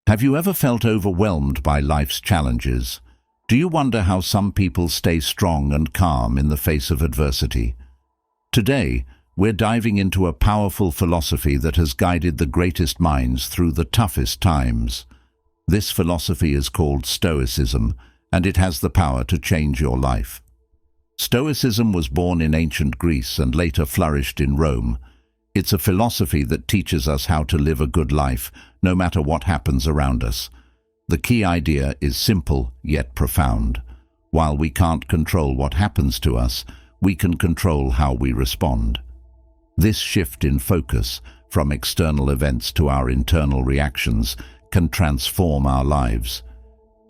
Have you ever felt overwhelmed by life's challenges? Do you wonder how some people stay strong and calm in the face of adversity? Today, we're diving into a powerful philosophy that has guided the greatest minds through the toughest times. This philosophy is called Stoicism, and it has the power to change your life. Stoicism was born in ancient Greece and later flourished in Rome. It's a philosophy that teaches us how to live a good life, no matter what happens around us. The key idea is simple yet profound. While we can't control what happens to us, we can control how we respond. This shift in focus, from external events to our internal reactions, can transform our lives.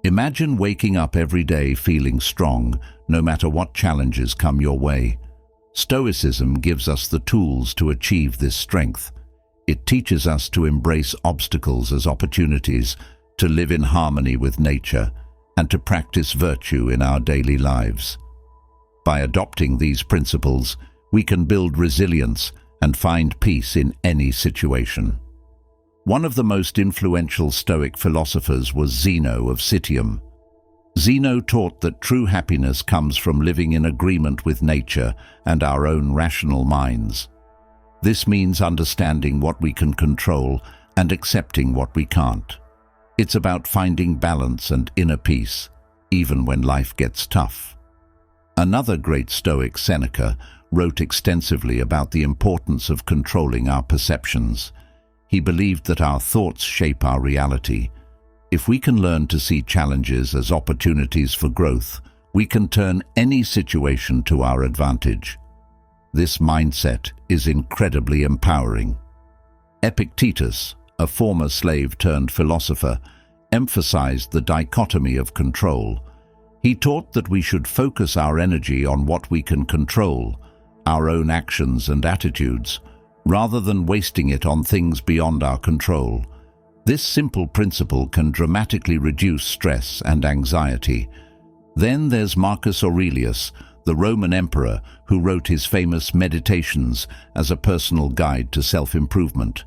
Imagine waking up every day feeling strong, no matter what challenges come your way. Stoicism gives us the tools to achieve this strength. It teaches us to embrace obstacles as opportunities, to live in harmony with nature, and to practice virtue in our daily lives. By adopting these principles, we can build resilience and find peace in any situation. One of the most influential Stoic philosophers was Zeno of Citium. Zeno taught that true happiness comes from living in agreement with nature and our own rational minds. This means understanding what we can control and accepting what we can't. It's about finding balance and inner peace, even when life gets tough. Another great Stoic, Seneca, wrote extensively about the importance of controlling our perceptions. He believed that our thoughts shape our reality. If we can learn to see challenges as opportunities for growth, we can turn any situation to our advantage. This mindset is incredibly empowering. Epictetus, a former slave-turned-philosopher, emphasized the dichotomy of control. He taught that we should focus our energy on what we can control, our own actions and attitudes, rather than wasting it on things beyond our control. This simple principle can dramatically reduce stress and anxiety. Then there's Marcus Aurelius, the Roman emperor who wrote his famous Meditations as a personal guide to self-improvement.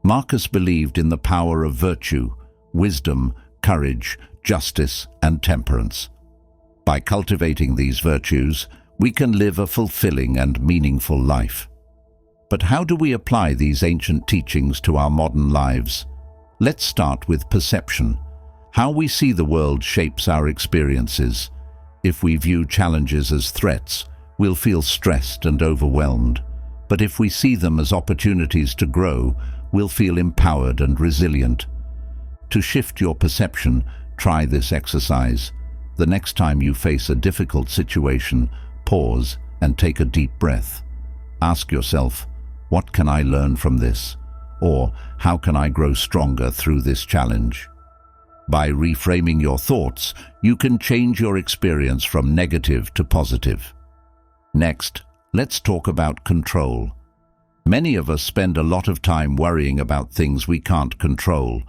Marcus believed in the power of virtue, wisdom, courage, justice, and temperance. By cultivating these virtues, we can live a fulfilling and meaningful life. But how do we apply these ancient teachings to our modern lives? Let's start with perception. How we see the world shapes our experiences. If we view challenges as threats, we'll feel stressed and overwhelmed. But if we see them as opportunities to grow, we'll feel empowered and resilient. To shift your perception, try this exercise. The next time you face a difficult situation, pause and take a deep breath. Ask yourself, what can I learn from this? Or how can I grow stronger through this challenge? By reframing your thoughts, you can change your experience from negative to positive. Next, let's talk about control. Many of us spend a lot of time worrying about things we can't control,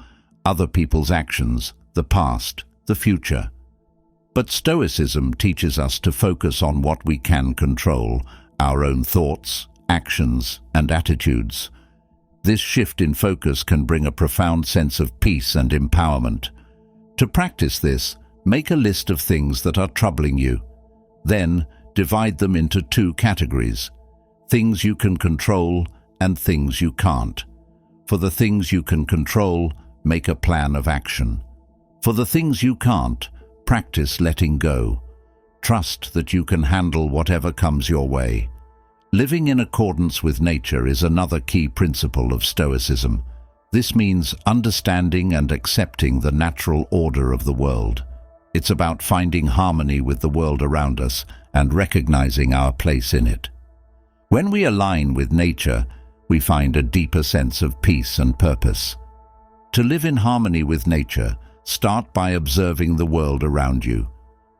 other people's actions, the past, the future. But Stoicism teaches us to focus on what we can control, our own thoughts, actions, and attitudes. This shift in focus can bring a profound sense of peace and empowerment. To practice this, make a list of things that are troubling you. Then, divide them into two categories: things you can control and things you can't. For the things you can control, make a plan of action. For the things you can't, practice letting go. Trust that you can handle whatever comes your way. Living in accordance with nature is another key principle of Stoicism. This means understanding and accepting the natural order of the world. It's about finding harmony with the world around us and recognizing our place in it. When we align with nature, we find a deeper sense of peace and purpose. To live in harmony with nature, start by observing the world around you.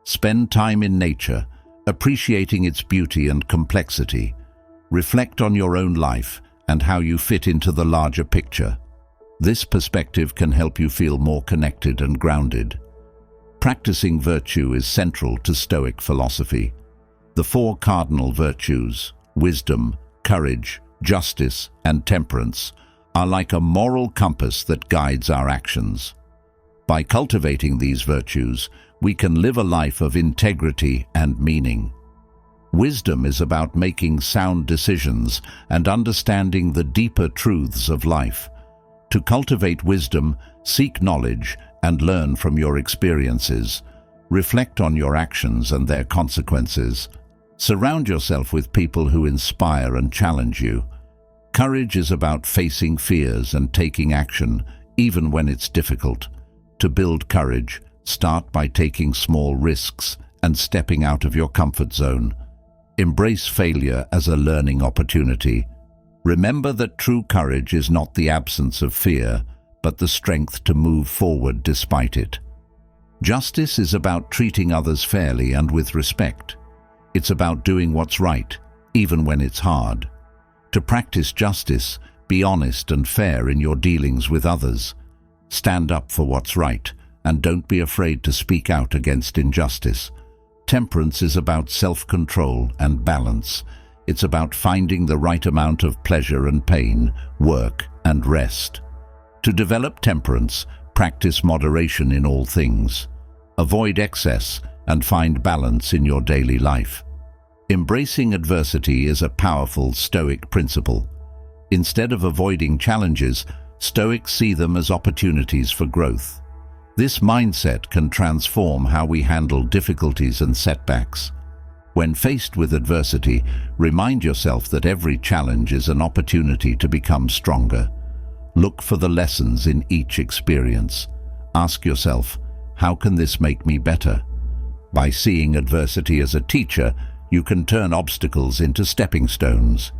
Spend time in nature, appreciating its beauty and complexity. Reflect on your own life and how you fit into the larger picture. This perspective can help you feel more connected and grounded. Practicing virtue is central to Stoic philosophy. The four cardinal virtues, wisdom, courage, justice, and temperance, are like a moral compass that guides our actions. By cultivating these virtues, we can live a life of integrity and meaning. Wisdom is about making sound decisions and understanding the deeper truths of life. To cultivate wisdom, seek knowledge and learn from your experiences. Reflect on your actions and their consequences. Surround yourself with people who inspire and challenge you. Courage is about facing fears and taking action, even when it's difficult. To build courage, start by taking small risks and stepping out of your comfort zone. Embrace failure as a learning opportunity. Remember that true courage is not the absence of fear, but the strength to move forward despite it. Justice is about treating others fairly and with respect. It's about doing what's right, even when it's hard. To practice justice, be honest and fair in your dealings with others. Stand up for what's right, and don't be afraid to speak out against injustice. Temperance is about self-control and balance. It's about finding the right amount of pleasure and pain, work and rest. To develop temperance, practice moderation in all things. Avoid excess and find balance in your daily life. Embracing adversity is a powerful Stoic principle. Instead of avoiding challenges, Stoics see them as opportunities for growth. This mindset can transform how we handle difficulties and setbacks. When faced with adversity, remind yourself that every challenge is an opportunity to become stronger. Look for the lessons in each experience. Ask yourself, how can this make me better? By seeing adversity as a teacher, you can turn obstacles into stepping stones.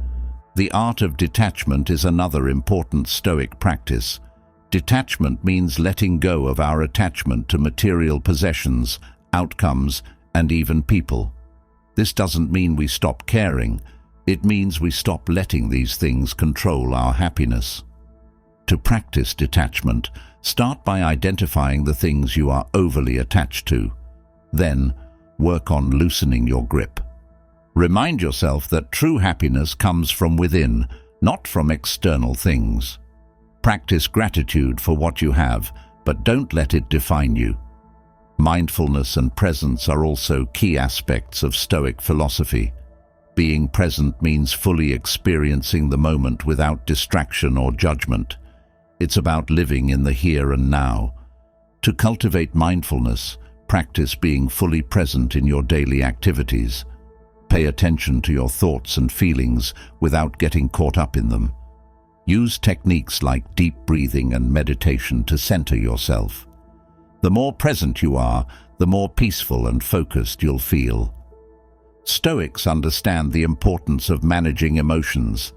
The art of detachment is another important Stoic practice. Detachment means letting go of our attachment to material possessions, outcomes, and even people. This doesn't mean we stop caring. It means we stop letting these things control our happiness. To practice detachment, start by identifying the things you are overly attached to. Then, work on loosening your grip. Remind yourself that true happiness comes from within, not from external things. Practice gratitude for what you have, but don't let it define you. Mindfulness and presence are also key aspects of Stoic philosophy. Being present means fully experiencing the moment without distraction or judgment. It's about living in the here and now. To cultivate mindfulness, practice being fully present in your daily activities. Pay attention to your thoughts and feelings without getting caught up in them. Use techniques like deep breathing and meditation to center yourself. The more present you are, the more peaceful and focused you'll feel. Stoics understand the importance of managing emotions.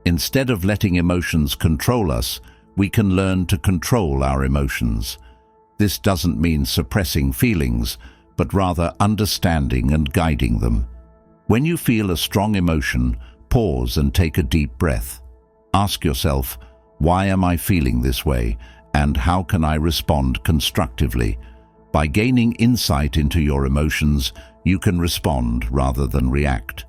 Instead of letting emotions control us, we can learn to control our emotions. This doesn't mean suppressing feelings, but rather understanding and guiding them. When you feel a strong emotion, pause and take a deep breath. Ask yourself, why am I feeling this way, and how can I respond constructively? By gaining insight into your emotions, you can respond rather than react.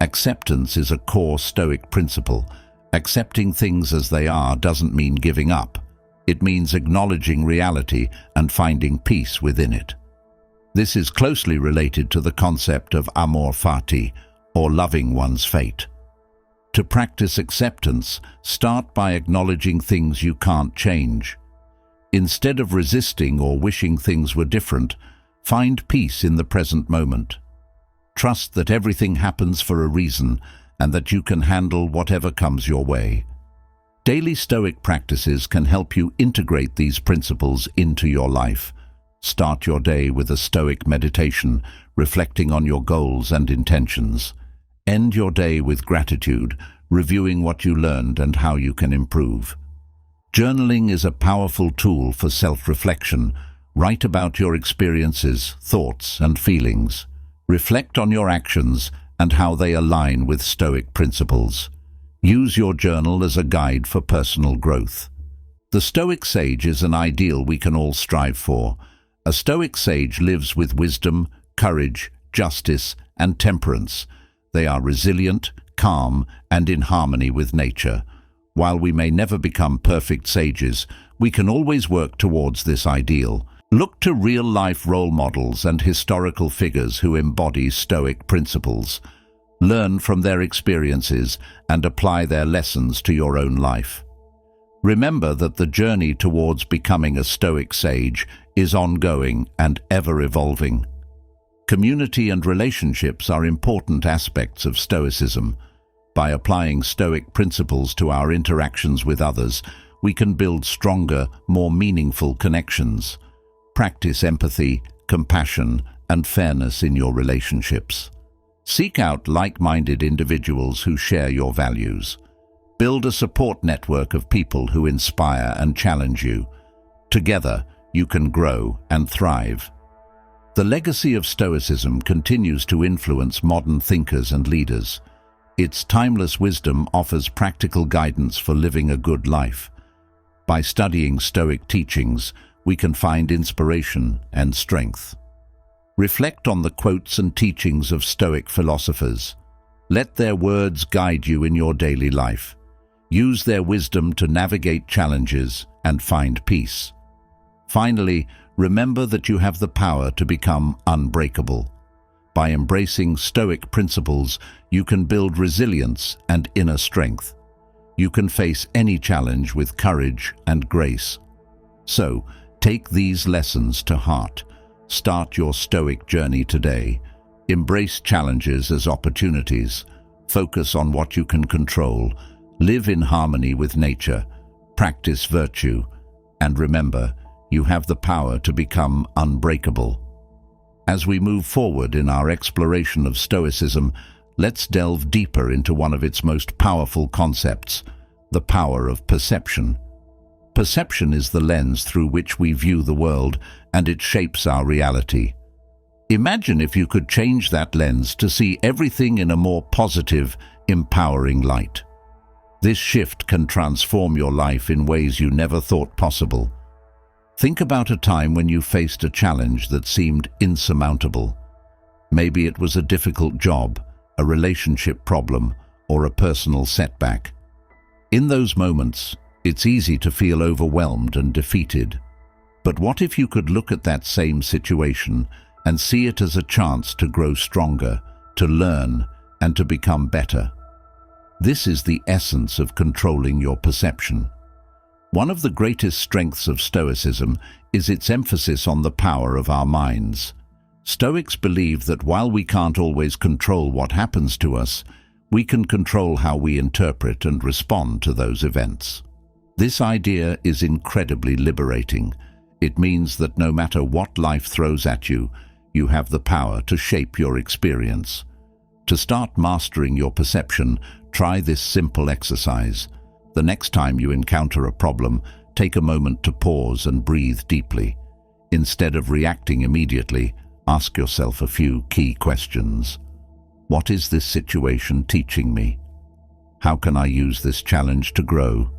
Acceptance is a core Stoic principle. Accepting things as they are doesn't mean giving up. It means acknowledging reality and finding peace within it. This is closely related to the concept of Amor, Fati, or loving one's fate. To practice acceptance, start by acknowledging things you can't change. Instead of resisting or wishing things were different, find peace in the present moment. Trust that everything happens for a reason and that you can handle whatever comes your way. Daily Stoic practices can help you integrate these principles into your life. Start your day with a Stoic meditation, reflecting on your goals and intentions. End your day with gratitude, reviewing what you learned and how you can improve. Journaling is a powerful tool for self-reflection. Write about your experiences, thoughts, and feelings. Reflect on your actions and how they align with Stoic principles. Use your journal as a guide for personal growth. The Stoic sage is an ideal we can all strive for. A Stoic sage lives with wisdom, courage, justice, and temperance. They are resilient, calm, and in harmony with nature. While we may never become perfect sages, We can always work towards this ideal. Look to real-life role models and historical figures who embody Stoic principles. Learn from their experiences and apply their lessons to your own life. Remember that the journey towards becoming a Stoic sage is ongoing and ever-evolving. Community and relationships are important aspects of Stoicism. By applying Stoic principles to our interactions with others, we can build stronger, more meaningful connections. Practice empathy, compassion, and fairness in your relationships. Seek out like-minded individuals who share your values. Build a support network of people who inspire and challenge you. Together, you can grow and thrive. The legacy of Stoicism continues to influence modern thinkers and leaders. Its timeless wisdom offers practical guidance for living a good life. By studying Stoic teachings, we can find inspiration and strength. Reflect on the quotes and teachings of Stoic philosophers. Let their words guide you in your daily life. Use their wisdom to navigate challenges and find peace. Finally, remember that you have the power to become unbreakable. By embracing Stoic principles, you can build resilience and inner strength. You can face any challenge with courage and grace. So, take these lessons to heart. Start your Stoic journey today. Embrace challenges as opportunities. Focus on what you can control. Live in harmony with nature. Practice virtue. And remember, you have the power to become unbreakable. As we move forward in our exploration of Stoicism, let's delve deeper into one of its most powerful concepts, the power of perception. Perception is the lens through which we view the world, and it shapes our reality. Imagine if you could change that lens to see everything in a more positive, empowering light. This shift can transform your life in ways you never thought possible. Think about a time when you faced a challenge that seemed insurmountable. Maybe it was a difficult job, a relationship problem, or a personal setback. In those moments, it's easy to feel overwhelmed and defeated. But what if you could look at that same situation and see it as a chance to grow stronger, to learn, and to become better? This is the essence of controlling your perception. One of the greatest strengths of Stoicism is its emphasis on the power of our minds. Stoics believe that while we can't always control what happens to us, we can control how we interpret and respond to those events. This idea is incredibly liberating. It means that no matter what life throws at you, you have the power to shape your experience. To start mastering your perception, try this simple exercise. The next time you encounter a problem, take a moment to pause and breathe deeply. Instead of reacting immediately, ask yourself a few key questions. What is this situation teaching me? How can I use this challenge to grow?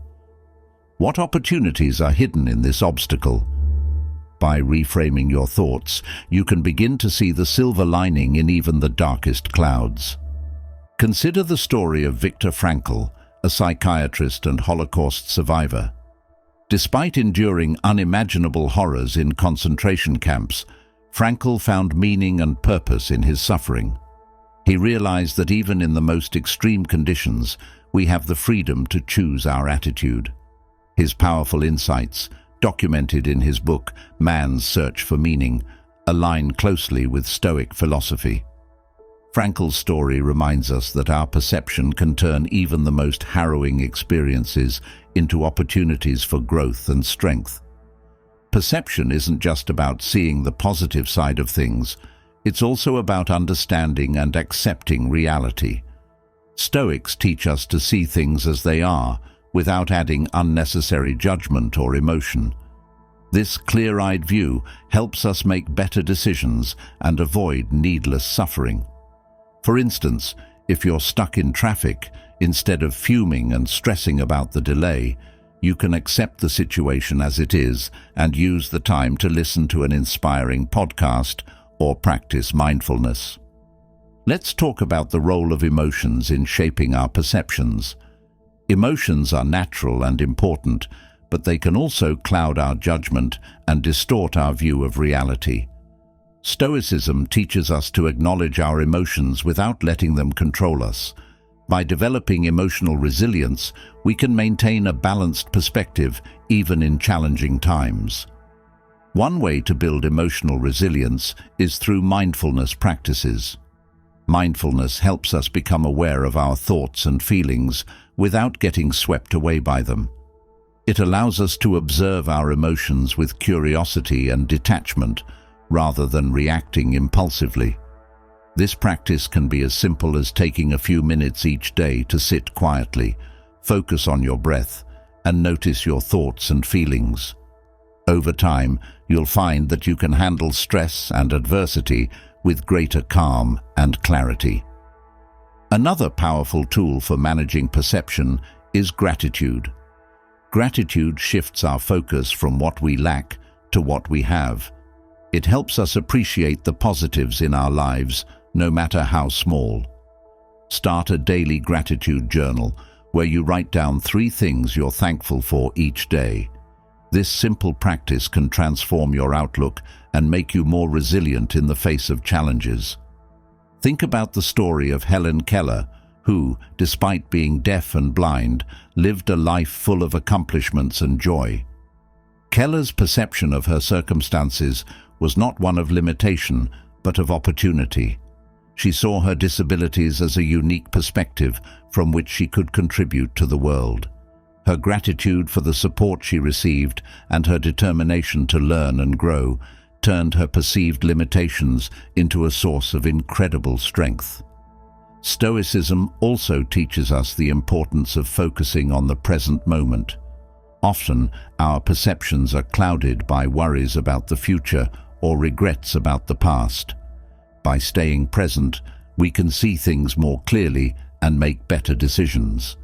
What opportunities are hidden in this obstacle? By reframing your thoughts, you can begin to see the silver lining in even the darkest clouds. Consider the story of Viktor Frankl, a psychiatrist and Holocaust survivor. Despite enduring unimaginable horrors in concentration camps, Frankl found meaning and purpose in his suffering. He realized that even in the most extreme conditions, we have the freedom to choose our attitude. His powerful insights, documented in his book, Man's Search for Meaning, align closely with Stoic philosophy. Frankl's story reminds us that our perception can turn even the most harrowing experiences into opportunities for growth and strength. Perception isn't just about seeing the positive side of things, it's also about understanding and accepting reality. Stoics teach us to see things as they are, without adding unnecessary judgment or emotion. This clear-eyed view helps us make better decisions and avoid needless suffering. For instance, if you're stuck in traffic, instead of fuming and stressing about the delay, you can accept the situation as it is and use the time to listen to an inspiring podcast or practice mindfulness. Let's talk about the role of emotions in shaping our perceptions. Emotions are natural and important, but they can also cloud our judgment and distort our view of reality. Stoicism teaches us to acknowledge our emotions without letting them control us. By developing emotional resilience, we can maintain a balanced perspective even in challenging times. One way to build emotional resilience is through mindfulness practices. Mindfulness helps us become aware of our thoughts and feelings without getting swept away by them. It allows us to observe our emotions with curiosity and detachment, rather than reacting impulsively. This practice can be as simple as taking a few minutes each day to sit quietly, focus on your breath, and notice your thoughts and feelings. Over time, you'll find that you can handle stress and adversity with greater calm and clarity. Another powerful tool for managing perception is gratitude. Gratitude shifts our focus from what we lack to what we have. It helps us appreciate the positives in our lives, no matter how small. Start a daily gratitude journal where you write down 3 things you're thankful for each day. This simple practice can transform your outlook and make you more resilient in the face of challenges. Think about the story of Helen Keller, who, despite being deaf and blind, lived a life full of accomplishments and joy. Keller's perception of her circumstances was not one of limitation, but of opportunity. She saw her disabilities as a unique perspective from which she could contribute to the world. Her gratitude for the support she received and her determination to learn and grow turned her perceived limitations into a source of incredible strength. Stoicism also teaches us the importance of focusing on the present moment. Often, our perceptions are clouded by worries about the future or regrets about the past. By staying present, we can see things more clearly and make better decisions.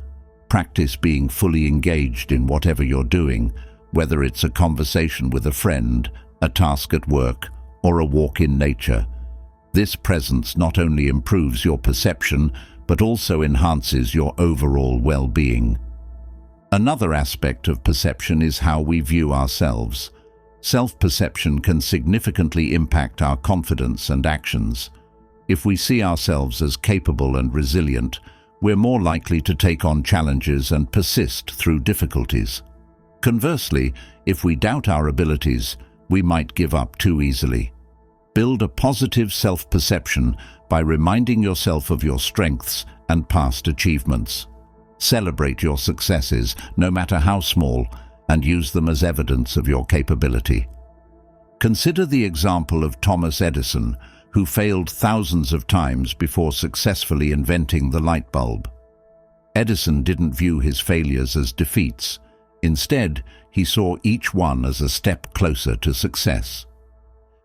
Practice being fully engaged in whatever you're doing, whether it's a conversation with a friend, a task at work, or a walk in nature. This presence not only improves your perception, but also enhances your overall well-being. Another aspect of perception is how we view ourselves. Self-perception can significantly impact our confidence and actions. If we see ourselves as capable and resilient, we're more likely to take on challenges and persist through difficulties. Conversely, if we doubt our abilities, we might give up too easily. Build a positive self-perception by reminding yourself of your strengths and past achievements. Celebrate your successes, no matter how small, and use them as evidence of your capability. Consider the example of Thomas Edison, who failed thousands of times before successfully inventing the light bulb. Edison didn't view his failures as defeats. Instead, he saw each one as a step closer to success.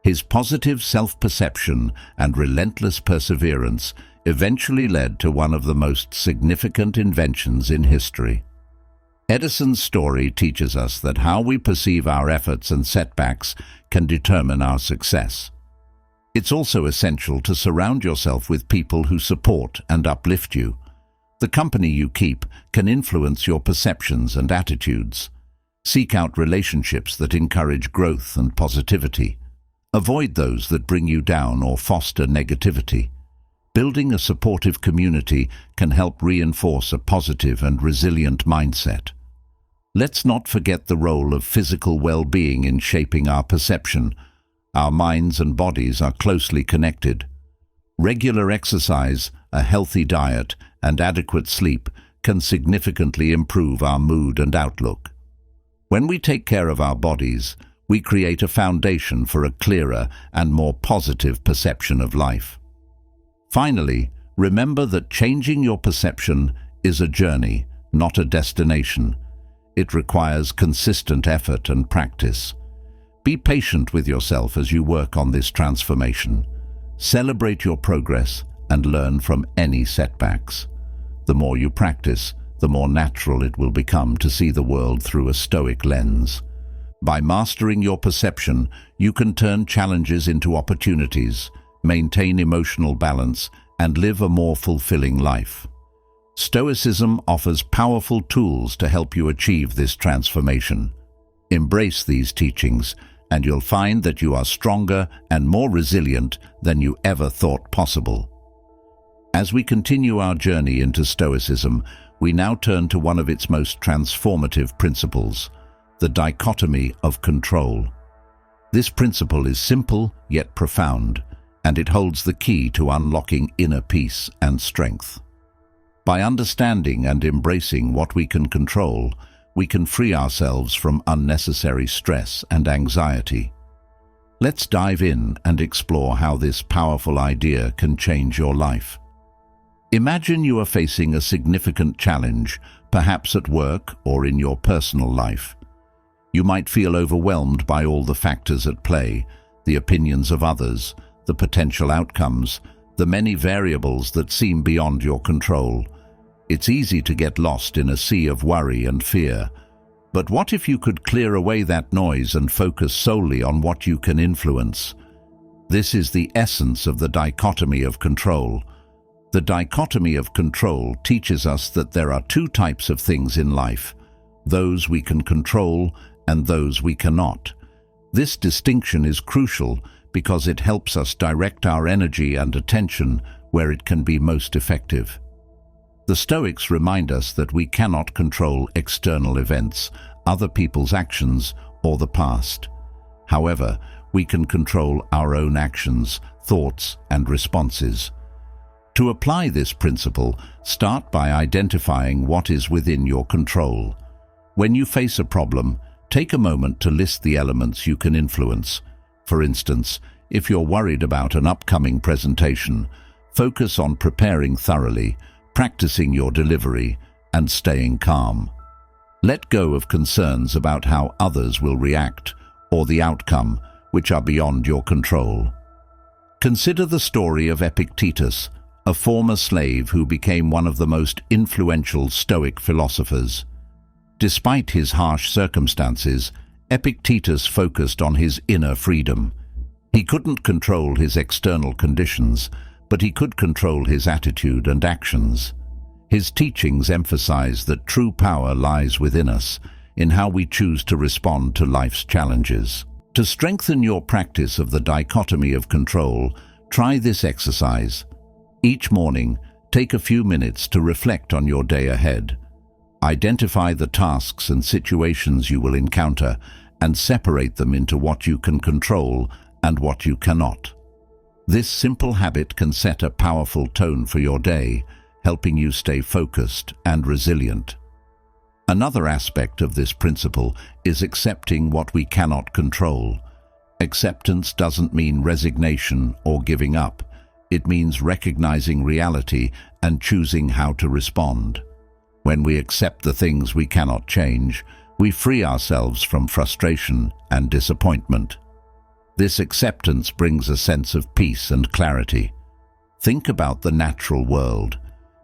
His positive self-perception and relentless perseverance eventually led to one of the most significant inventions in history. Edison's story teaches us that how we perceive our efforts and setbacks can determine our success. It's also essential to surround yourself with people who support and uplift you. The company you keep can influence your perceptions and attitudes. Seek out relationships that encourage growth and positivity. Avoid those that bring you down or foster negativity. Building a supportive community can help reinforce a positive and resilient mindset. Let's not forget the role of physical well-being in shaping our perception. Our minds and bodies are closely connected. Regular exercise, a healthy diet, and adequate sleep can significantly improve our mood and outlook. When we take care of our bodies, we create a foundation for a clearer and more positive perception of life. Finally, remember that changing your perception is a journey, not a destination. It requires consistent effort and practice. Be patient with yourself as you work on this transformation. Celebrate your progress and learn from any setbacks. The more you practice, the more natural it will become to see the world through a Stoic lens. By mastering your perception, you can turn challenges into opportunities, maintain emotional balance, and live a more fulfilling life. Stoicism offers powerful tools to help you achieve this transformation. Embrace these teachings, and you'll find that you are stronger and more resilient than you ever thought possible. As we continue our journey into Stoicism, we now turn to one of its most transformative principles, the dichotomy of control. This principle is simple yet profound, and it holds the key to unlocking inner peace and strength. By understanding and embracing what we can control, we can free ourselves from unnecessary stress and anxiety. Let's dive in and explore how this powerful idea can change your life. Imagine you are facing a significant challenge, perhaps at work or in your personal life. You might feel overwhelmed by all the factors at play, the opinions of others, the potential outcomes, the many variables that seem beyond your control. It's easy to get lost in a sea of worry and fear. But what if you could clear away that noise and focus solely on what you can influence? This is the essence of the dichotomy of control. The dichotomy of control teaches us that there are two types of things in life, those we can control and those we cannot. This distinction is crucial because it helps us direct our energy and attention where it can be most effective. The Stoics remind us that we cannot control external events, other people's actions, or the past. However, we can control our own actions, thoughts, and responses. To apply this principle, start by identifying what is within your control. When you face a problem, take a moment to list the elements you can influence. For instance, if you're worried about an upcoming presentation, focus on preparing thoroughly, practicing your delivery, and staying calm. Let go of concerns about how others will react or the outcome, which are beyond your control. Consider the story of Epictetus, a former slave who became one of the most influential Stoic philosophers. Despite his harsh circumstances, Epictetus focused on his inner freedom. He couldn't control his external conditions, but he could control his attitude and actions. His teachings emphasize that true power lies within us, in how we choose to respond to life's challenges. To strengthen your practice of the dichotomy of control, try this exercise. Each morning, take a few minutes to reflect on your day ahead. Identify the tasks and situations you will encounter and separate them into what you can control and what you cannot. This simple habit can set a powerful tone for your day, helping you stay focused and resilient. Another aspect of this principle is accepting what we cannot control. Acceptance doesn't mean resignation or giving up. It means recognizing reality and choosing how to respond. When we accept the things we cannot change, we free ourselves from frustration and disappointment. This acceptance brings a sense of peace and clarity. Think about the natural world.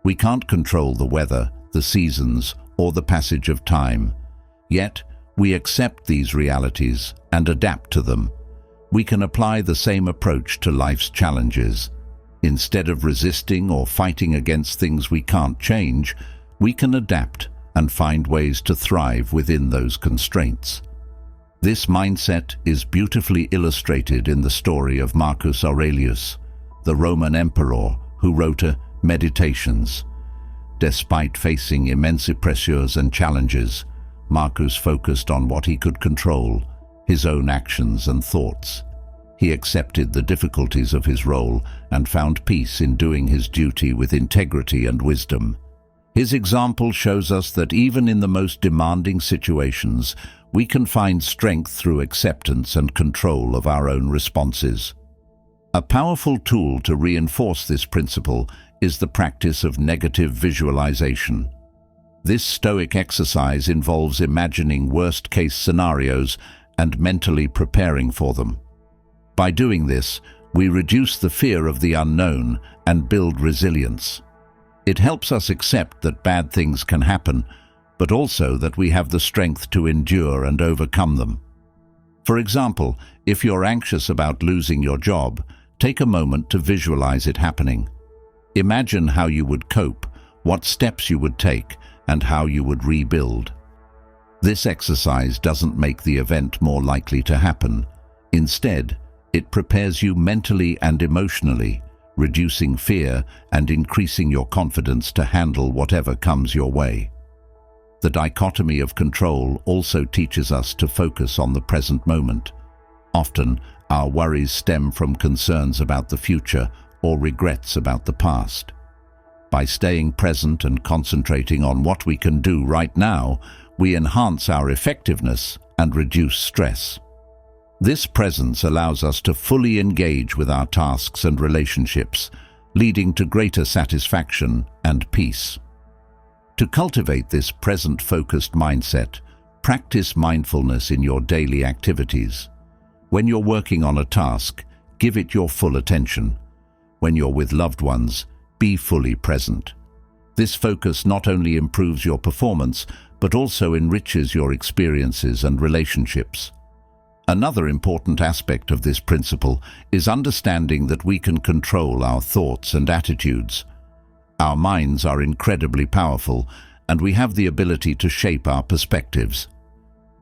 We can't control the weather, the seasons, or the passage of time. Yet, we accept these realities and adapt to them. We can apply the same approach to life's challenges. Instead of resisting or fighting against things we can't change, we can adapt and find ways to thrive within those constraints. This mindset is beautifully illustrated in the story of Marcus Aurelius, the Roman emperor who wrote Meditations. Despite facing immense pressures and challenges, Marcus focused on what he could control, his own actions and thoughts. He accepted the difficulties of his role and found peace in doing his duty with integrity and wisdom. His example shows us that even in the most demanding situations, we can find strength through acceptance and control of our own responses. A powerful tool to reinforce this principle is the practice of negative visualization. This Stoic exercise involves imagining worst-case scenarios and mentally preparing for them. By doing this, we reduce the fear of the unknown and build resilience. It helps us accept that bad things can happen, but also that we have the strength to endure and overcome them. For example, if you're anxious about losing your job, take a moment to visualize it happening. Imagine how you would cope, what steps you would take, and how you would rebuild. This exercise doesn't make the event more likely to happen. Instead, it prepares you mentally and emotionally, reducing fear and increasing your confidence to handle whatever comes your way. The dichotomy of control also teaches us to focus on the present moment. Often, our worries stem from concerns about the future or regrets about the past. By staying present and concentrating on what we can do right now, we enhance our effectiveness and reduce stress. This presence allows us to fully engage with our tasks and relationships, leading to greater satisfaction and peace. To cultivate this present-focused mindset, practice mindfulness in your daily activities. When you're working on a task, give it your full attention. When you're with loved ones, be fully present. This focus not only improves your performance, but also enriches your experiences and relationships. Another important aspect of this principle is understanding that we can control our thoughts and attitudes. Our minds are incredibly powerful, and we have the ability to shape our perspectives.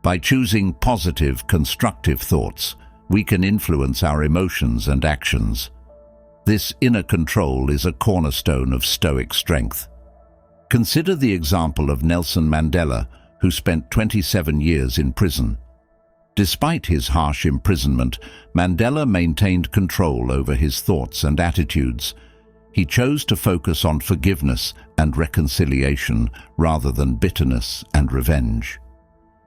By choosing positive, constructive thoughts, we can influence our emotions and actions. This inner control is a cornerstone of Stoic strength. Consider the example of Nelson Mandela, who spent 27 years in prison. Despite his harsh imprisonment, Mandela maintained control over his thoughts and attitudes. He chose to focus on forgiveness and reconciliation rather than bitterness and revenge.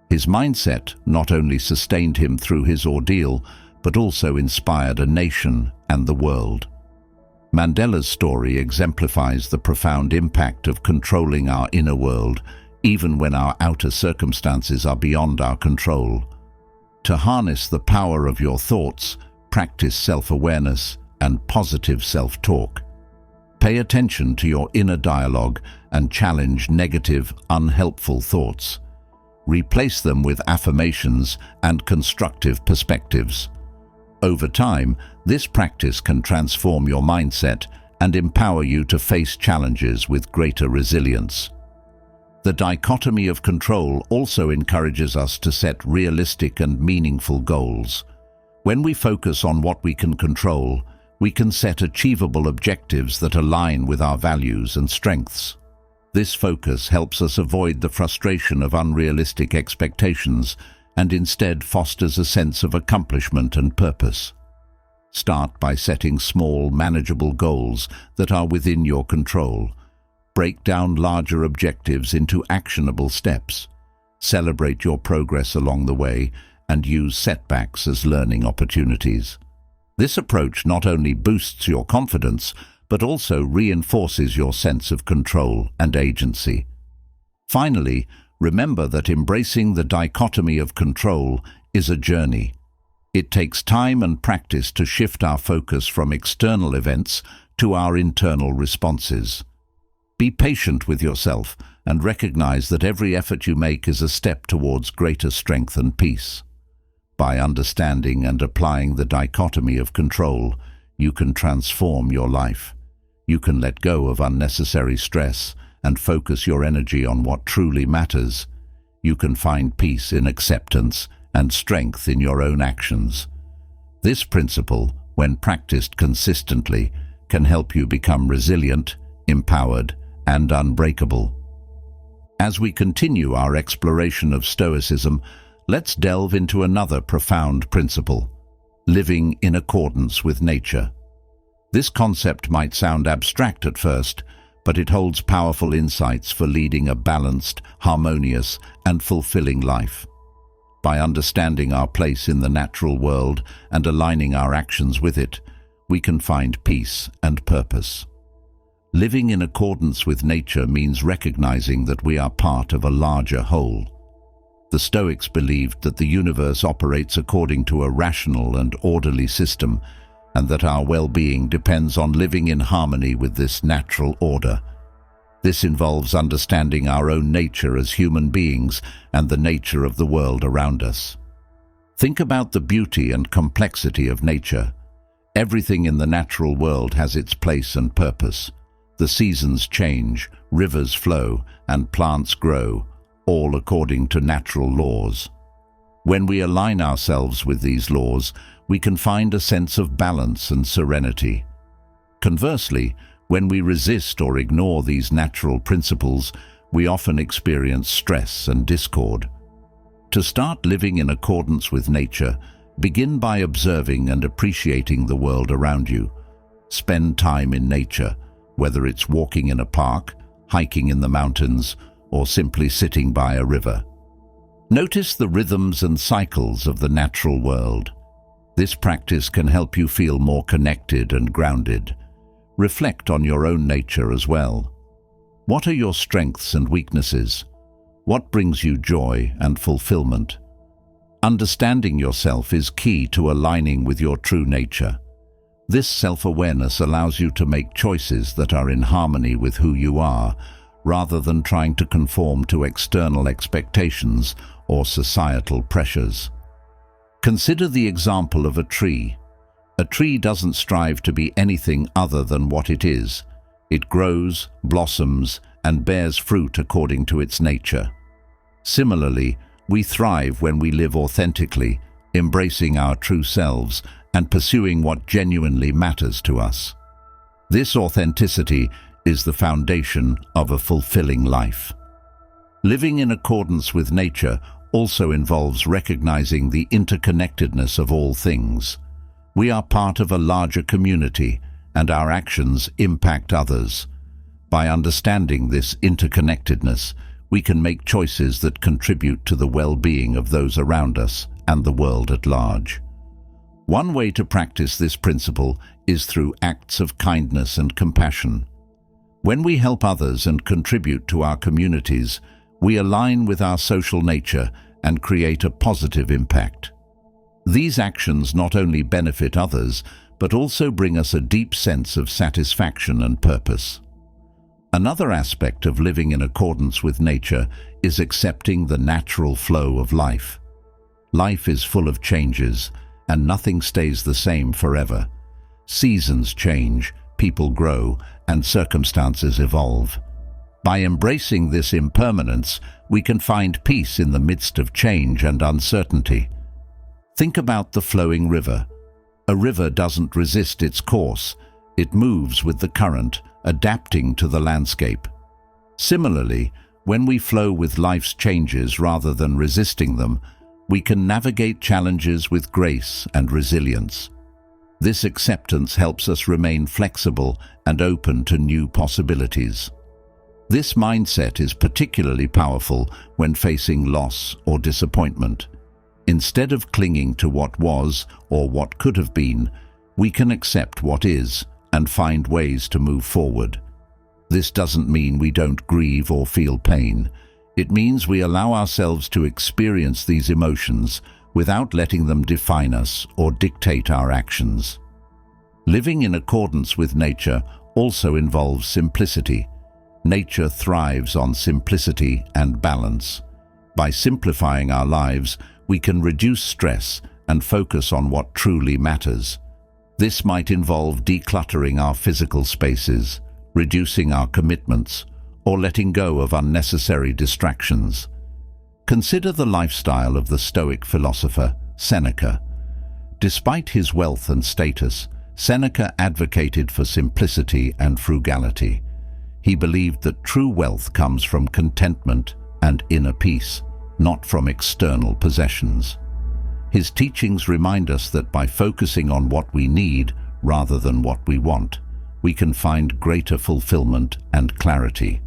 His mindset not only sustained him through his ordeal, but also inspired a nation and the world. Mandela's story exemplifies the profound impact of controlling our inner world, even when our outer circumstances are beyond our control. To harness the power of your thoughts, practice self-awareness and positive self-talk. Pay attention to your inner dialogue and challenge negative, unhelpful thoughts. Replace them with affirmations and constructive perspectives. Over time, this practice can transform your mindset and empower you to face challenges with greater resilience. The dichotomy of control also encourages us to set realistic and meaningful goals. When we focus on what we can control, we can set achievable objectives that align with our values and strengths. This focus helps us avoid the frustration of unrealistic expectations and instead fosters a sense of accomplishment and purpose. Start by setting small, manageable goals that are within your control. Break down larger objectives into actionable steps. Celebrate your progress along the way and use setbacks as learning opportunities. This approach not only boosts your confidence, but also reinforces your sense of control and agency. Finally, remember that embracing the dichotomy of control is a journey. It takes time and practice to shift our focus from external events to our internal responses. Be patient with yourself and recognize that every effort you make is a step towards greater strength and peace. By understanding and applying the dichotomy of control, you can transform your life. You can let go of unnecessary stress and focus your energy on what truly matters. You can find peace in acceptance and strength in your own actions. This principle, when practiced consistently, can help you become resilient, empowered, and unbreakable. As we continue our exploration of Stoicism, let's delve into another profound principle: living in accordance with nature. This concept might sound abstract at first, but it holds powerful insights for leading a balanced, harmonious, and fulfilling life. By understanding our place in the natural world and aligning our actions with it, we can find peace and purpose. Living in accordance with nature means recognizing that we are part of a larger whole. The Stoics believed that the universe operates according to a rational and orderly system, and that our well-being depends on living in harmony with this natural order. This involves understanding our own nature as human beings and the nature of the world around us. Think about the beauty and complexity of nature. Everything in the natural world has its place and purpose. The seasons change, rivers flow, and plants grow, all according to natural laws. When we align ourselves with these laws, we can find a sense of balance and serenity. Conversely, when we resist or ignore these natural principles, we often experience stress and discord. To start living in accordance with nature, begin by observing and appreciating the world around you. Spend time in nature, whether it's walking in a park, hiking in the mountains, or simply sitting by a river. Notice the rhythms and cycles of the natural world. This practice can help you feel more connected and grounded. Reflect on your own nature as well. What are your strengths and weaknesses? What brings you joy and fulfillment? Understanding yourself is key to aligning with your true nature. This self-awareness allows you to make choices that are in harmony with who you are, rather than trying to conform to external expectations or societal pressures. Consider the example of a tree. A tree doesn't strive to be anything other than what it is. It grows, blossoms, and bears fruit according to its nature. Similarly, we thrive when we live authentically, embracing our true selves and pursuing what genuinely matters to us. This authenticity is the foundation of a fulfilling life. Living in accordance with nature also involves recognizing the interconnectedness of all things. We are part of a larger community, and our actions impact others. By understanding this interconnectedness, we can make choices that contribute to the well-being of those around us and the world at large. One way to practice this principle is through acts of kindness and compassion. When we help others and contribute to our communities, we align with our social nature and create a positive impact. These actions not only benefit others, but also bring us a deep sense of satisfaction and purpose. Another aspect of living in accordance with nature is accepting the natural flow of life. Life is full of changes, and nothing stays the same forever. Seasons change, people grow, and circumstances evolve. By embracing this impermanence, we can find peace in the midst of change and uncertainty. Think about the flowing river. A river doesn't resist its course. It moves with the current, adapting to the landscape. Similarly, when we flow with life's changes rather than resisting them, we can navigate challenges with grace and resilience. This acceptance helps us remain flexible and open to new possibilities. This mindset is particularly powerful when facing loss or disappointment. Instead of clinging to what was or what could have been, we can accept what is and find ways to move forward. This doesn't mean we don't grieve or feel pain. It means we allow ourselves to experience these emotions without letting them define us or dictate our actions. Living in accordance with nature also involves simplicity. Nature thrives on simplicity and balance. By simplifying our lives, we can reduce stress and focus on what truly matters. This might involve decluttering our physical spaces, reducing our commitments, or letting go of unnecessary distractions. Consider the lifestyle of the Stoic philosopher Seneca. Despite his wealth and status, Seneca advocated for simplicity and frugality. He believed that true wealth comes from contentment and inner peace, not from external possessions. His teachings remind us that by focusing on what we need rather than what we want, we can find greater fulfillment and clarity.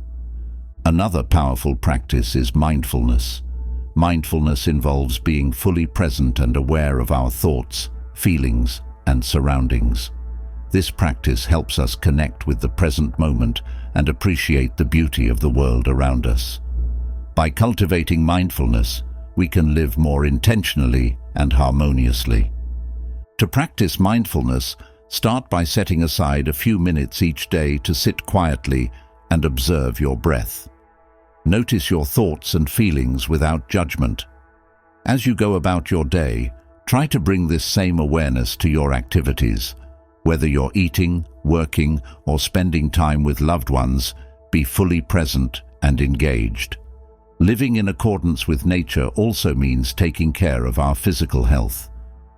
Another powerful practice is mindfulness. Mindfulness involves being fully present and aware of our thoughts, feelings, and surroundings. This practice helps us connect with the present moment and appreciate the beauty of the world around us. By cultivating mindfulness, we can live more intentionally and harmoniously. To practice mindfulness, start by setting aside a few minutes each day to sit quietly and observe your breath. Notice your thoughts and feelings without judgment. As you go about your day, try to bring this same awareness to your activities. Whether you're eating, working, or spending time with loved ones, be fully present and engaged. Living in accordance with nature also means taking care of our physical health.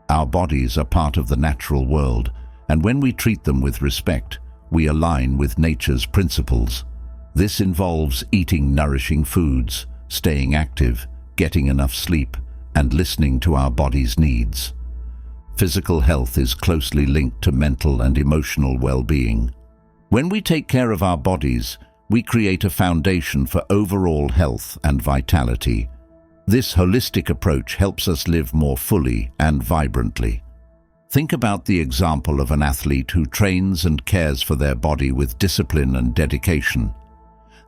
Our bodies are part of the natural world, and when we treat them with respect, we align with nature's principles. This involves eating nourishing foods, staying active, getting enough sleep, and listening to our body's needs. Physical health is closely linked to mental and emotional well-being. When we take care of our bodies, we create a foundation for overall health and vitality. This holistic approach helps us live more fully and vibrantly. Think about the example of an athlete who trains and cares for their body with discipline and dedication.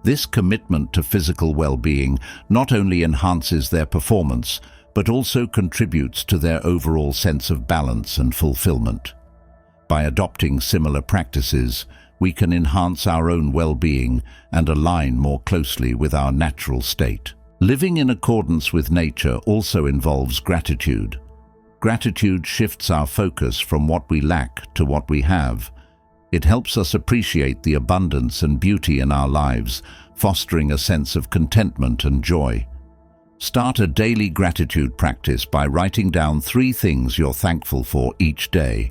This commitment to physical well-being not only enhances their performance, but also contributes to their overall sense of balance and fulfillment. By adopting similar practices, we can enhance our own well-being and align more closely with our natural state. Living in accordance with nature also involves gratitude. Gratitude shifts our focus from what we lack to what we have. It helps us appreciate the abundance and beauty in our lives, fostering a sense of contentment and joy. Start a daily gratitude practice by writing down 3 things you're thankful for each day.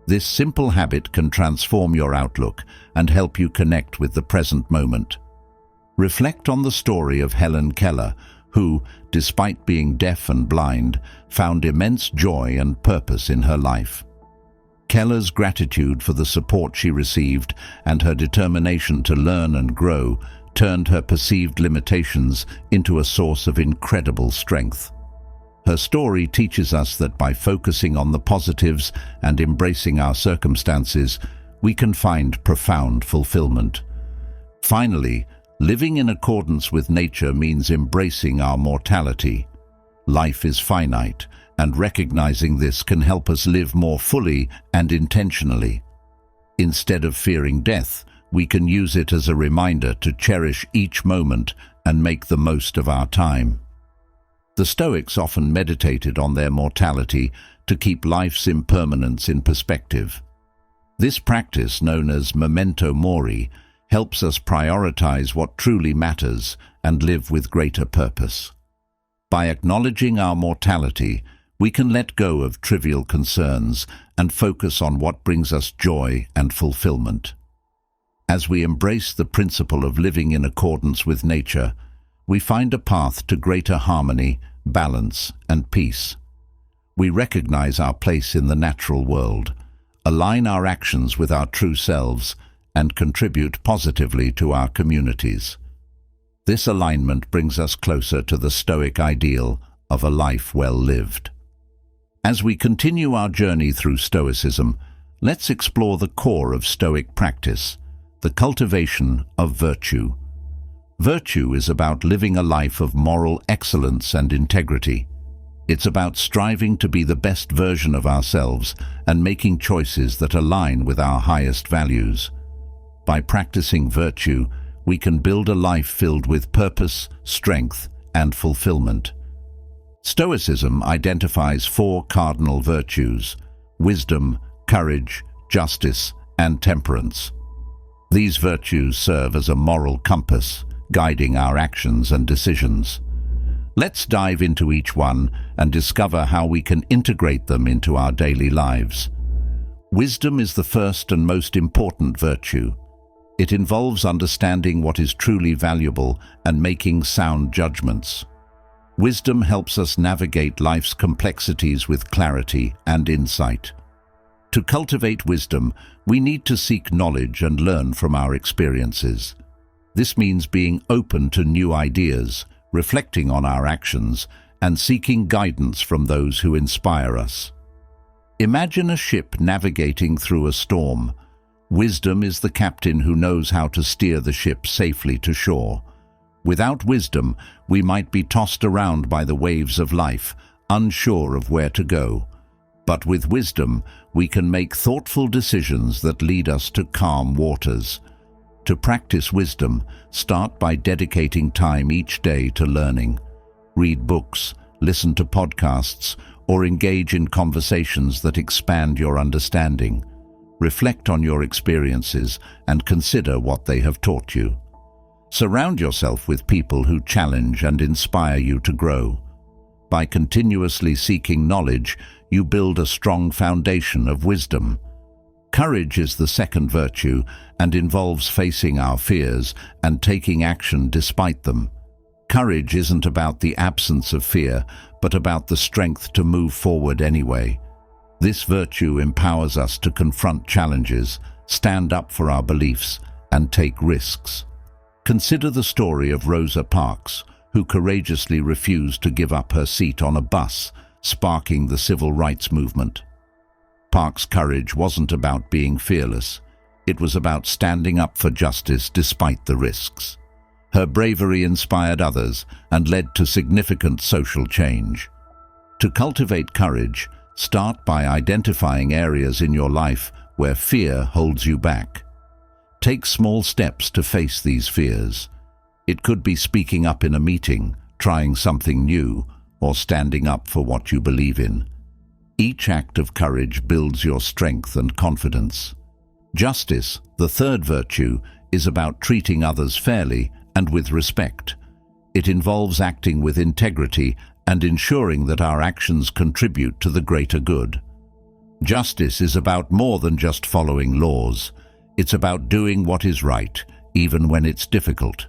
This simple habit can transform your outlook and help you connect with the present moment. Reflect on the story of Helen Keller, who, despite being deaf and blind, found immense joy and purpose in her life. Keller's gratitude for the support she received and her determination to learn and grow turned her perceived limitations into a source of incredible strength. Her story teaches us that by focusing on the positives and embracing our circumstances, we can find profound fulfillment. Finally, living in accordance with nature means embracing our mortality. Life is finite, and recognizing this can help us live more fully and intentionally. Instead of fearing death, we can use it as a reminder to cherish each moment and make the most of our time. The Stoics often meditated on their mortality to keep life's impermanence in perspective. This practice, known as memento mori, helps us prioritize what truly matters and live with greater purpose. By acknowledging our mortality, we can let go of trivial concerns and focus on what brings us joy and fulfillment. As we embrace the principle of living in accordance with nature, we find a path to greater harmony, balance, and peace. We recognize our place in the natural world, align our actions with our true selves, and contribute positively to our communities. This alignment brings us closer to the Stoic ideal of a life well lived. As we continue our journey through Stoicism, let's explore the core of Stoic practice, the cultivation of virtue. Virtue is about living a life of moral excellence and integrity. It's about striving to be the best version of ourselves and making choices that align with our highest values. By practicing virtue, we can build a life filled with purpose, strength, and fulfillment. Stoicism identifies 4 cardinal virtues: wisdom, courage, justice, and temperance. These virtues serve as a moral compass, guiding our actions and decisions. Let's dive into each one and discover how we can integrate them into our daily lives. Wisdom is the first and most important virtue. It involves understanding what is truly valuable and making sound judgments. Wisdom helps us navigate life's complexities with clarity and insight. To cultivate wisdom, we need to seek knowledge and learn from our experiences. This means being open to new ideas, reflecting on our actions, and seeking guidance from those who inspire us. Imagine a ship navigating through a storm. Wisdom is the captain who knows how to steer the ship safely to shore. Without wisdom, we might be tossed around by the waves of life, unsure of where to go. But with wisdom, we can make thoughtful decisions that lead us to calm waters. To practice wisdom, start by dedicating time each day to learning. Read books, listen to podcasts, or engage in conversations that expand your understanding. reflect on your experiences, and consider what they have taught you. Surround yourself with people who challenge and inspire you to grow. By continuously seeking knowledge, you build a strong foundation of wisdom. Courage is the second virtue and involves facing our fears and taking action despite them. Courage isn't about the absence of fear, but about the strength to move forward anyway. This virtue empowers us to confront challenges, stand up for our beliefs, and take risks. Consider the story of Rosa Parks, who courageously refused to give up her seat on a bus, sparking the civil rights movement. Parks' courage wasn't about being fearless. It was about standing up for justice despite the risks. Her bravery inspired others and led to significant social change. To cultivate courage, start by identifying areas in your life where fear holds you back. Take small steps to face these fears. It could be speaking up in a meeting, trying something new, or standing up for what you believe in. Each act of courage builds your strength and confidence. Justice, the third virtue, is about treating others fairly and with respect. It involves acting with integrity and ensuring that our actions contribute to the greater good. Justice is about more than just following laws. It's about doing what is right, even when it's difficult.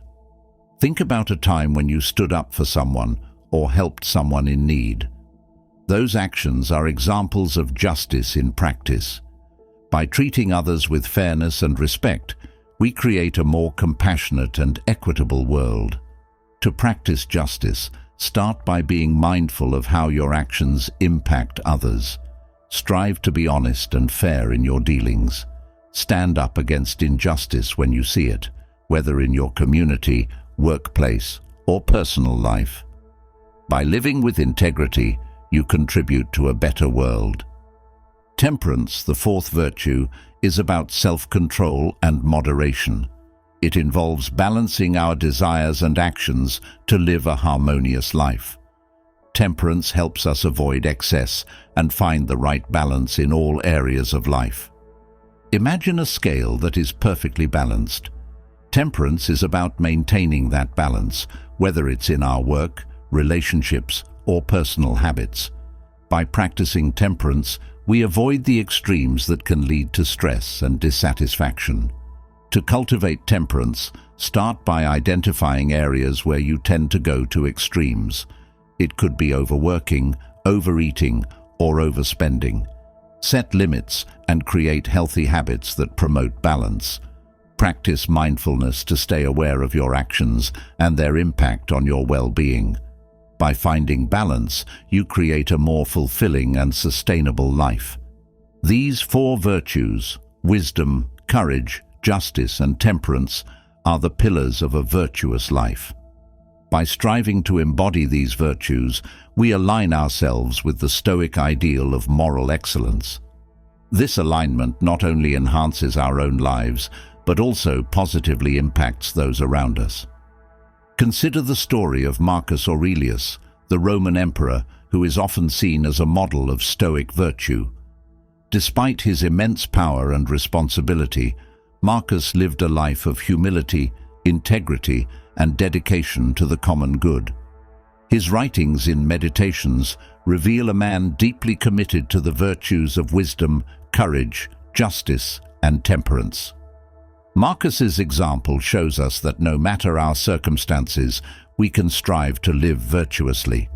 Think about a time when you stood up for someone or helped someone in need. Those actions are examples of justice in practice. By treating others with fairness and respect, we create a more compassionate and equitable world. To practice justice, start by being mindful of how your actions impact others. Strive to be honest and fair in your dealings. Stand up against injustice when you see it, whether in your community, workplace, or personal life. By living with integrity, you contribute to a better world. Temperance, the fourth virtue, is about self-control and moderation. It involves balancing our desires and actions to live a harmonious life. Temperance helps us avoid excess and find the right balance in all areas of life. Imagine a scale that is perfectly balanced. Temperance is about maintaining that balance, whether it's in our work, relationships, or personal habits. By practicing temperance, we avoid the extremes that can lead to stress and dissatisfaction. To cultivate temperance, start by identifying areas where you tend to go to extremes. It could be overworking, overeating, or overspending. Set limits and create healthy habits that promote balance. Practice mindfulness to stay aware of your actions and their impact on your well-being. By finding balance, you create a more fulfilling and sustainable life. These four virtues, wisdom, courage, justice, and temperance, are the pillars of a virtuous life. By striving to embody these virtues, we align ourselves with the Stoic ideal of moral excellence. This alignment not only enhances our own lives, but also positively impacts those around us. Consider the story of Marcus Aurelius, the Roman emperor, who is often seen as a model of Stoic virtue. Despite his immense power and responsibility, Marcus lived a life of humility, integrity, and dedication to the common good. His writings in Meditations reveal a man deeply committed to the virtues of wisdom, courage, justice, and temperance. Marcus's example shows us that no matter our circumstances, we can strive to live virtuously.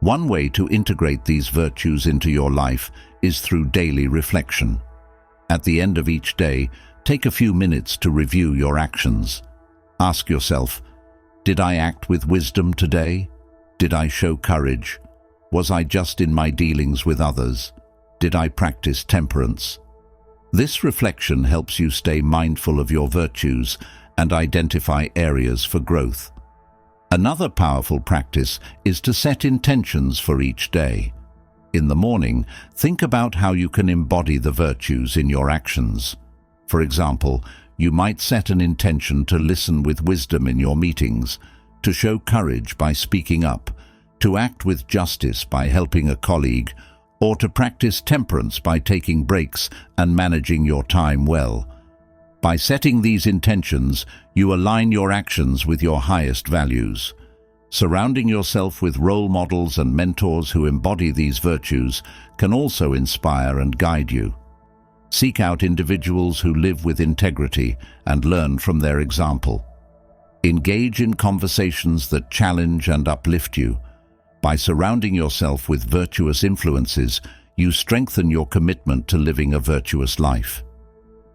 One way to integrate these virtues into your life is through daily reflection. At the end of each day, take a few minutes to review your actions. Ask yourself, did I act with wisdom today? Did I show courage? Was I just in my dealings with others? Did I practice temperance? This reflection helps you stay mindful of your virtues and identify areas for growth. Another powerful practice is to set intentions for each day. In the morning, think about how you can embody the virtues in your actions. For example, you might set an intention to listen with wisdom in your meetings, to show courage by speaking up, to act with justice by helping a colleague, or to practice temperance by taking breaks and managing your time well. By setting these intentions, you align your actions with your highest values. Surrounding yourself with role models and mentors who embody these virtues can also inspire and guide you. Seek out individuals who live with integrity and learn from their example. Engage in conversations that challenge and uplift you. By surrounding yourself with virtuous influences, you strengthen your commitment to living a virtuous life.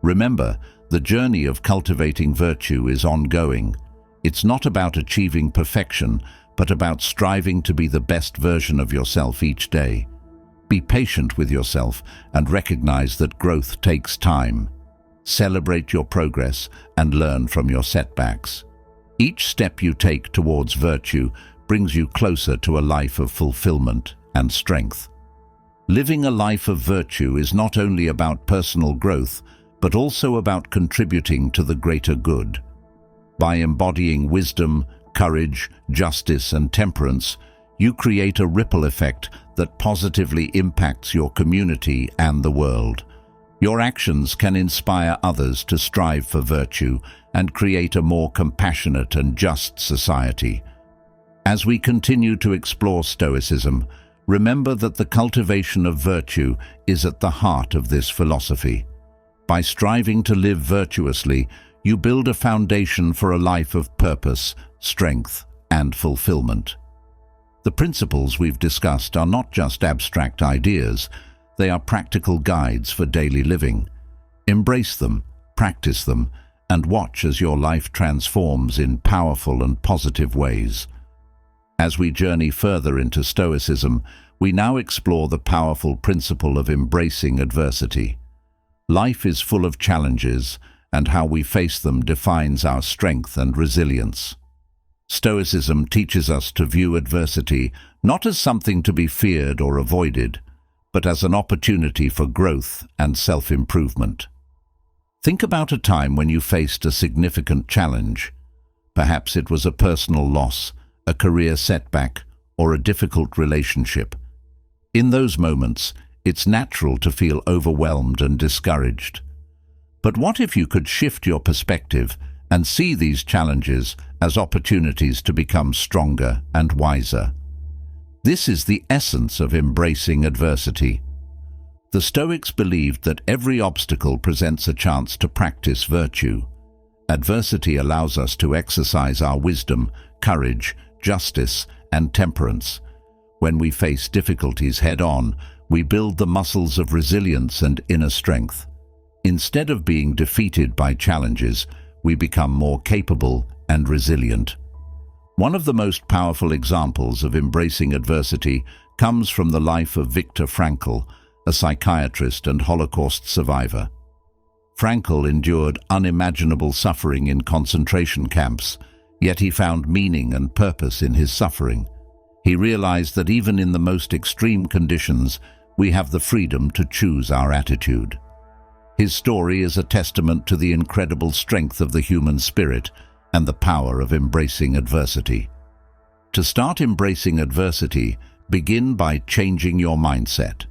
Remember, the journey of cultivating virtue is ongoing. It's not about achieving perfection, but about striving to be the best version of yourself each day. Be patient with yourself and recognize that growth takes time. Celebrate your progress and learn from your setbacks. Each step you take towards virtue brings you closer to a life of fulfillment and strength. Living a life of virtue is not only about personal growth, but also about contributing to the greater good. By embodying wisdom, courage, justice, and temperance, you create a ripple effect that positively impacts your community and the world. Your actions can inspire others to strive for virtue and create a more compassionate and just society. As we continue to explore Stoicism, remember that the cultivation of virtue is at the heart of this philosophy. By striving to live virtuously, you build a foundation for a life of purpose, strength, and fulfillment. The principles we've discussed are not just abstract ideas, they are practical guides for daily living. Embrace them, practice them, and watch as your life transforms in powerful and positive ways. As we journey further into Stoicism, we now explore the powerful principle of embracing adversity. Life is full of challenges, and how we face them defines our strength and resilience. Stoicism teaches us to view adversity not as something to be feared or avoided, but as an opportunity for growth and self-improvement. Think about a time when you faced a significant challenge. Perhaps it was a personal loss, a career setback, or a difficult relationship. In those moments, it's natural to feel overwhelmed and discouraged. But what if you could shift your perspective and see these challenges as opportunities to become stronger and wiser? This is the essence of embracing adversity. The Stoics believed that every obstacle presents a chance to practice virtue. Adversity allows us to exercise our wisdom, courage, justice, and temperance. When we face difficulties head-on, we build the muscles of resilience and inner strength. Instead of being defeated by challenges, we become more capable and resilient. One of the most powerful examples of embracing adversity comes from the life of Viktor Frankl, a psychiatrist and Holocaust survivor. Frankl endured unimaginable suffering in concentration camps, yet he found meaning and purpose in his suffering. He realized that even in the most extreme conditions, we have the freedom to choose our attitude. His story is a testament to the incredible strength of the human spirit and the power of embracing adversity. To start embracing adversity, begin by changing your mindset.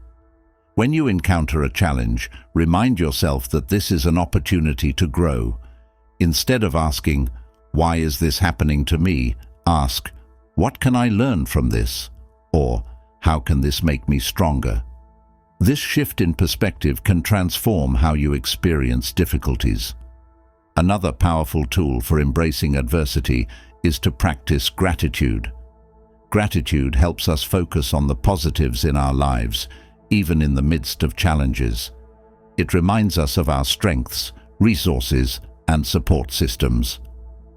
When you encounter a challenge, remind yourself that this is an opportunity to grow. Instead of asking, "Why is this happening to me?" ask, "What can I learn from this?" Or, "How can this make me stronger?" This shift in perspective can transform how you experience difficulties. Another powerful tool for embracing adversity is to practice gratitude. Gratitude helps us focus on the positives in our lives, even in the midst of challenges. It reminds us of our strengths, resources, and support systems.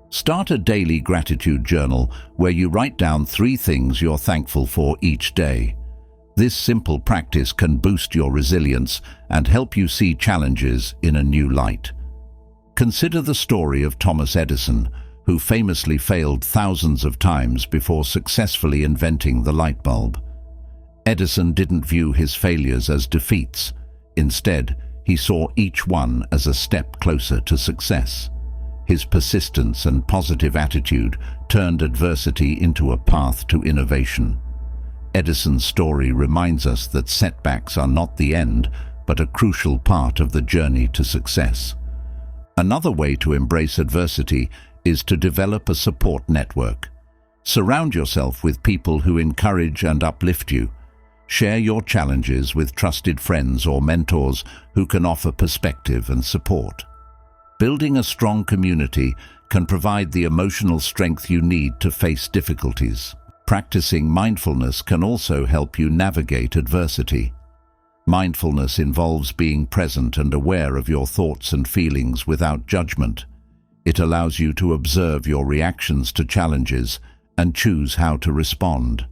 Start a daily gratitude journal where you write down 3 things you're thankful for each day. This simple practice can boost your resilience and help you see challenges in a new light. Consider the story of Thomas Edison, who famously failed thousands of times before successfully inventing the light bulb. Edison didn't view his failures as defeats. Instead, he saw each one as a step closer to success. His persistence and positive attitude turned adversity into a path to innovation. Edison's story reminds us that setbacks are not the end, but a crucial part of the journey to success. Another way to embrace adversity is to develop a support network. Surround yourself with people who encourage and uplift you. Share your challenges with trusted friends or mentors who can offer perspective and support. Building a strong community can provide the emotional strength you need to face difficulties. Practicing mindfulness can also help you navigate adversity. Mindfulness involves being present and aware of your thoughts and feelings without judgment. It allows you to observe your reactions to challenges and choose how to respond.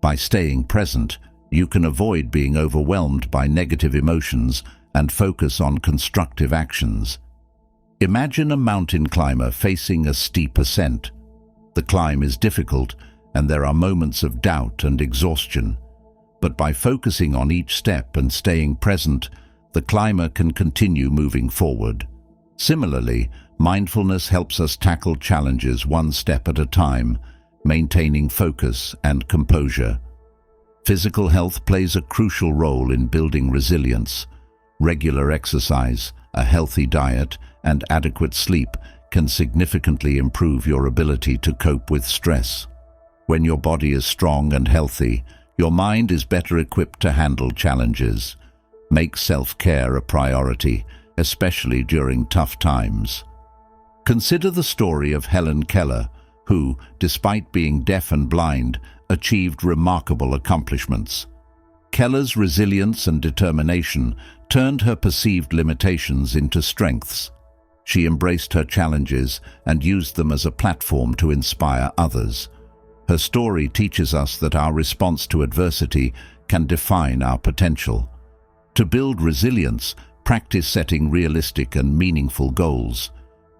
By staying present, you can avoid being overwhelmed by negative emotions and focus on constructive actions. Imagine a mountain climber facing a steep ascent. The climb is difficult, and there are moments of doubt and exhaustion. But by focusing on each step and staying present, the climber can continue moving forward. Similarly, mindfulness helps us tackle challenges one step at a time, maintaining focus and composure. Physical health plays a crucial role in building resilience. Regular exercise, a healthy diet, and adequate sleep can significantly improve your ability to cope with stress. When your body is strong and healthy, your mind is better equipped to handle challenges. Make self-care a priority, especially during tough times. Consider the story of Helen Keller, who, despite being deaf and blind, achieved remarkable accomplishments. Keller's resilience and determination turned her perceived limitations into strengths. She embraced her challenges and used them as a platform to inspire others. Her story teaches us that our response to adversity can define our potential. To build resilience, practice setting realistic and meaningful goals.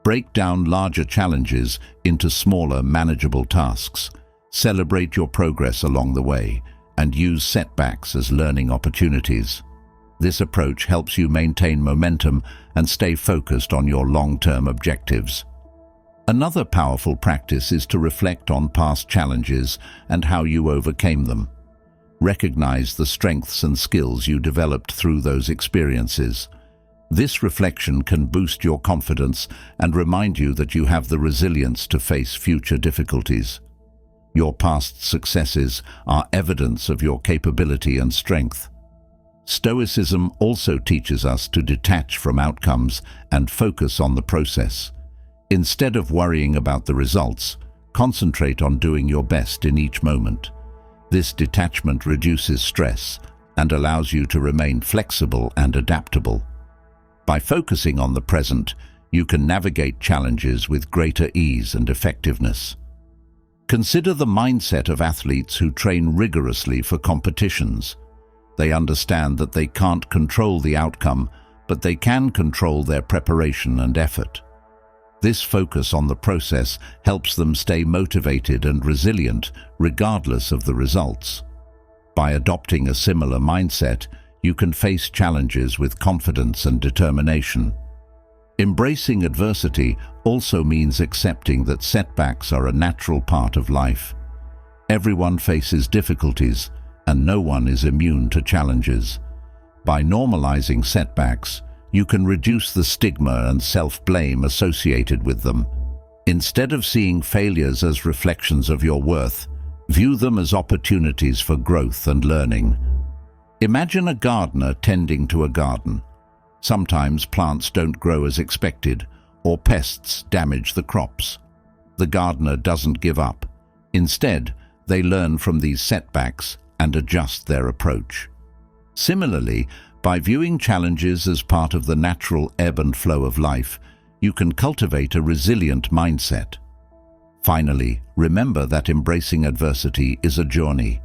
Break down larger challenges into smaller, manageable tasks. Celebrate your progress along the way, and use setbacks as learning opportunities. This approach helps you maintain momentum and stay focused on your long-term objectives. Another powerful practice is to reflect on past challenges and how you overcame them. Recognize the strengths and skills you developed through those experiences. This reflection can boost your confidence and remind you that you have the resilience to face future difficulties. Your past successes are evidence of your capability and strength. Stoicism also teaches us to detach from outcomes and focus on the process. Instead of worrying about the results, concentrate on doing your best in each moment. This detachment reduces stress and allows you to remain flexible and adaptable. By focusing on the present, you can navigate challenges with greater ease and effectiveness. Consider the mindset of athletes who train rigorously for competitions. They understand that they can't control the outcome, but they can control their preparation and effort. This focus on the process helps them stay motivated and resilient regardless of the results. By adopting a similar mindset, you can face challenges with confidence and determination. Embracing adversity also means accepting that setbacks are a natural part of life. Everyone faces difficulties, and no one is immune to challenges. By normalizing setbacks, you can reduce the stigma and self-blame associated with them. Instead of seeing failures as reflections of your worth, view them as opportunities for growth and learning. Imagine a gardener tending to a garden. Sometimes plants don't grow as expected, or pests damage the crops. The gardener doesn't give up. Instead, they learn from these setbacks and adjust their approach. Similarly, by viewing challenges as part of the natural ebb and flow of life, you can cultivate a resilient mindset. Finally, remember that embracing adversity is a journey.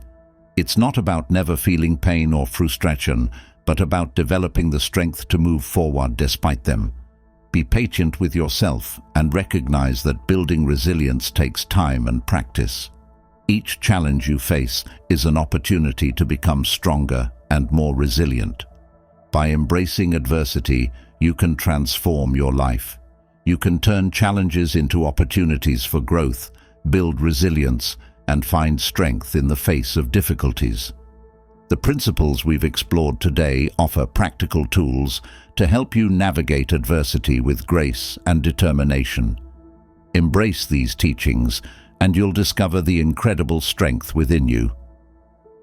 It's not about never feeling pain or frustration, but about developing the strength to move forward despite them. Be patient with yourself and recognize that building resilience takes time and practice. Each challenge you face is an opportunity to become stronger and more resilient. By embracing adversity, you can transform your life. You can turn challenges into opportunities for growth, build resilience, and find strength in the face of difficulties. The principles we've explored today offer practical tools to help you navigate adversity with grace and determination. Embrace these teachings, and you'll discover the incredible strength within you.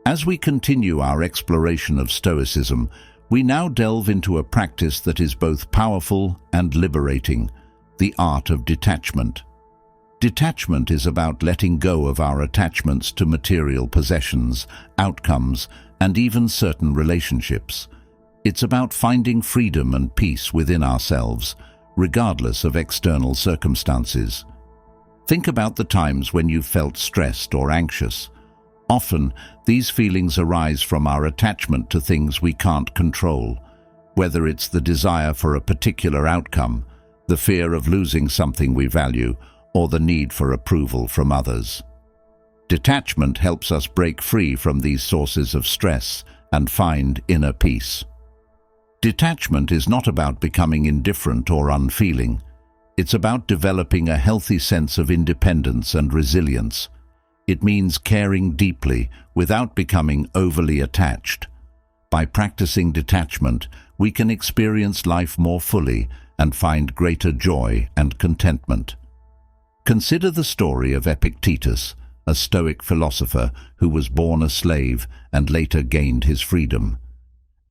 As we continue our exploration of Stoicism, we now delve into a practice that is both powerful and liberating: the art of detachment. Detachment is about letting go of our attachments to material possessions, outcomes, and even certain relationships. It's about finding freedom and peace within ourselves, regardless of external circumstances. Think about the times when you felt stressed or anxious. Often, these feelings arise from our attachment to things we can't control, whether it's the desire for a particular outcome, the fear of losing something we value, or the need for approval from others. Detachment helps us break free from these sources of stress and find inner peace. Detachment is not about becoming indifferent or unfeeling. It's about developing a healthy sense of independence and resilience. It means caring deeply without becoming overly attached. By practicing detachment, we can experience life more fully and find greater joy and contentment. Consider the story of Epictetus, a Stoic philosopher who was born a slave and later gained his freedom.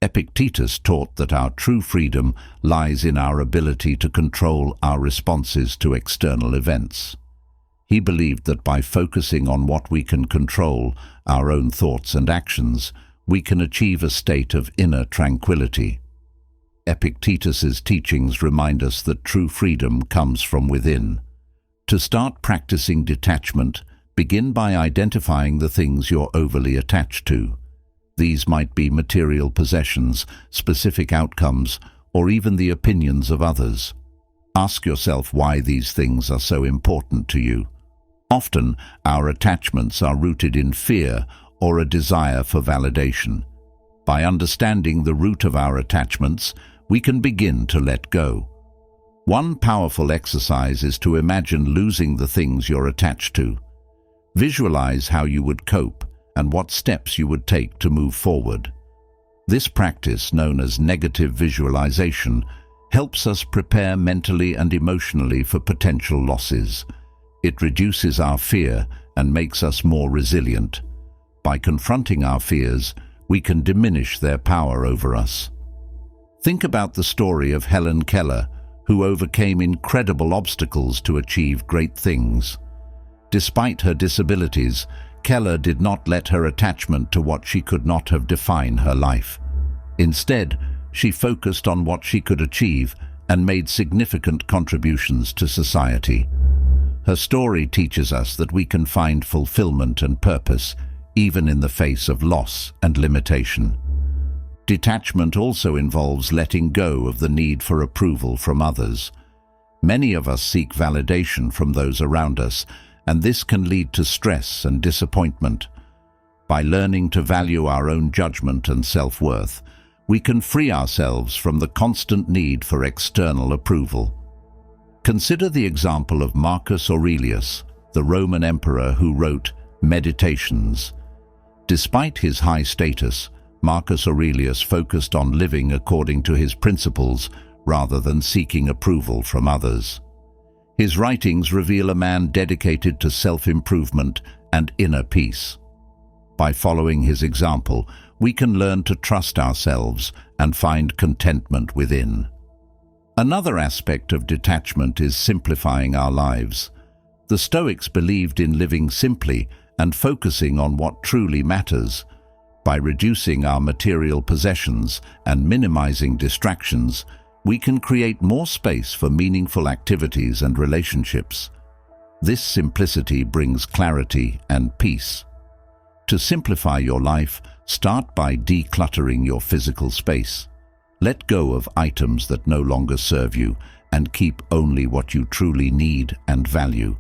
Epictetus taught that our true freedom lies in our ability to control our responses to external events. He believed that by focusing on what we can control, our own thoughts and actions, we can achieve a state of inner tranquility. Epictetus's teachings remind us that true freedom comes from within. To start practicing detachment, begin by identifying the things you're overly attached to. These might be material possessions, specific outcomes, or even the opinions of others. Ask yourself why these things are so important to you. Often, our attachments are rooted in fear or a desire for validation. By understanding the root of our attachments, we can begin to let go. One powerful exercise is to imagine losing the things you're attached to. Visualize how you would cope and what steps you would take to move forward. This practice, known as negative visualization, helps us prepare mentally and emotionally for potential losses. It reduces our fear and makes us more resilient. By confronting our fears, we can diminish their power over us. Think about the story of Helen Keller, who overcame incredible obstacles to achieve great things. Despite her disabilities, Keller did not let her attachment to what she could not have define her life. Instead, she focused on what she could achieve and made significant contributions to society. Her story teaches us that we can find fulfillment and purpose even in the face of loss and limitation. Detachment also involves letting go of the need for approval from others. Many of us seek validation from those around us, and this can lead to stress and disappointment. By learning to value our own judgment and self-worth, we can free ourselves from the constant need for external approval. Consider the example of Marcus Aurelius, the Roman emperor who wrote Meditations. Despite his high status, Marcus Aurelius focused on living according to his principles rather than seeking approval from others. His writings reveal a man dedicated to self-improvement and inner peace. By following his example, we can learn to trust ourselves and find contentment within. Another aspect of detachment is simplifying our lives. The Stoics believed in living simply and focusing on what truly matters. By reducing our material possessions and minimizing distractions, we can create more space for meaningful activities and relationships. This simplicity brings clarity and peace. To simplify your life, start by decluttering your physical space. Let go of items that no longer serve you and keep only what you truly need and value.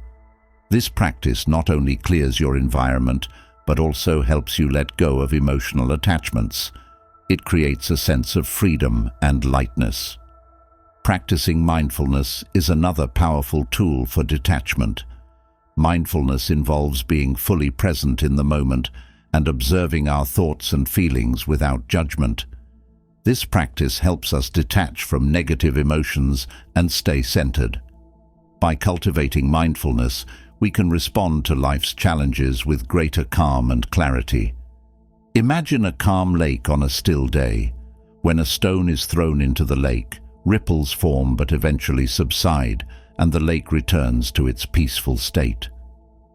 This practice not only clears your environment, but also helps you let go of emotional attachments. It creates a sense of freedom and lightness. Practicing mindfulness is another powerful tool for detachment. Mindfulness involves being fully present in the moment and observing our thoughts and feelings without judgment. This practice helps us detach from negative emotions and stay centered. By cultivating mindfulness, we can respond to life's challenges with greater calm and clarity. Imagine a calm lake on a still day. When a stone is thrown into the lake, ripples form but eventually subside, and the lake returns to its peaceful state.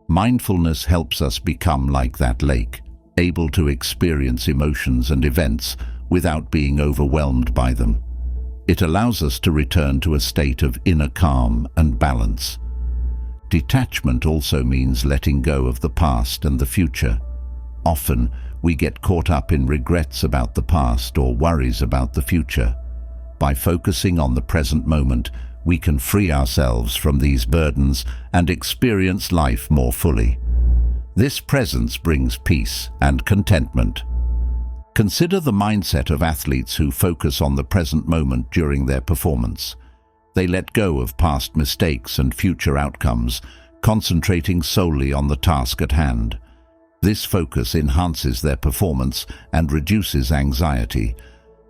Mindfulness helps us become like that lake, able to experience emotions and events without being overwhelmed by them. It allows us to return to a state of inner calm and balance. Detachment also means letting go of the past and the future. Often, we get caught up in regrets about the past or worries about the future. By focusing on the present moment, we can free ourselves from these burdens and experience life more fully. This presence brings peace and contentment. Consider the mindset of athletes who focus on the present moment during their performance. They let go of past mistakes and future outcomes, concentrating solely on the task at hand. This focus enhances their performance and reduces anxiety.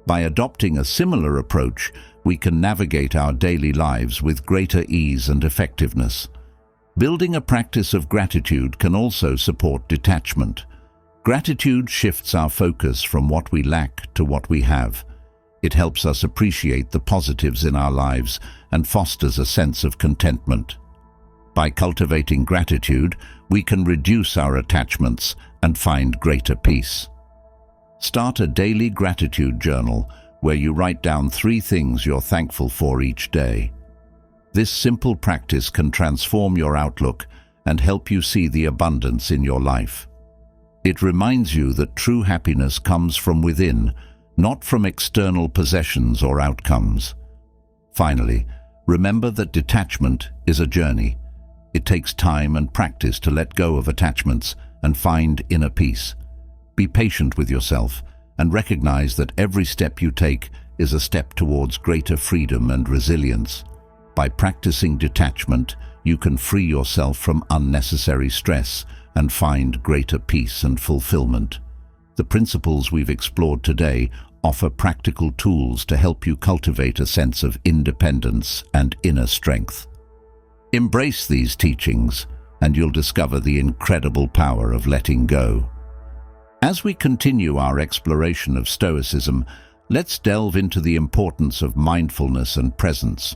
By adopting a similar approach, we can navigate our daily lives with greater ease and effectiveness. Building a practice of gratitude can also support detachment. Gratitude shifts our focus from what we lack to what we have. It helps us appreciate the positives in our lives and fosters a sense of contentment. By cultivating gratitude, we can reduce our attachments and find greater peace. Start a daily gratitude journal where you write down 3 things you're thankful for each day. This simple practice can transform your outlook and help you see the abundance in your life. It reminds you that true happiness comes from within, not from external possessions or outcomes. Finally, remember that detachment is a journey. It takes time and practice to let go of attachments and find inner peace. Be patient with yourself and recognize that every step you take is a step towards greater freedom and resilience. By practicing detachment, you can free yourself from unnecessary stress and find greater peace and fulfillment. The principles we've explored today offer practical tools to help you cultivate a sense of independence and inner strength. Embrace these teachings, and you'll discover the incredible power of letting go. As we continue our exploration of Stoicism, let's delve into the importance of mindfulness and presence.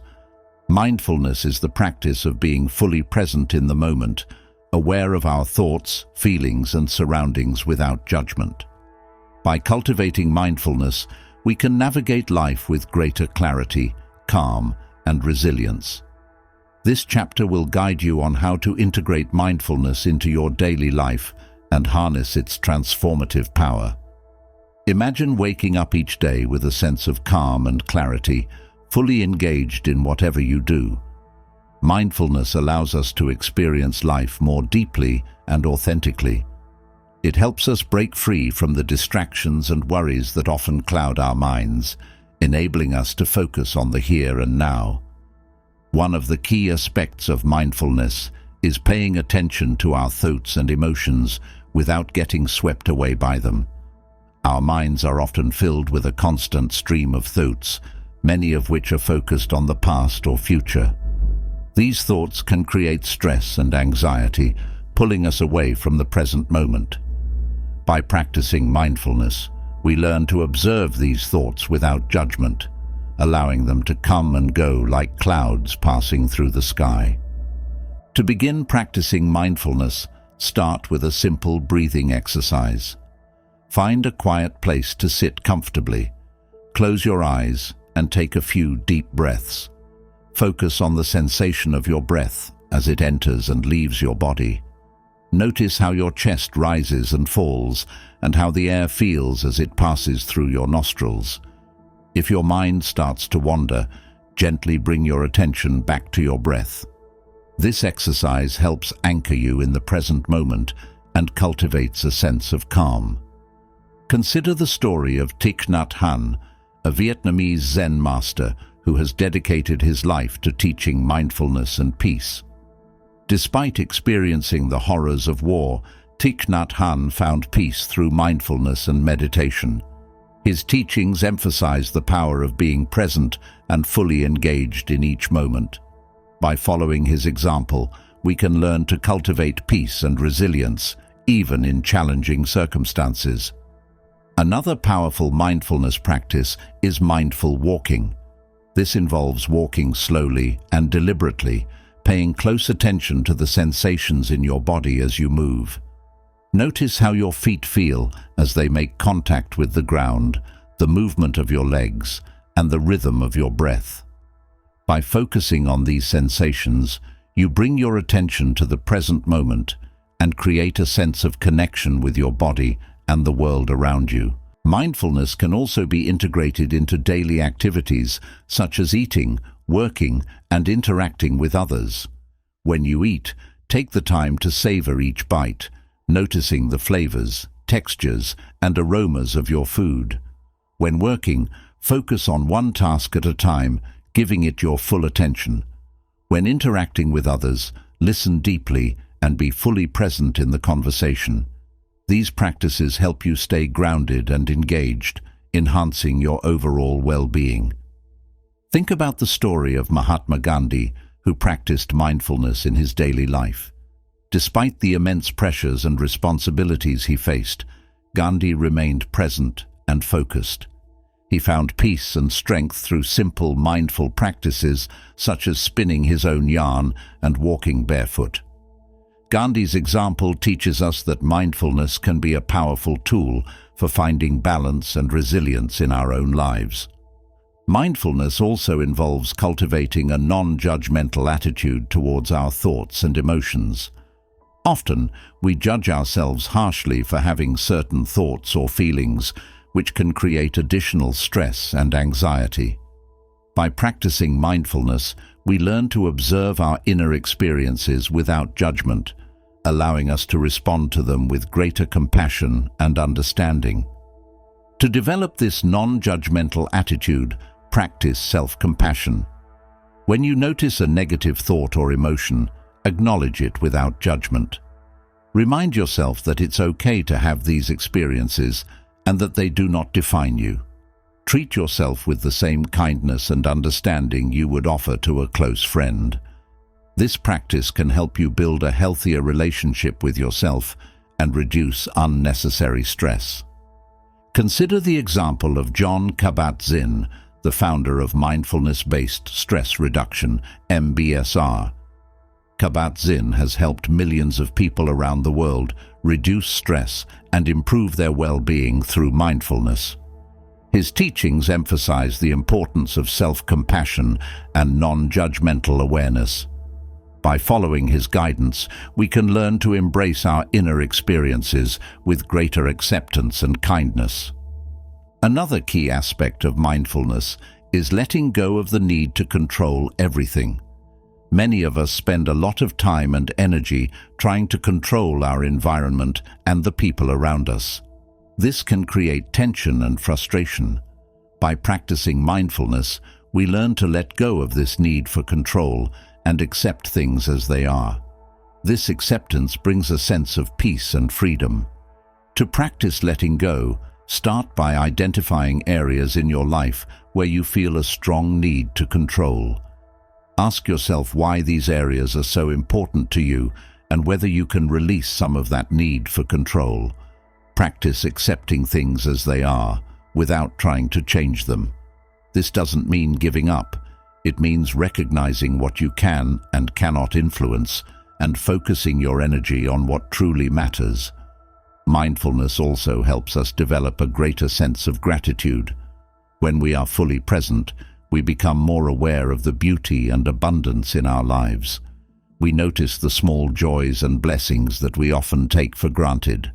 Mindfulness is the practice of being fully present in the moment, aware of our thoughts, feelings, and surroundings without judgment. By cultivating mindfulness, we can navigate life with greater clarity, calm, and resilience. This chapter will guide you on how to integrate mindfulness into your daily life and harness its transformative power. Imagine waking up each day with a sense of calm and clarity, fully engaged in whatever you do. Mindfulness allows us to experience life more deeply and authentically. It helps us break free from the distractions and worries that often cloud our minds, enabling us to focus on the here and now. One of the key aspects of mindfulness is paying attention to our thoughts and emotions without getting swept away by them. Our minds are often filled with a constant stream of thoughts, many of which are focused on the past or future. These thoughts can create stress and anxiety, pulling us away from the present moment. By practicing mindfulness, we learn to observe these thoughts without judgment, allowing them to come and go like clouds passing through the sky. To begin practicing mindfulness, start with a simple breathing exercise. Find a quiet place to sit comfortably. Close your eyes and take a few deep breaths. Focus on the sensation of your breath as it enters and leaves your body. Notice how your chest rises and falls and how the air feels as it passes through your nostrils. If your mind starts to wander, gently bring your attention back to your breath. This exercise helps anchor you in the present moment and cultivates a sense of calm. Consider the story of Thich Nhat Hanh, a Vietnamese Zen master who has dedicated his life to teaching mindfulness and peace. Despite experiencing the horrors of war, Thich Nhat Hanh found peace through mindfulness and meditation. His teachings emphasize the power of being present and fully engaged in each moment. By following his example, we can learn to cultivate peace and resilience, even in challenging circumstances. Another powerful mindfulness practice is mindful walking. This involves walking slowly and deliberately, paying close attention to the sensations in your body as you move. Notice how your feet feel as they make contact with the ground, the movement of your legs, and the rhythm of your breath. By focusing on these sensations, you bring your attention to the present moment and create a sense of connection with your body and the world around you. Mindfulness can also be integrated into daily activities such as eating, working, and interacting with others. When you eat, take the time to savor each bite, noticing the flavors, textures, and aromas of your food. When working, focus on one task at a time, giving it your full attention. When interacting with others, listen deeply and be fully present in the conversation. These practices help you stay grounded and engaged, enhancing your overall well-being. Think about the story of Mahatma Gandhi, who practiced mindfulness in his daily life. Despite the immense pressures and responsibilities he faced, Gandhi remained present and focused. He found peace and strength through simple, mindful practices such as spinning his own yarn and walking barefoot. Gandhi's example teaches us that mindfulness can be a powerful tool for finding balance and resilience in our own lives. Mindfulness also involves cultivating a non-judgmental attitude towards our thoughts and emotions. Often, we judge ourselves harshly for having certain thoughts or feelings, which can create additional stress and anxiety. By practicing mindfulness, we learn to observe our inner experiences without judgment, allowing us to respond to them with greater compassion and understanding. To develop this non-judgmental attitude, practice self-compassion. When you notice a negative thought or emotion, acknowledge it without judgment. Remind yourself that it's okay to have these experiences and that they do not define you. Treat yourself with the same kindness and understanding you would offer to a close friend. This practice can help you build a healthier relationship with yourself and reduce unnecessary stress. Consider the example of Jon Kabat-Zinn, the founder of mindfulness-based stress reduction, MBSR. Kabat-Zinn has helped millions of people around the world reduce stress and improve their well-being through mindfulness. His teachings emphasize the importance of self-compassion and non-judgmental awareness. By following his guidance, we can learn to embrace our inner experiences with greater acceptance and kindness. Another key aspect of mindfulness is letting go of the need to control everything. Many of us spend a lot of time and energy trying to control our environment and the people around us. This can create tension and frustration. By practicing mindfulness, we learn to let go of this need for control and accept things as they are. This acceptance brings a sense of peace and freedom. To practice letting go, start by identifying areas in your life where you feel a strong need to control. Ask yourself why these areas are so important to you and whether you can release some of that need for control. Practice accepting things as they are, without trying to change them. This doesn't mean giving up. It means recognizing what you can and cannot influence and focusing your energy on what truly matters. Mindfulness also helps us develop a greater sense of gratitude. When we are fully present, we become more aware of the beauty and abundance in our lives. We notice the small joys and blessings that we often take for granted.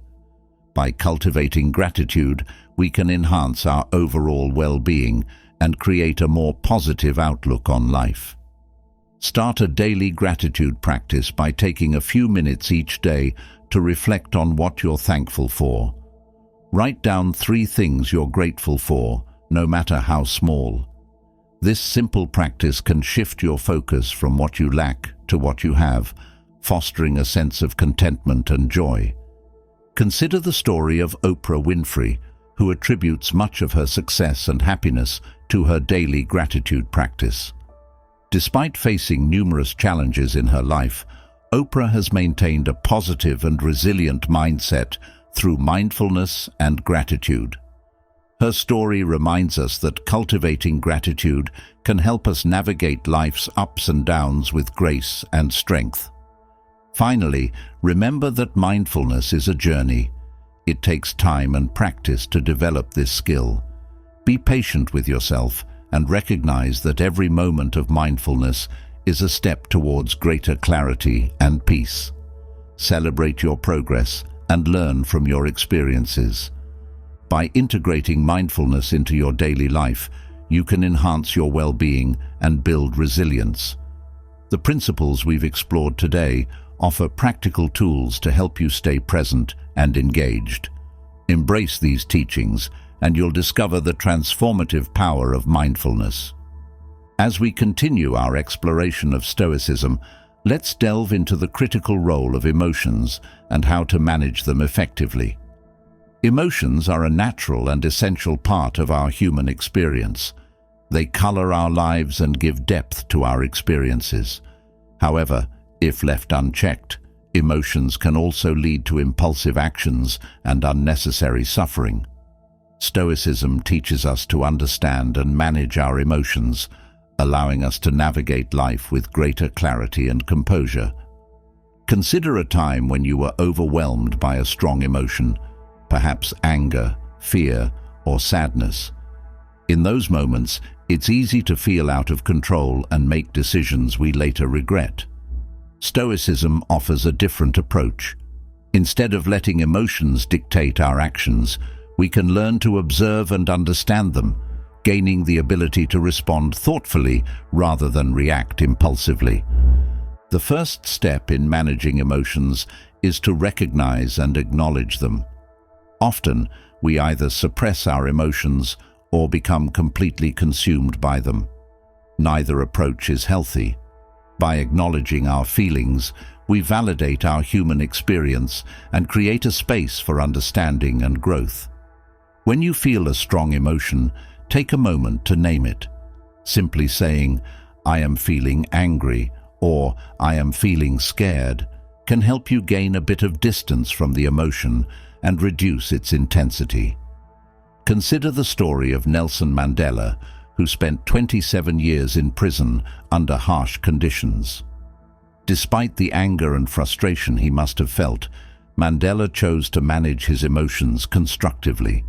By cultivating gratitude, we can enhance our overall well-being and create a more positive outlook on life. Start a daily gratitude practice by taking a few minutes each day to reflect on what you're thankful for. Write down 3 things you're grateful for, no matter how small. This simple practice can shift your focus from what you lack to what you have, fostering a sense of contentment and joy. Consider the story of Oprah Winfrey, who attributes much of her success and happiness to her daily gratitude practice. Despite facing numerous challenges in her life, Oprah has maintained a positive and resilient mindset through mindfulness and gratitude. Her story reminds us that cultivating gratitude can help us navigate life's ups and downs with grace and strength. Finally, remember that mindfulness is a journey. It takes time and practice to develop this skill. Be patient with yourself and recognize that every moment of mindfulness is a step towards greater clarity and peace. Celebrate your progress and learn from your experiences. By integrating mindfulness into your daily life, you can enhance your well-being and build resilience. The principles we've explored today offer practical tools to help you stay present and engaged. Embrace these teachings, and you'll discover the transformative power of mindfulness. As we continue our exploration of Stoicism, let's delve into the critical role of emotions and how to manage them effectively. Emotions are a natural and essential part of our human experience. They color our lives and give depth to our experiences. However, if left unchecked, emotions can also lead to impulsive actions and unnecessary suffering. Stoicism teaches us to understand and manage our emotions, allowing us to navigate life with greater clarity and composure. Consider a time when you were overwhelmed by a strong emotion, perhaps anger, fear, or sadness. In those moments, it's easy to feel out of control and make decisions we later regret. Stoicism offers a different approach. Instead of letting emotions dictate our actions, we can learn to observe and understand them, gaining the ability to respond thoughtfully rather than react impulsively. The first step in managing emotions is to recognize and acknowledge them. Often, we either suppress our emotions or become completely consumed by them. Neither approach is healthy. By acknowledging our feelings, we validate our human experience and create a space for understanding and growth. When you feel a strong emotion, take a moment to name it. Simply saying, "I am feeling angry," or "I am feeling scared," can help you gain a bit of distance from the emotion and reduce its intensity. Consider the story of Nelson Mandela, who spent 27 years in prison under harsh conditions. Despite the anger and frustration he must have felt, Mandela chose to manage his emotions constructively.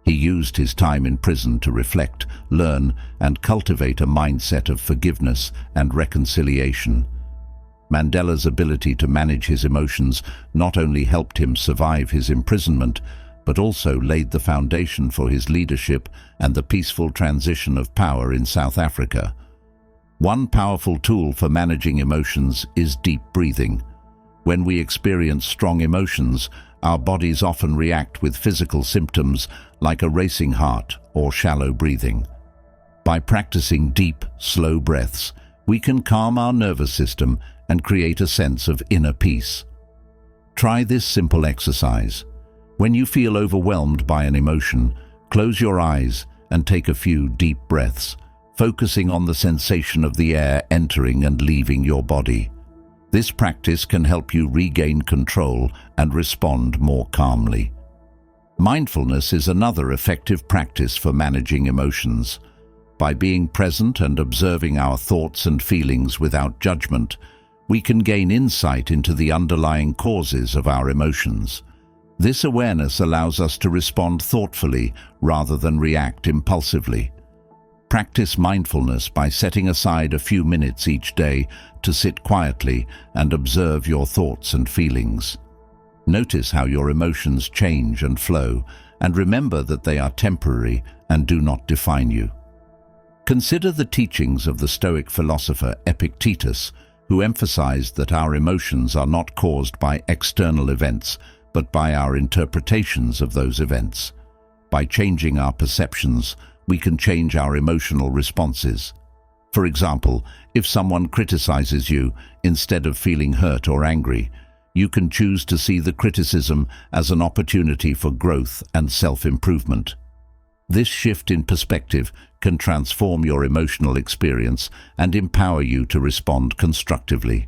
He used his time in prison to reflect, learn, and cultivate a mindset of forgiveness and reconciliation. Mandela's ability to manage his emotions not only helped him survive his imprisonment, but also laid the foundation for his leadership and the peaceful transition of power in South Africa. One powerful tool for managing emotions is deep breathing. When we experience strong emotions, our bodies often react with physical symptoms like a racing heart or shallow breathing. By practicing deep, slow breaths, we can calm our nervous system and create a sense of inner peace. Try this simple exercise. When you feel overwhelmed by an emotion, close your eyes and take a few deep breaths, focusing on the sensation of the air entering and leaving your body. This practice can help you regain control and respond more calmly. Mindfulness is another effective practice for managing emotions. By being present and observing our thoughts and feelings without judgment, we can gain insight into the underlying causes of our emotions. This awareness allows us to respond thoughtfully rather than react impulsively. Practice mindfulness by setting aside a few minutes each day to sit quietly and observe your thoughts and feelings. Notice how your emotions change and flow, and remember that they are temporary and do not define you. Consider the teachings of the Stoic philosopher Epictetus, who emphasized that our emotions are not caused by external events, but by our interpretations of those events. By changing our perceptions, we can change our emotional responses. For example, if someone criticizes you, instead of feeling hurt or angry, you can choose to see the criticism as an opportunity for growth and self-improvement. This shift in perspective can transform your emotional experience and empower you to respond constructively.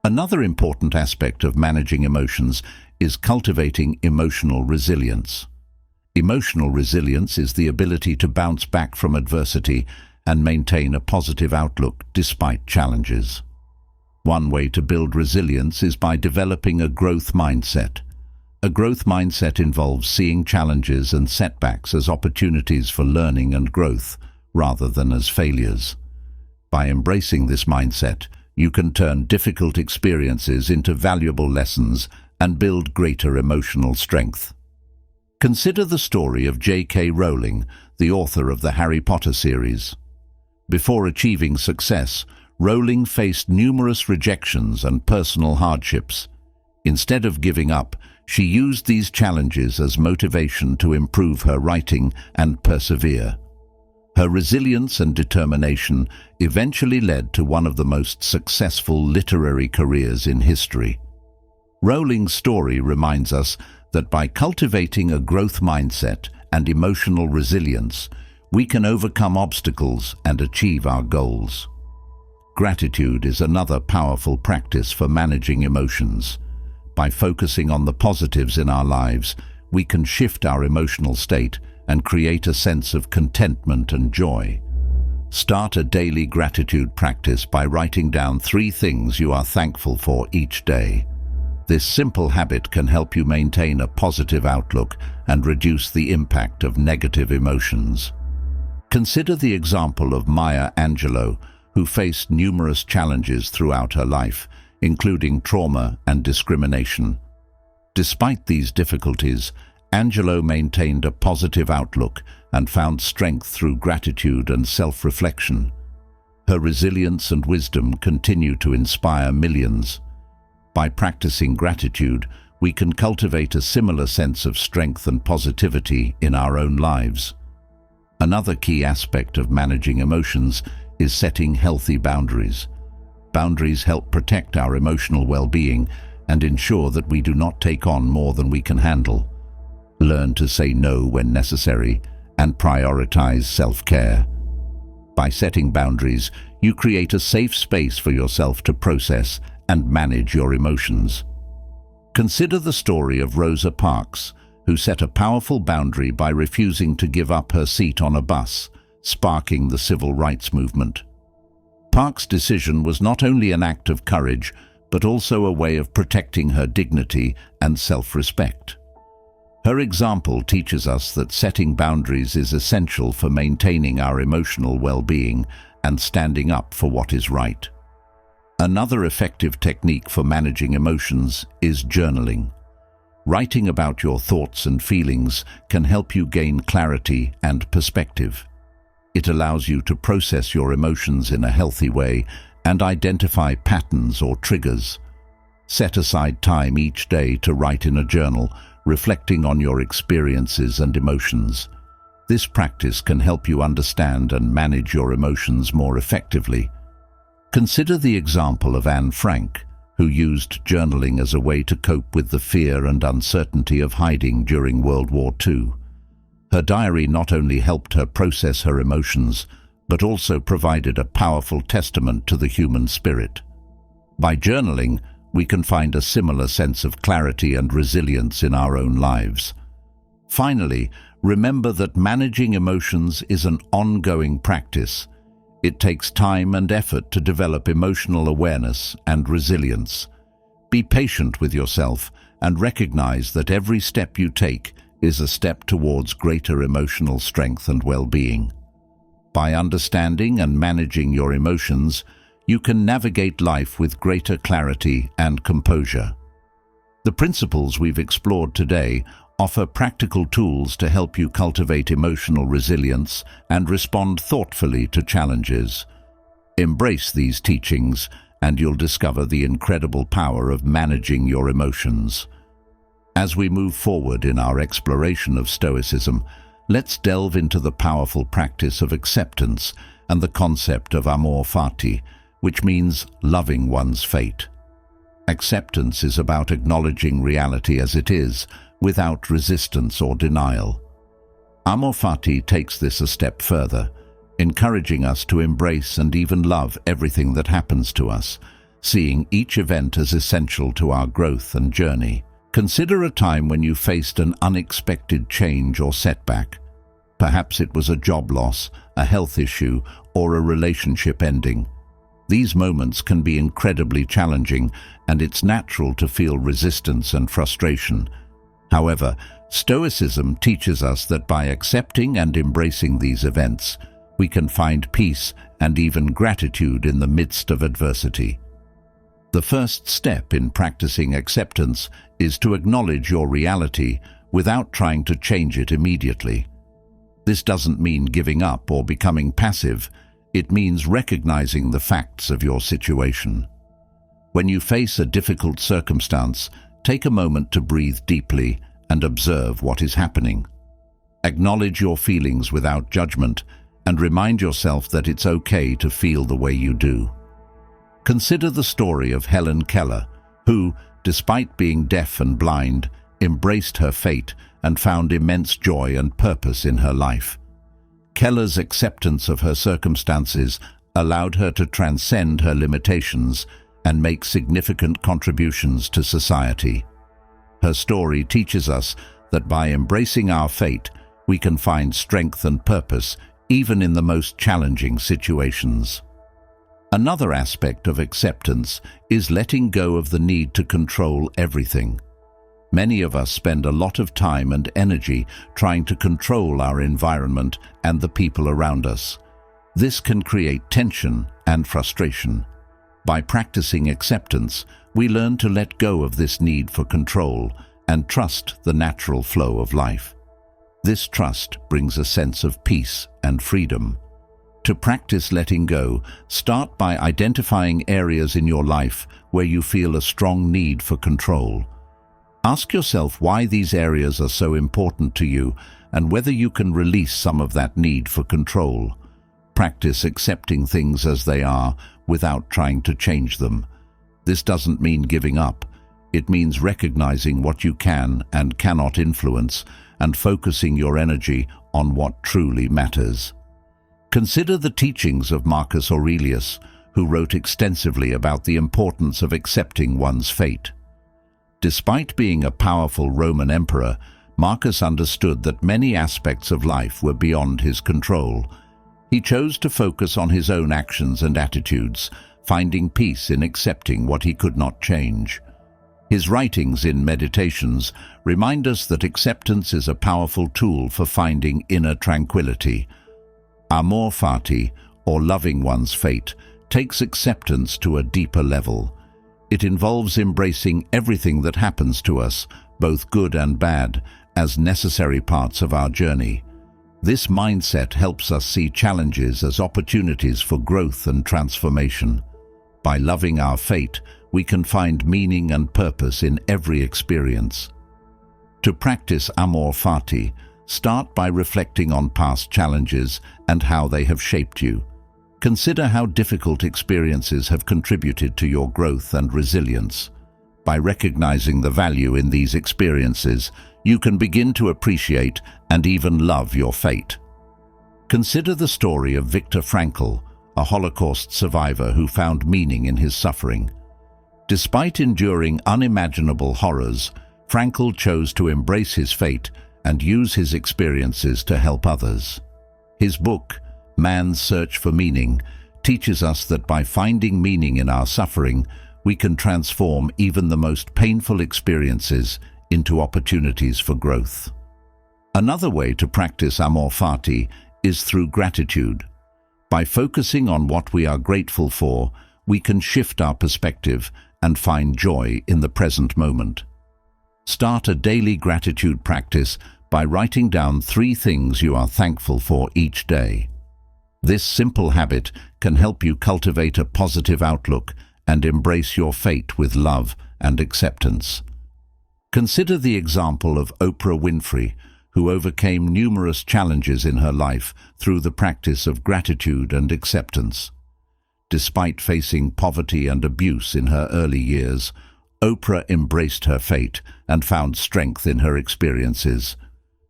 Another important aspect of managing emotions is cultivating emotional resilience. Emotional resilience is the ability to bounce back from adversity and maintain a positive outlook despite challenges. One way to build resilience is by developing a growth mindset. A growth mindset involves seeing challenges and setbacks as opportunities for learning and growth, rather than as failures. By embracing this mindset, you can turn difficult experiences into valuable lessons and build greater emotional strength. Consider the story of J.K. Rowling, the author of the Harry Potter series. Before achieving success, Rowling faced numerous rejections and personal hardships. Instead of giving up, she used these challenges as motivation to improve her writing and persevere. Her resilience and determination eventually led to one of the most successful literary careers in history. Rowling's story reminds us that by cultivating a growth mindset and emotional resilience, we can overcome obstacles and achieve our goals. Gratitude is another powerful practice for managing emotions. By focusing on the positives in our lives, we can shift our emotional state and create a sense of contentment and joy. Start a daily gratitude practice by writing down 3 things you are thankful for each day. This simple habit can help you maintain a positive outlook and reduce the impact of negative emotions. Consider the example of Maya Angelou, who faced numerous challenges throughout her life, including trauma and discrimination. Despite these difficulties, Angelou maintained a positive outlook and found strength through gratitude and self-reflection. Her resilience and wisdom continue to inspire millions. By practicing gratitude, we can cultivate a similar sense of strength and positivity in our own lives. Another key aspect of managing emotions is setting healthy boundaries. Boundaries help protect our emotional well-being and ensure that we do not take on more than we can handle. Learn to say no when necessary and prioritize self-care. By setting boundaries, you create a safe space for yourself to process and manage your emotions. Consider the story of Rosa Parks, who set a powerful boundary by refusing to give up her seat on a bus, sparking the civil rights movement. Parks' decision was not only an act of courage, but also a way of protecting her dignity and self-respect. Her example teaches us that setting boundaries is essential for maintaining our emotional well-being and standing up for what is right. Another effective technique for managing emotions is journaling. Writing about your thoughts and feelings can help you gain clarity and perspective. It allows you to process your emotions in a healthy way and identify patterns or triggers. Set aside time each day to write in a journal, reflecting on your experiences and emotions. This practice can help you understand and manage your emotions more effectively. Consider the example of Anne Frank, who used journaling as a way to cope with the fear and uncertainty of hiding during World War II. Her diary not only helped her process her emotions, but also provided a powerful testament to the human spirit. By journaling, we can find a similar sense of clarity and resilience in our own lives. Finally, remember that managing emotions is an ongoing practice. It takes time and effort to develop emotional awareness and resilience. Be patient with yourself and recognize that every step you take is a step towards greater emotional strength and well-being. By understanding and managing your emotions, you can navigate life with greater clarity and composure. The principles we've explored today offer practical tools to help you cultivate emotional resilience and respond thoughtfully to challenges. Embrace these teachings, and you'll discover the incredible power of managing your emotions. As we move forward in our exploration of Stoicism, let's delve into the powerful practice of acceptance and the concept of Amor Fati, which means loving one's fate. Acceptance is about acknowledging reality as it is, without resistance or denial. Amor Fati takes this a step further, encouraging us to embrace and even love everything that happens to us, seeing each event as essential to our growth and journey. Consider a time when you faced an unexpected change or setback. Perhaps it was a job loss, a health issue, or a relationship ending. These moments can be incredibly challenging, and it's natural to feel resistance and frustration. However, Stoicism teaches us that by accepting and embracing these events, we can find peace and even gratitude in the midst of adversity. The first step in practicing acceptance is to acknowledge your reality without trying to change it immediately. This doesn't mean giving up or becoming passive. It means recognizing the facts of your situation. When you face a difficult circumstance, take a moment to breathe deeply and observe what is happening. Acknowledge your feelings without judgment and remind yourself that it's okay to feel the way you do. Consider the story of Helen Keller, who, despite being deaf and blind, embraced her fate and found immense joy and purpose in her life. Keller's acceptance of her circumstances allowed her to transcend her limitations and make significant contributions to society. Her story teaches us that by embracing our fate, we can find strength and purpose even in the most challenging situations. Another aspect of acceptance is letting go of the need to control everything. Many of us spend a lot of time and energy trying to control our environment and the people around us. This can create tension and frustration. By practicing acceptance, we learn to let go of this need for control and trust the natural flow of life. This trust brings a sense of peace and freedom. To practice letting go, start by identifying areas in your life where you feel a strong need for control. Ask yourself why these areas are so important to you and whether you can release some of that need for control. Practice accepting things as they are without trying to change them. This doesn't mean giving up. It means recognizing what you can and cannot influence and focusing your energy on what truly matters. Consider the teachings of Marcus Aurelius, who wrote extensively about the importance of accepting one's fate. Despite being a powerful Roman emperor, Marcus understood that many aspects of life were beyond his control. He chose to focus on his own actions and attitudes, finding peace in accepting what he could not change. His writings in Meditations remind us that acceptance is a powerful tool for finding inner tranquility. Amor Fati, or loving one's fate, takes acceptance to a deeper level. It involves embracing everything that happens to us, both good and bad, as necessary parts of our journey. This mindset helps us see challenges as opportunities for growth and transformation. By loving our fate, we can find meaning and purpose in every experience. To practice Amor Fati, start by reflecting on past challenges and how they have shaped you. Consider how difficult experiences have contributed to your growth and resilience. By recognizing the value in these experiences, you can begin to appreciate and even love your fate. Consider the story of Viktor Frankl, a Holocaust survivor who found meaning in his suffering. Despite enduring unimaginable horrors, Frankl chose to embrace his fate and use his experiences to help others. His book, Man's Search for Meaning, teaches us that by finding meaning in our suffering, we can transform even the most painful experiences into opportunities for growth. Another way to practice Amor Fati is through gratitude. By focusing on what we are grateful for, we can shift our perspective and find joy in the present moment. Start a daily gratitude practice by writing down 3 things you are thankful for each day. This simple habit can help you cultivate a positive outlook and embrace your fate with love and acceptance. Consider the example of Oprah Winfrey, who overcame numerous challenges in her life through the practice of gratitude and acceptance. Despite facing poverty and abuse in her early years, Oprah embraced her fate and found strength in her experiences.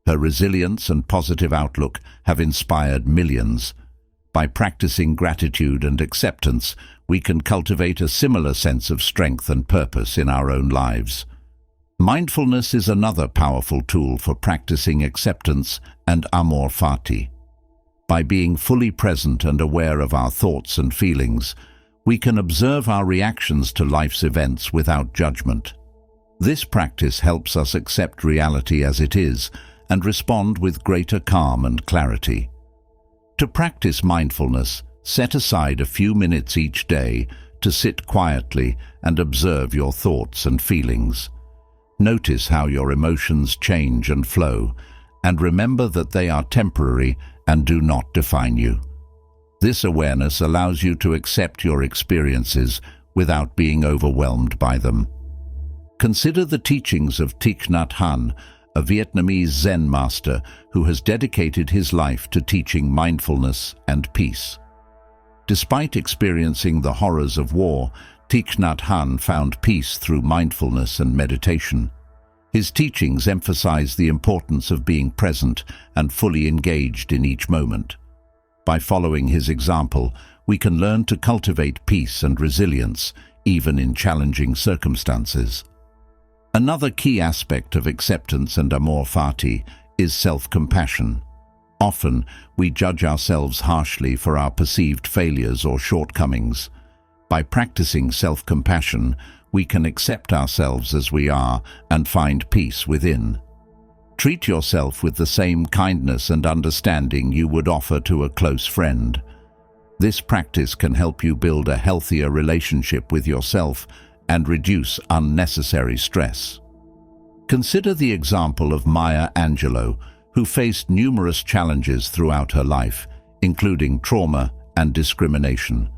Her resilience and positive outlook have inspired millions. By practicing gratitude and acceptance, we can cultivate a similar sense of strength and purpose in our own lives. Mindfulness is another powerful tool for practicing acceptance and Amor Fati. By being fully present and aware of our thoughts and feelings, we can observe our reactions to life's events without judgment. This practice helps us accept reality as it is and respond with greater calm and clarity. To practice mindfulness, set aside a few minutes each day to sit quietly and observe your thoughts and feelings. Notice how your emotions change and flow, and remember that they are temporary and do not define you. This awareness allows you to accept your experiences without being overwhelmed by them. Consider the teachings of Thich Nhat Hanh, a Vietnamese Zen master who has dedicated his life to teaching mindfulness and peace. Despite experiencing the horrors of war, Thich Nhat Hanh found peace through mindfulness and meditation. His teachings emphasize the importance of being present and fully engaged in each moment. By following his example, we can learn to cultivate peace and resilience, even in challenging circumstances. Another key aspect of acceptance and Amor Fati is self-compassion. Often, we judge ourselves harshly for our perceived failures or shortcomings. By practicing self-compassion, we can accept ourselves as we are and find peace within. Treat yourself with the same kindness and understanding you would offer to a close friend. This practice can help you build a healthier relationship with yourself and reduce unnecessary stress. Consider the example of Maya Angelou, who faced numerous challenges throughout her life, including trauma and discrimination.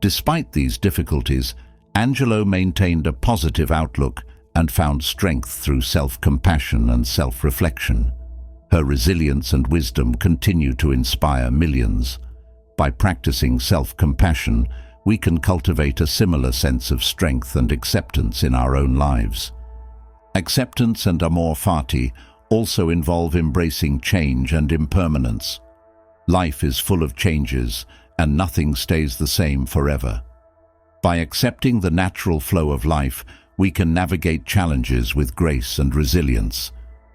Despite these difficulties, Angelou maintained a positive outlook and found strength through self-compassion and self-reflection. Her resilience and wisdom continue to inspire millions. By practicing self-compassion, we can cultivate a similar sense of strength and acceptance in our own lives. Acceptance and Amor Fati also involve embracing change and impermanence. Life is full of changes, and nothing stays the same forever. By accepting the natural flow of life, we can navigate challenges with grace and resilience.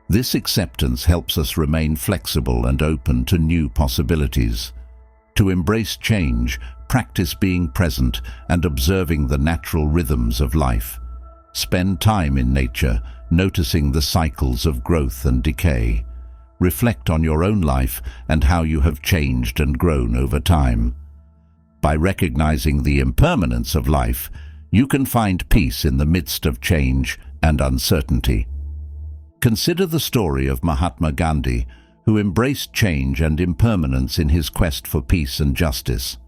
This acceptance helps us remain flexible and open to new possibilities. To embrace change, practice being present and observing the natural rhythms of life. Spend time in nature, noticing the cycles of growth and decay. Reflect on your own life and how you have changed and grown over time. By recognizing the impermanence of life, you can find peace in the midst of change and uncertainty. Consider the story of Mahatma Gandhi, who embraced change and impermanence in his quest for peace and justice.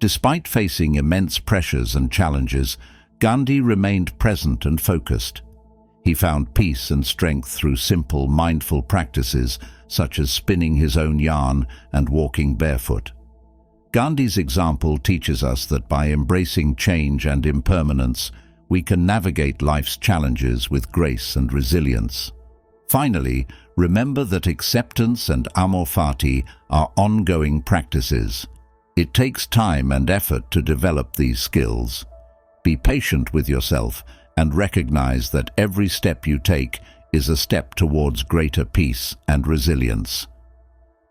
Despite facing immense pressures and challenges, Gandhi remained present and focused. He found peace and strength through simple, mindful practices such as spinning his own yarn and walking barefoot. Gandhi's example teaches us that by embracing change and impermanence, we can navigate life's challenges with grace and resilience. Finally, remember that acceptance and Amor Fati are ongoing practices. It takes time and effort to develop these skills. Be patient with yourself and recognize that every step you take is a step towards greater peace and resilience.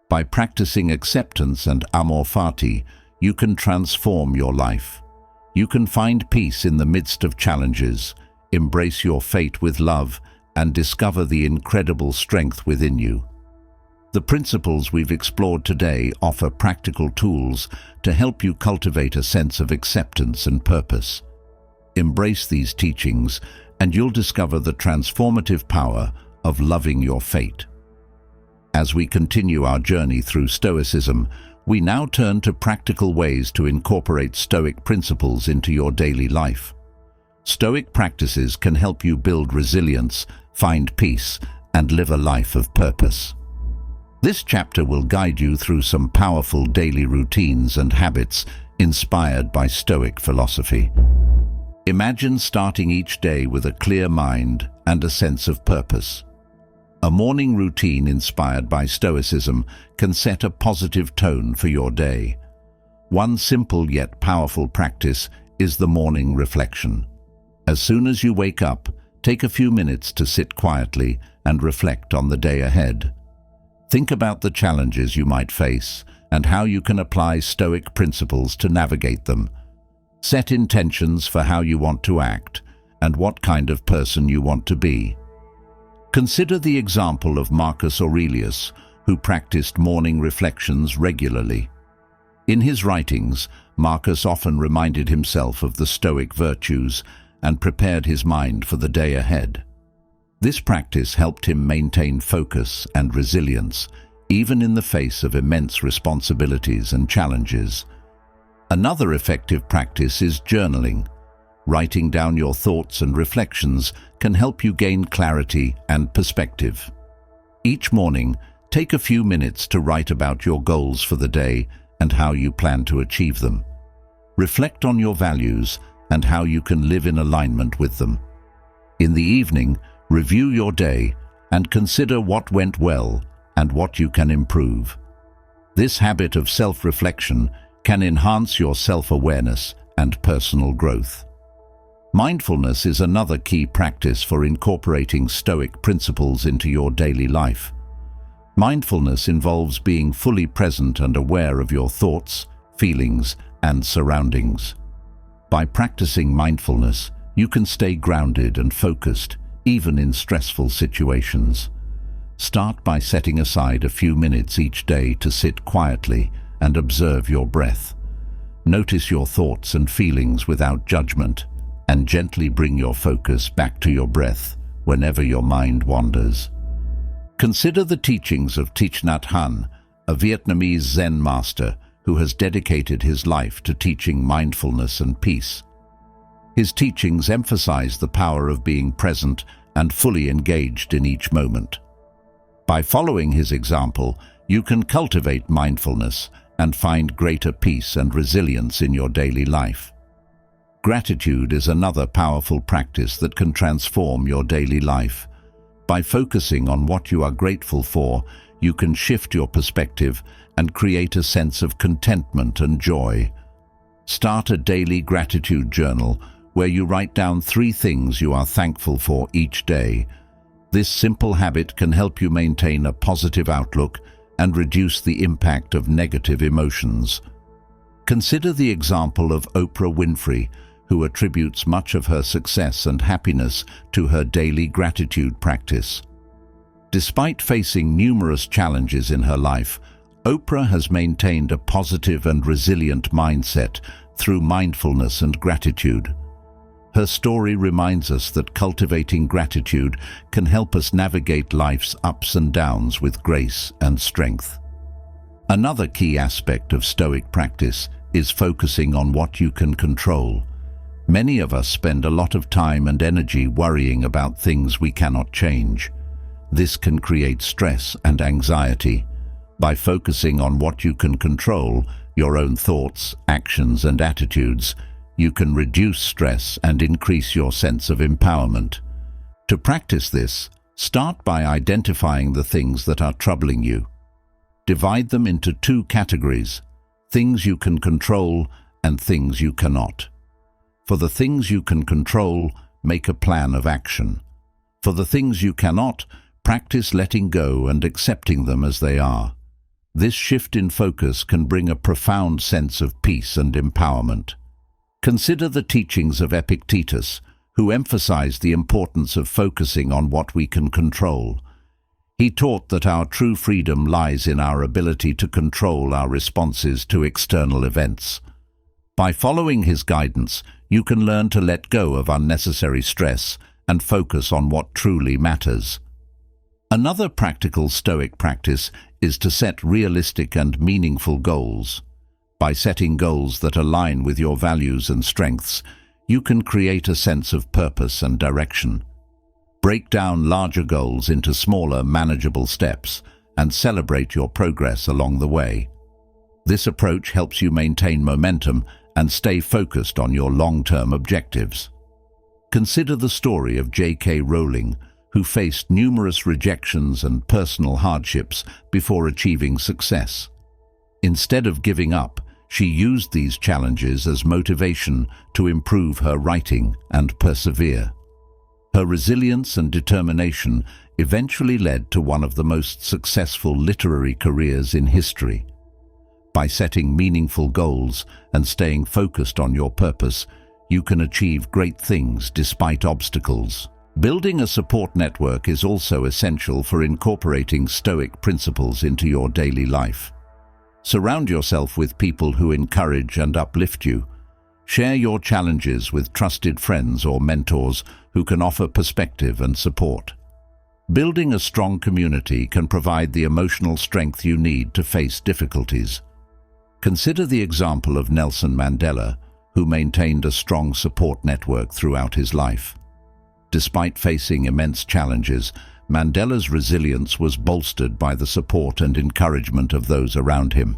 By practicing acceptance and Amor Fati, you can transform your life. You can find peace in the midst of challenges, embrace your fate with love, and discover the incredible strength within you. The principles we've explored today offer practical tools to help you cultivate a sense of acceptance and purpose. Embrace these teachings, and you'll discover the transformative power of loving your fate. As we continue our journey through Stoicism, we now turn to practical ways to incorporate Stoic principles into your daily life. Stoic practices can help you build resilience, find peace, and live a life of purpose. This chapter will guide you through some powerful daily routines and habits inspired by Stoic philosophy. Imagine starting each day with a clear mind and a sense of purpose. A morning routine inspired by Stoicism can set a positive tone for your day. One simple yet powerful practice is the morning reflection. As soon as you wake up, take a few minutes to sit quietly and reflect on the day ahead. Think about the challenges you might face and how you can apply Stoic principles to navigate them. Set intentions for how you want to act and what kind of person you want to be. Consider the example of Marcus Aurelius, who practiced morning reflections regularly. In his writings, Marcus often reminded himself of the Stoic virtues and prepared his mind for the day ahead. This practice helped him maintain focus and resilience, even in the face of immense responsibilities and challenges. Another effective practice is journaling. Writing down your thoughts and reflections can help you gain clarity and perspective. Each morning, take a few minutes to write about your goals for the day and how you plan to achieve them. Reflect on your values and how you can live in alignment with them. In the evening, review your day and consider what went well and what you can improve. This habit of self-reflection can enhance your self-awareness and personal growth. Mindfulness is another key practice for incorporating Stoic principles into your daily life. Mindfulness involves being fully present and aware of your thoughts, feelings, and surroundings. By practicing mindfulness, you can stay grounded and focused, even in stressful situations. Start by setting aside a few minutes each day to sit quietly and observe your breath. Notice your thoughts and feelings without judgment, and gently bring your focus back to your breath whenever your mind wanders. Consider the teachings of Thich Nhat Hanh, a Vietnamese Zen master who has dedicated his life to teaching mindfulness and peace. His teachings emphasize the power of being present and fully engaged in each moment. By following his example, you can cultivate mindfulness and find greater peace and resilience in your daily life. Gratitude is another powerful practice that can transform your daily life. By focusing on what you are grateful for, you can shift your perspective and create a sense of contentment and joy. Start a daily gratitude journal where you write down 3 things you are thankful for each day. This simple habit can help you maintain a positive outlook and reduce the impact of negative emotions. Consider the example of Oprah Winfrey, who attributes much of her success and happiness to her daily gratitude practice. Despite facing numerous challenges in her life, Oprah has maintained a positive and resilient mindset through mindfulness and gratitude. Her story reminds us that cultivating gratitude can help us navigate life's ups and downs with grace and strength. Another key aspect of Stoic practice is focusing on what you can control. Many of us spend a lot of time and energy worrying about things we cannot change. This can create stress and anxiety. By focusing on what you can control, your own thoughts, actions, and attitudes, you can reduce stress and increase your sense of empowerment. To practice this, start by identifying the things that are troubling you. Divide them into 2 categories: things you can control and things you cannot. For the things you can control, make a plan of action. For the things you cannot, practice letting go and accepting them as they are. This shift in focus can bring a profound sense of peace and empowerment. Consider the teachings of Epictetus, who emphasized the importance of focusing on what we can control. He taught that our true freedom lies in our ability to control our responses to external events. By following his guidance, you can learn to let go of unnecessary stress and focus on what truly matters. Another practical Stoic practice is to set realistic and meaningful goals. By setting goals that align with your values and strengths, you can create a sense of purpose and direction. Break down larger goals into smaller, manageable steps and celebrate your progress along the way. This approach helps you maintain momentum and stay focused on your long-term objectives. Consider the story of J.K. Rowling, who faced numerous rejections and personal hardships before achieving success. Instead of giving up, she used these challenges as motivation to improve her writing and persevere. Her resilience and determination eventually led to one of the most successful literary careers in history. By setting meaningful goals and staying focused on your purpose, you can achieve great things despite obstacles. Building a support network is also essential for incorporating Stoic principles into your daily life. Surround yourself with people who encourage and uplift you. Share your challenges with trusted friends or mentors who can offer perspective and support. Building a strong community can provide the emotional strength you need to face difficulties. Consider the example of Nelson Mandela, who maintained a strong support network throughout his life. Despite facing immense challenges, Mandela's resilience was bolstered by the support and encouragement of those around him.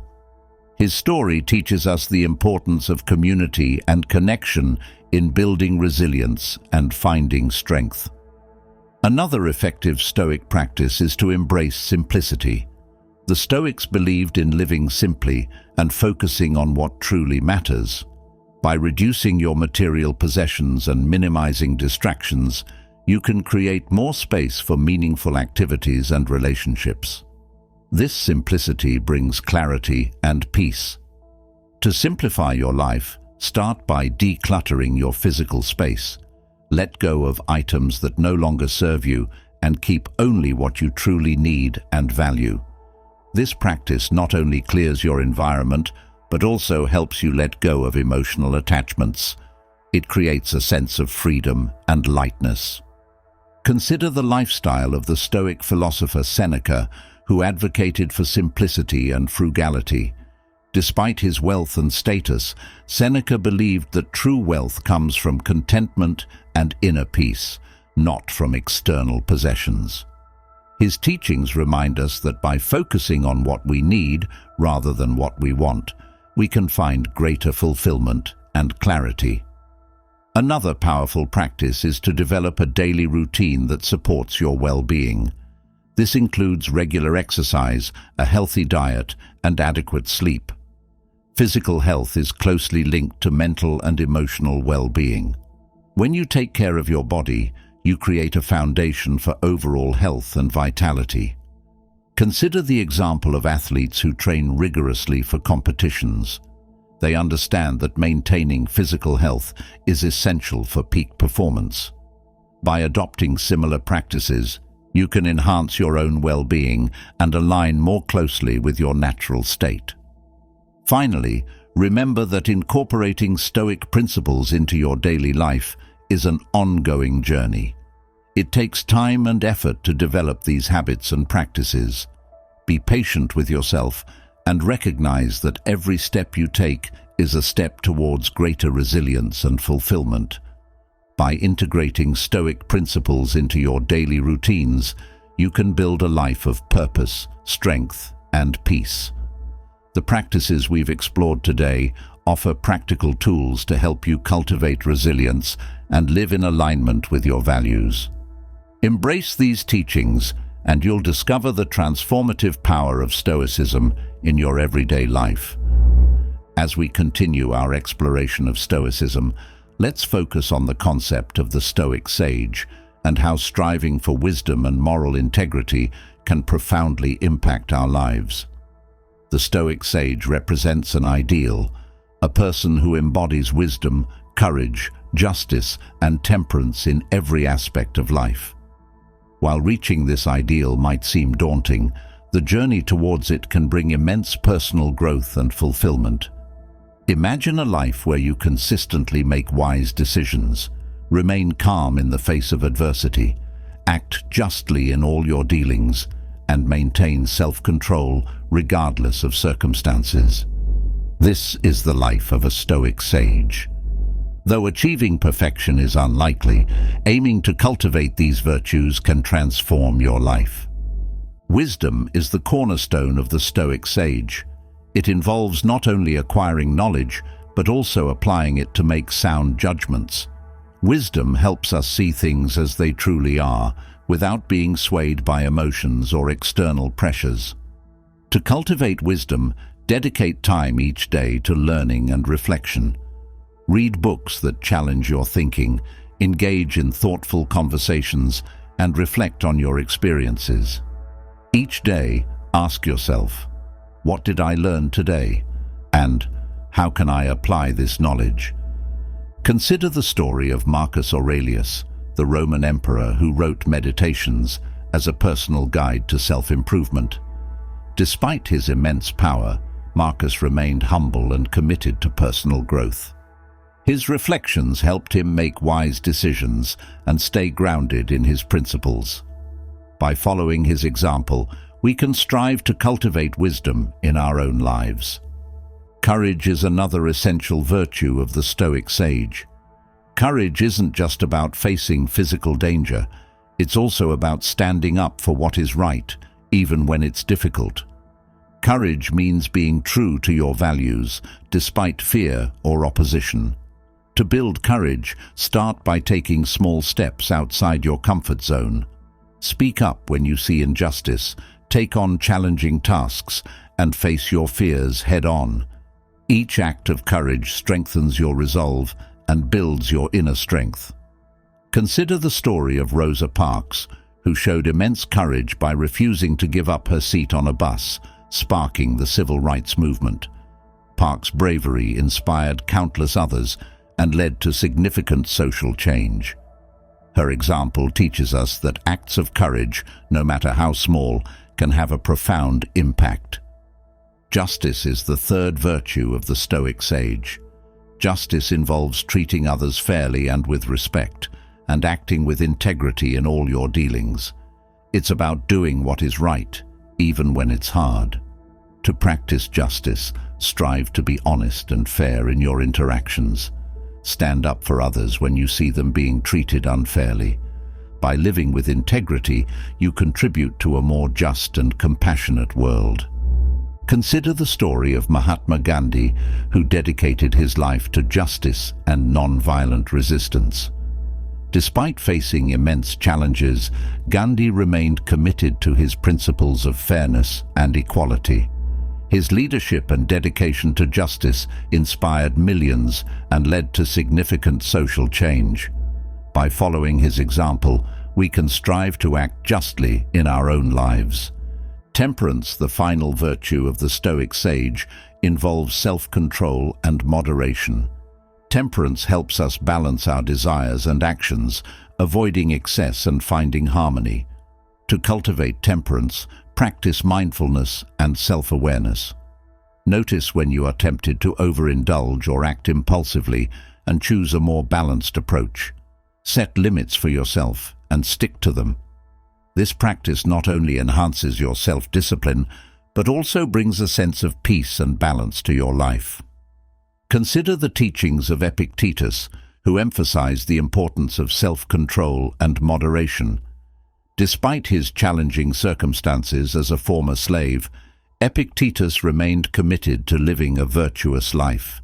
His story teaches us the importance of community and connection in building resilience and finding strength. Another effective Stoic practice is to embrace simplicity. The Stoics believed in living simply and focusing on what truly matters. By reducing your material possessions and minimizing distractions, you can create more space for meaningful activities and relationships. This simplicity brings clarity and peace. To simplify your life, start by decluttering your physical space. Let go of items that no longer serve you and keep only what you truly need and value. This practice not only clears your environment, but also helps you let go of emotional attachments. It creates a sense of freedom and lightness. Consider the lifestyle of the Stoic philosopher Seneca, who advocated for simplicity and frugality. Despite his wealth and status, Seneca believed that true wealth comes from contentment and inner peace, not from external possessions. His teachings remind us that by focusing on what we need rather than what we want, we can find greater fulfillment and clarity. Another powerful practice is to develop a daily routine that supports your well-being. This includes regular exercise, a healthy diet, and adequate sleep. Physical health is closely linked to mental and emotional well-being. When you take care of your body, you create a foundation for overall health and vitality. Consider the example of athletes who train rigorously for competitions. They understand that maintaining physical health is essential for peak performance. By adopting similar practices, you can enhance your own well-being and align more closely with your natural state. Finally, remember that incorporating Stoic principles into your daily life is an ongoing journey. It takes time and effort to develop these habits and practices. Be patient with yourself and recognize that every step you take is a step towards greater resilience and fulfillment. By integrating Stoic principles into your daily routines, you can build a life of purpose, strength, and peace. The practices we've explored today offer practical tools to help you cultivate resilience and live in alignment with your values. Embrace these teachings, and you'll discover the transformative power of Stoicism in your everyday life. As we continue our exploration of Stoicism, let's focus on the concept of the Stoic sage and how striving for wisdom and moral integrity can profoundly impact our lives. The Stoic sage represents an ideal, a person who embodies wisdom, courage, justice, and temperance in every aspect of life. While reaching this ideal might seem daunting, the journey towards it can bring immense personal growth and fulfillment. Imagine a life where you consistently make wise decisions, remain calm in the face of adversity, act justly in all your dealings, and maintain self-control regardless of circumstances. This is the life of a Stoic sage. Though achieving perfection is unlikely, aiming to cultivate these virtues can transform your life. Wisdom is the cornerstone of the Stoic sage. It involves not only acquiring knowledge, but also applying it to make sound judgments. Wisdom helps us see things as they truly are, without being swayed by emotions or external pressures. To cultivate wisdom, dedicate time each day to learning and reflection. Read books that challenge your thinking, engage in thoughtful conversations, and reflect on your experiences. Each day, ask yourself, what did I learn today? And how can I apply this knowledge? Consider the story of Marcus Aurelius, the Roman emperor who wrote Meditations as a personal guide to self-improvement. Despite his immense power, Marcus remained humble and committed to personal growth. His reflections helped him make wise decisions and stay grounded in his principles. By following his example, we can strive to cultivate wisdom in our own lives. Courage is another essential virtue of the Stoic sage. Courage isn't just about facing physical danger, it's also about standing up for what is right, even when it's difficult. Courage means being true to your values, despite fear or opposition. To build courage, start by taking small steps outside your comfort zone. Speak up when you see injustice, take on challenging tasks, and face your fears head-on. Each act of courage strengthens your resolve and builds your inner strength. Consider the story of Rosa Parks, who showed immense courage by refusing to give up her seat on a bus, sparking the civil rights movement. Parks' bravery inspired countless others and led to significant social change. Her example teaches us that acts of courage, no matter how small, can have a profound impact. Justice is the third virtue of the Stoic sage. Justice involves treating others fairly and with respect, and acting with integrity in all your dealings. It's about doing what is right, even when it's hard. To practice justice, strive to be honest and fair in your interactions. Stand up for others when you see them being treated unfairly. By living with integrity, you contribute to a more just and compassionate world. Consider the story of Mahatma Gandhi, who dedicated his life to justice and non-violent resistance. Despite facing immense challenges, Gandhi remained committed to his principles of fairness and equality. His leadership and dedication to justice inspired millions and led to significant social change. By following his example, we can strive to act justly in our own lives. Temperance, the final virtue of the Stoic sage, involves self-control and moderation. Temperance helps us balance our desires and actions, avoiding excess and finding harmony. To cultivate temperance, practice mindfulness and self-awareness. Notice when you are tempted to overindulge or act impulsively and choose a more balanced approach. Set limits for yourself and stick to them. This practice not only enhances your self-discipline, but also brings a sense of peace and balance to your life. Consider the teachings of Epictetus, who emphasized the importance of self-control and moderation. Despite his challenging circumstances as a former slave, Epictetus remained committed to living a virtuous life.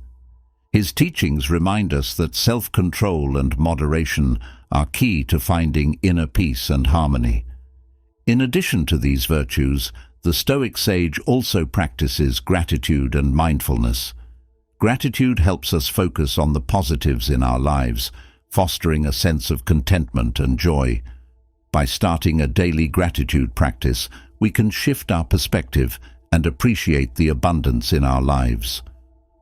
His teachings remind us that self-control and moderation are key to finding inner peace and harmony. In addition to these virtues, the Stoic sage also practices gratitude and mindfulness. Gratitude helps us focus on the positives in our lives, fostering a sense of contentment and joy. By starting a daily gratitude practice, we can shift our perspective and appreciate the abundance in our lives.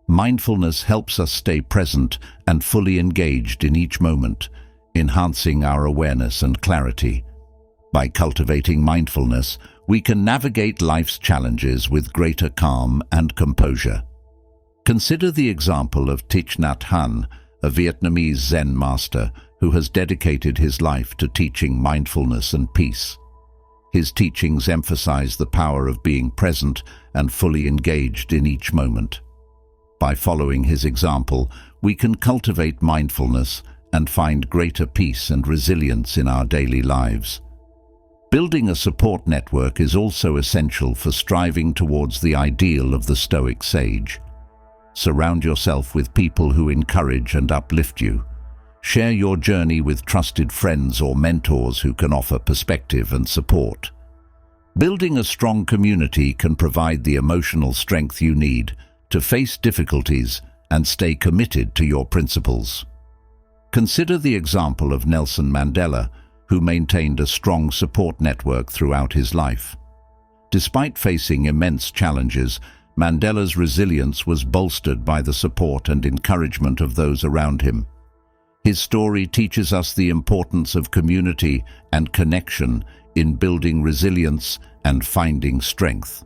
Mindfulness helps us stay present and fully engaged in each moment, enhancing our awareness and clarity. By cultivating mindfulness, we can navigate life's challenges with greater calm and composure. Consider the example of Thich Nhat Hanh, a Vietnamese Zen master who has dedicated his life to teaching mindfulness and peace. His teachings emphasize the power of being present and fully engaged in each moment. By following his example, we can cultivate mindfulness and find greater peace and resilience in our daily lives. Building a support network is also essential for striving towards the ideal of the Stoic sage. Surround yourself with people who encourage and uplift you. Share your journey with trusted friends or mentors who can offer perspective and support. Building a strong community can provide the emotional strength you need to face difficulties and stay committed to your principles. Consider the example of Nelson Mandela, who maintained a strong support network throughout his life. Despite facing immense challenges, Mandela's resilience was bolstered by the support and encouragement of those around him. His story teaches us the importance of community and connection in building resilience and finding strength.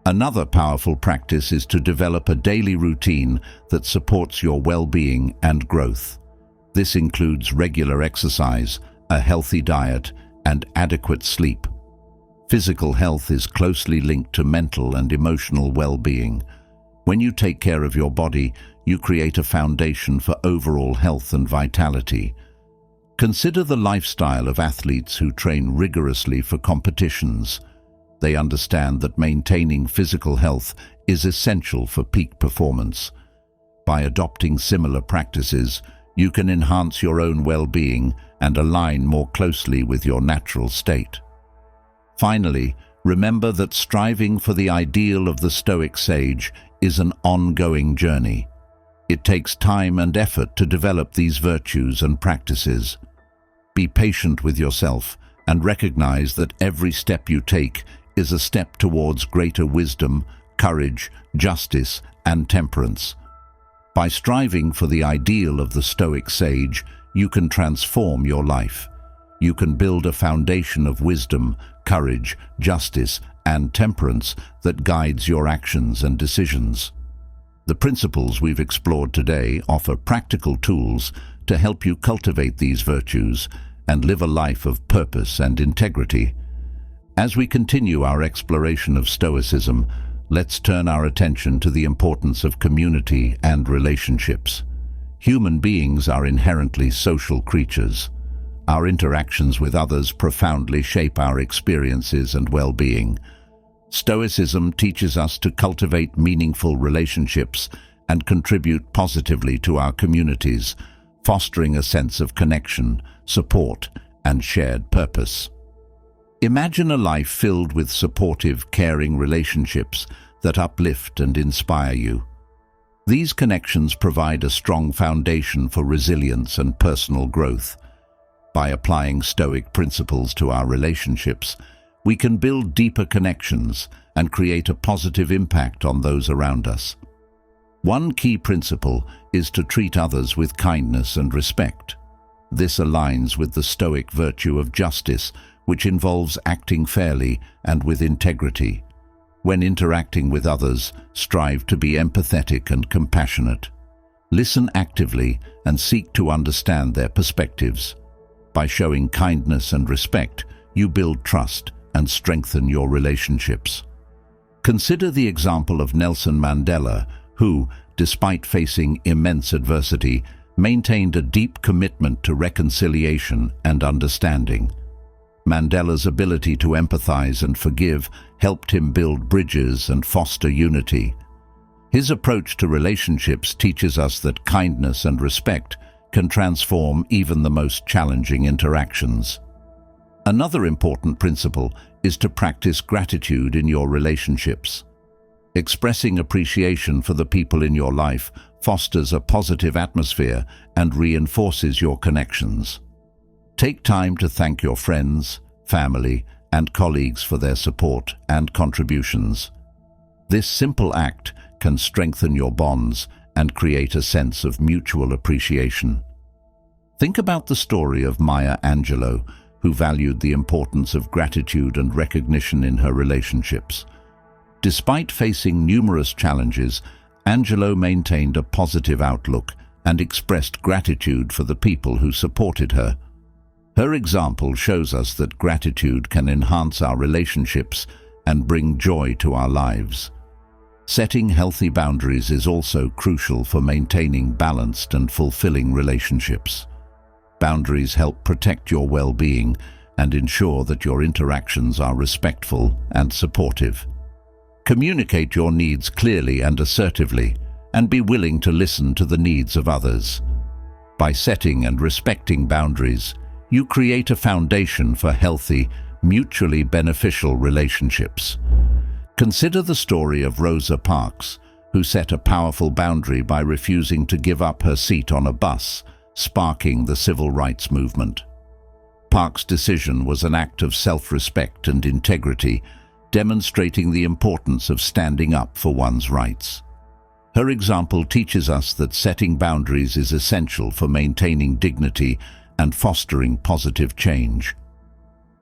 Another powerful practice is to develop a daily routine that supports your well-being and growth. This includes regular exercise, a healthy diet, and adequate sleep. Physical health is closely linked to mental and emotional well-being. When you take care of your body, you create a foundation for overall health and vitality. Consider the lifestyle of athletes who train rigorously for competitions. They understand that maintaining physical health is essential for peak performance. By adopting similar practices, you can enhance your own well-being and align more closely with your natural state. Finally, remember that striving for the ideal of the Stoic sage is an ongoing journey. It takes time and effort to develop these virtues and practices. Be patient with yourself and recognize that every step you take is a step towards greater wisdom, courage, justice, and temperance. By striving for the ideal of the Stoic sage, you can transform your life. You can build a foundation of wisdom, courage, justice, and temperance that guides your actions and decisions. The principles we've explored today offer practical tools to help you cultivate these virtues and live a life of purpose and integrity. As we continue our exploration of Stoicism, let's turn our attention to the importance of community and relationships. Human beings are inherently social creatures. Our interactions with others profoundly shape our experiences and well-being. Stoicism teaches us to cultivate meaningful relationships and contribute positively to our communities, fostering a sense of connection, support, and shared purpose. Imagine a life filled with supportive, caring relationships that uplift and inspire you. These connections provide a strong foundation for resilience and personal growth. By applying Stoic principles to our relationships, we can build deeper connections and create a positive impact on those around us. One key principle is to treat others with kindness and respect. This aligns with the Stoic virtue of justice, which involves acting fairly and with integrity. When interacting with others, strive to be empathetic and compassionate. Listen actively and seek to understand their perspectives. By showing kindness and respect, you build trust and strengthen your relationships. Consider the example of Nelson Mandela, who, despite facing immense adversity, maintained a deep commitment to reconciliation and understanding. Mandela's ability to empathize and forgive helped him build bridges and foster unity. His approach to relationships teaches us that kindness and respect can transform even the most challenging interactions. Another important principle is to practice gratitude in your relationships. Expressing appreciation for the people in your life fosters a positive atmosphere and reinforces your connections. Take time to thank your friends, family, and colleagues for their support and contributions. This simple act can strengthen your bonds and create a sense of mutual appreciation. Think about the story of Maya Angelou, who valued the importance of gratitude and recognition in her relationships. Despite facing numerous challenges, Angelou maintained a positive outlook and expressed gratitude for the people who supported her. Her example shows us that gratitude can enhance our relationships and bring joy to our lives. Setting healthy boundaries is also crucial for maintaining balanced and fulfilling relationships. Boundaries help protect your well-being and ensure that your interactions are respectful and supportive. Communicate your needs clearly and assertively, and be willing to listen to the needs of others. By setting and respecting boundaries, you create a foundation for healthy, mutually beneficial relationships. Consider the story of Rosa Parks, who set a powerful boundary by refusing to give up her seat on a bus, sparking the civil rights movement. Parks' decision was an act of self-respect and integrity, demonstrating the importance of standing up for one's rights. Her example teaches us that setting boundaries is essential for maintaining dignity and fostering positive change.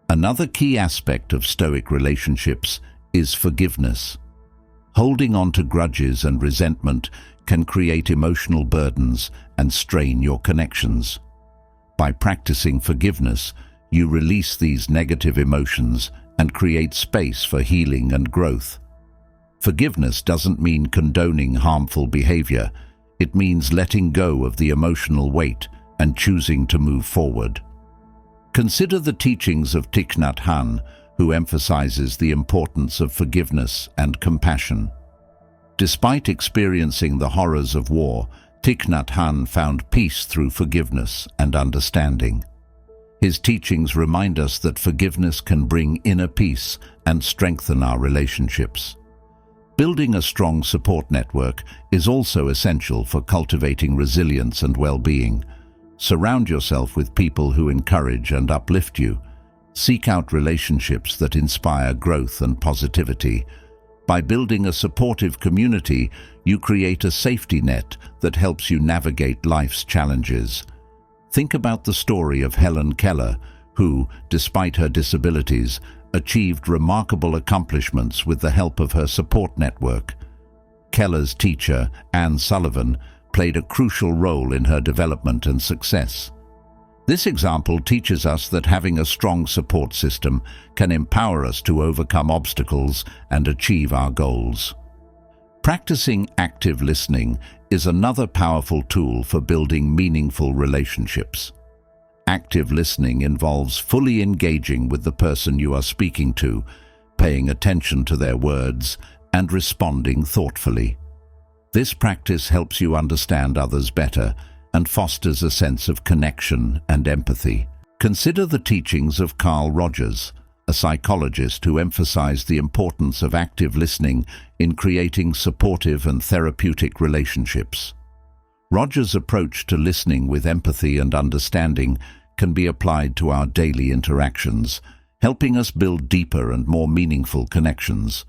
Another key aspect of Stoic relationships is forgiveness. Holding on to grudges and resentment can create emotional burdens and strain your connections. By practicing forgiveness, you release these negative emotions and create space for healing and growth. Forgiveness doesn't mean condoning harmful behavior. It means letting go of the emotional weight and choosing to move forward. Consider the teachings of Thich Nhat Hanh, who emphasizes the importance of forgiveness and compassion. Despite experiencing the horrors of war, Thich Nhat Hanh found peace through forgiveness and understanding. His teachings remind us that forgiveness can bring inner peace and strengthen our relationships. Building a strong support network is also essential for cultivating resilience and well-being. Surround yourself with people who encourage and uplift you. Seek out relationships that inspire growth and positivity. By building a supportive community, you create a safety net that helps you navigate life's challenges. Think about the story of Helen Keller, who, despite her disabilities, achieved remarkable accomplishments with the help of her support network. Keller's teacher, Anne Sullivan, played a crucial role in her development and success. This example teaches us that having a strong support system can empower us to overcome obstacles and achieve our goals. Practicing active listening is another powerful tool for building meaningful relationships. Active listening involves fully engaging with the person you are speaking to, paying attention to their words, and responding thoughtfully. This practice helps you understand others better and fosters a sense of connection and empathy. Consider the teachings of Carl Rogers, a psychologist who emphasized the importance of active listening in creating supportive and therapeutic relationships. Rogers' approach to listening with empathy and understanding can be applied to our daily interactions, helping us build deeper and more meaningful connections.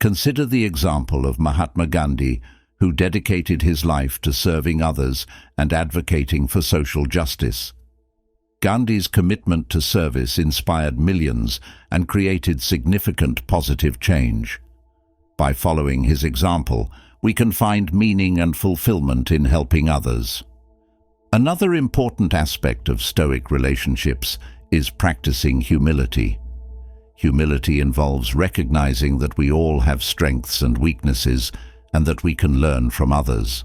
Consider the example of Mahatma Gandhi, who dedicated his life to serving others and advocating for social justice. Gandhi's commitment to service inspired millions and created significant positive change. By following his example, we can find meaning and fulfillment in helping others. Another important aspect of Stoic relationships is practicing humility. Humility involves recognizing that we all have strengths and weaknesses and that we can learn from others.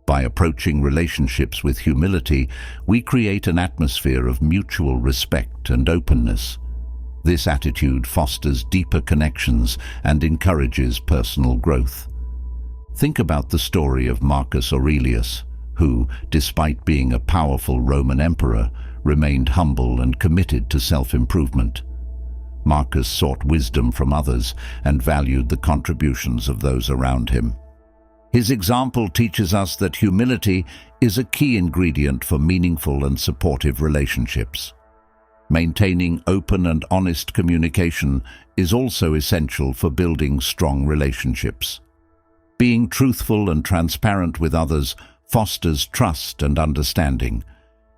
By approaching relationships with humility, we create an atmosphere of mutual respect and openness. This attitude fosters deeper connections and encourages personal growth. Think about the story of Marcus Aurelius, who, despite being a powerful Roman emperor, remained humble and committed to self-improvement. Marcus sought wisdom from others and valued the contributions of those around him. His example teaches us that humility is a key ingredient for meaningful and supportive relationships. Maintaining open and honest communication is also essential for building strong relationships. Being truthful and transparent with others fosters trust and understanding.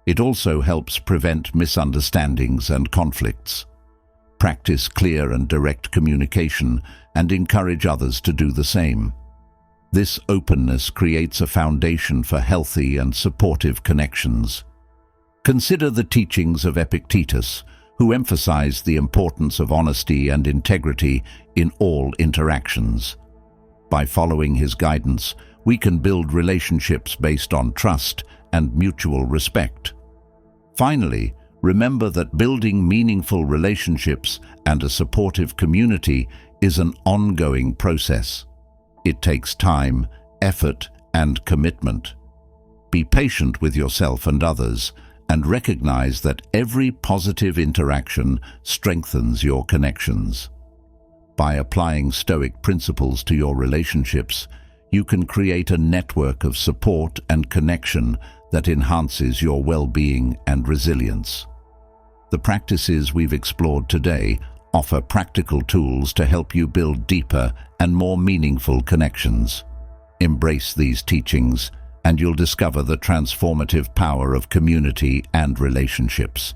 It also helps prevent misunderstandings and conflicts. Practice clear and direct communication and encourage others to do the same. This openness creates a foundation for healthy and supportive connections. Consider the teachings of Epictetus, who emphasized the importance of honesty and integrity in all interactions. By following his guidance, we can build relationships based on trust and mutual respect. Finally, remember that building meaningful relationships and a supportive community is an ongoing process. It takes time, effort, and commitment. Be patient with yourself and others, and recognize that every positive interaction strengthens your connections. By applying Stoic principles to your relationships, you can create a network of support and connection that enhances your well-being and resilience. The practices we've explored today offer practical tools to help you build deeper and more meaningful connections. Embrace these teachings, and you'll discover the transformative power of community and relationships.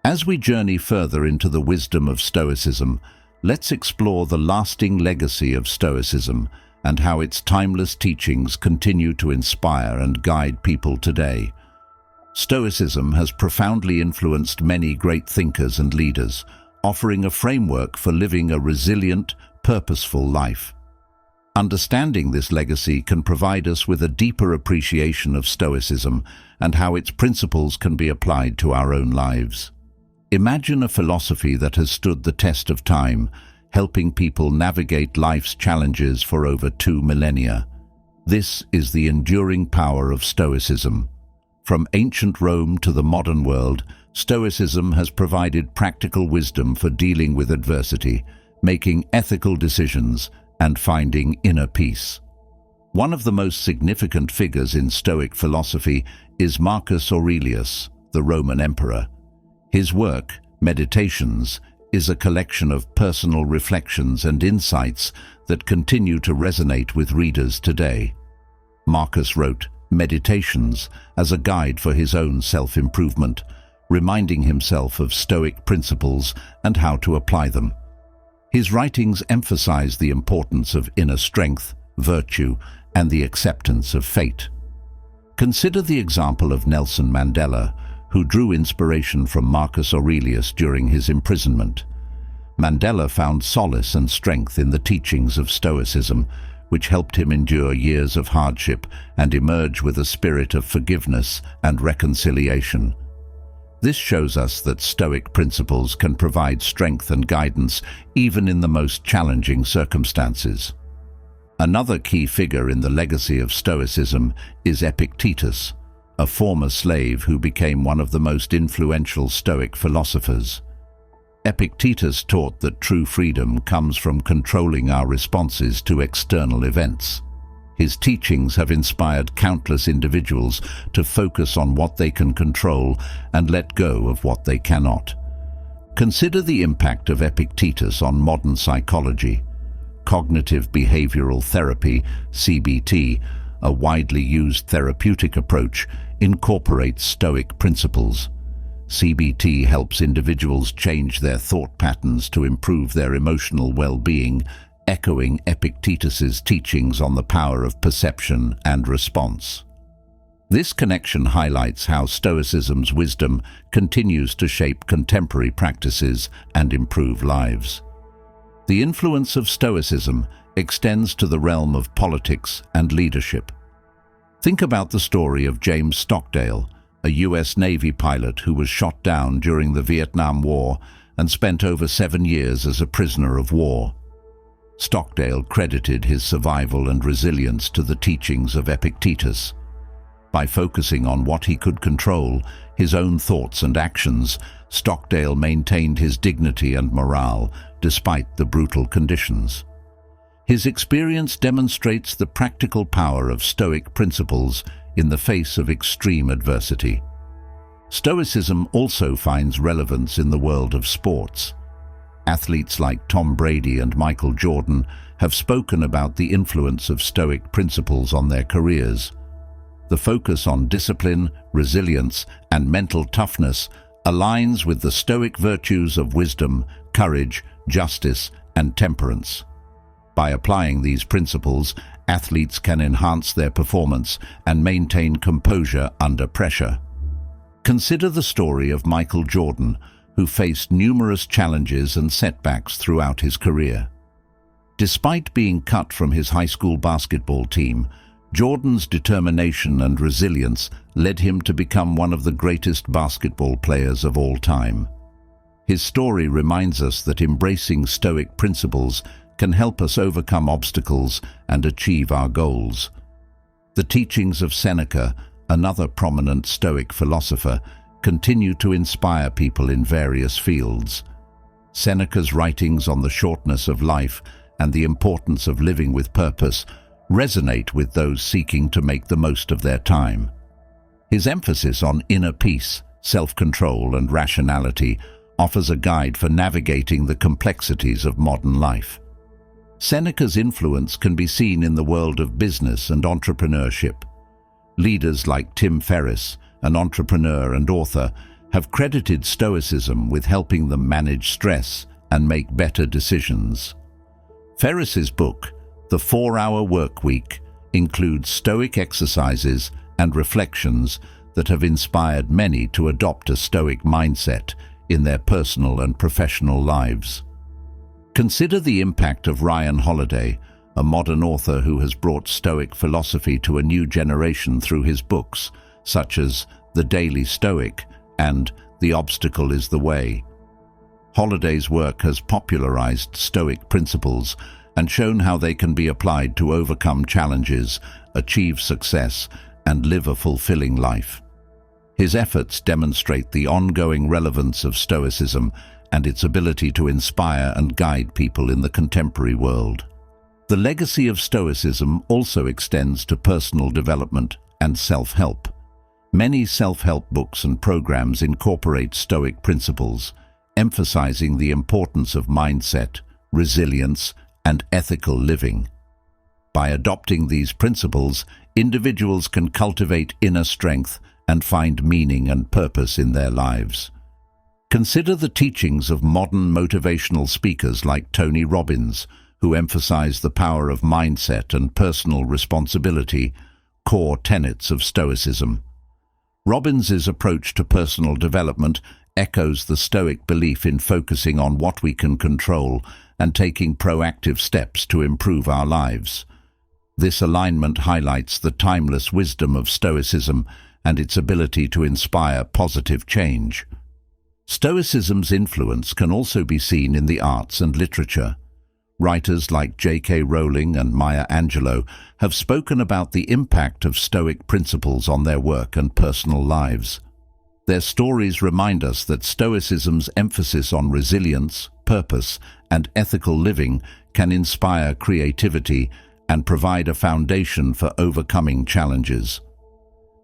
As we journey further into the wisdom of Stoicism, let's explore the lasting legacy of Stoicism and how its timeless teachings continue to inspire and guide people today. Stoicism has profoundly influenced many great thinkers and leaders, offering a framework for living a resilient, purposeful life. Understanding this legacy can provide us with a deeper appreciation of Stoicism and how its principles can be applied to our own lives. Imagine a philosophy that has stood the test of time, helping people navigate life's challenges for over 2 millennia. This is the enduring power of Stoicism. From ancient Rome to the modern world, Stoicism has provided practical wisdom for dealing with adversity, making ethical decisions, and finding inner peace. One of the most significant figures in Stoic philosophy is Marcus Aurelius, the Roman emperor. His work, Meditations, is a collection of personal reflections and insights that continue to resonate with readers today. Marcus wrote Meditations as a guide for his own self-improvement, reminding himself of Stoic principles and how to apply them. His writings emphasize the importance of inner strength, virtue, and the acceptance of fate. Consider the example of Nelson Mandela, who drew inspiration from Marcus Aurelius during his imprisonment. Mandela found solace and strength in the teachings of Stoicism, which helped him endure years of hardship and emerge with a spirit of forgiveness and reconciliation. This shows us that Stoic principles can provide strength and guidance even in the most challenging circumstances. Another key figure in the legacy of Stoicism is Epictetus, a former slave who became one of the most influential Stoic philosophers. Epictetus taught that true freedom comes from controlling our responses to external events. His teachings have inspired countless individuals to focus on what they can control and let go of what they cannot. Consider the impact of Epictetus on modern psychology. Cognitive behavioral therapy, CBT, a widely used therapeutic approach, incorporates Stoic principles. CBT helps individuals change their thought patterns to improve their emotional well-being, echoing Epictetus's teachings on the power of perception and response. This connection highlights how Stoicism's wisdom continues to shape contemporary practices and improve lives. The influence of Stoicism extends to the realm of politics and leadership. Think about the story of James Stockdale, a US Navy pilot who was shot down during the Vietnam War and spent over 7 years as a prisoner of war. Stockdale credited his survival and resilience to the teachings of Epictetus. By focusing on what he could control, his own thoughts and actions, Stockdale maintained his dignity and morale despite the brutal conditions. His experience demonstrates the practical power of Stoic principles in the face of extreme adversity. Stoicism also finds relevance in the world of sports. Athletes like Tom Brady and Michael Jordan have spoken about the influence of Stoic principles on their careers. The focus on discipline, resilience, and mental toughness aligns with the Stoic virtues of wisdom, courage, justice, and temperance. By applying these principles, athletes can enhance their performance and maintain composure under pressure. Consider the story of Michael Jordan, who faced numerous challenges and setbacks throughout his career. Despite being cut from his high school basketball team, Jordan's determination and resilience led him to become one of the greatest basketball players of all time. His story reminds us that embracing Stoic principles can help us overcome obstacles and achieve our goals. The teachings of Seneca, another prominent Stoic philosopher, continue to inspire people in various fields. Seneca's writings on the shortness of life and the importance of living with purpose resonate with those seeking to make the most of their time. His emphasis on inner peace, self-control, and rationality offers a guide for navigating the complexities of modern life. Seneca's influence can be seen in the world of business and entrepreneurship. Leaders like Tim Ferriss, an entrepreneur and author, have credited Stoicism with helping them manage stress and make better decisions. Ferriss's book, The 4-Hour Workweek, includes Stoic exercises and reflections that have inspired many to adopt a Stoic mindset in their personal and professional lives. Consider the impact of Ryan Holiday, a modern author who has brought Stoic philosophy to a new generation through his books, such as The Daily Stoic and The Obstacle is the Way. Holiday's work has popularized Stoic principles and shown how they can be applied to overcome challenges, achieve success, and live a fulfilling life. His efforts demonstrate the ongoing relevance of Stoicism and its ability to inspire and guide people in the contemporary world. The legacy of Stoicism also extends to personal development and self-help. Many self-help books and programs incorporate Stoic principles, emphasizing the importance of mindset, resilience, and ethical living. By adopting these principles, individuals can cultivate inner strength and find meaning and purpose in their lives. Consider the teachings of modern motivational speakers like Tony Robbins, who emphasize the power of mindset and personal responsibility, core tenets of Stoicism. Robbins's approach to personal development echoes the Stoic belief in focusing on what we can control and taking proactive steps to improve our lives. This alignment highlights the timeless wisdom of Stoicism and its ability to inspire positive change. Stoicism's influence can also be seen in the arts and literature. Writers like J.K. Rowling and Maya Angelou have spoken about the impact of Stoic principles on their work and personal lives. Their stories remind us that Stoicism's emphasis on resilience, purpose, and ethical living can inspire creativity and provide a foundation for overcoming challenges.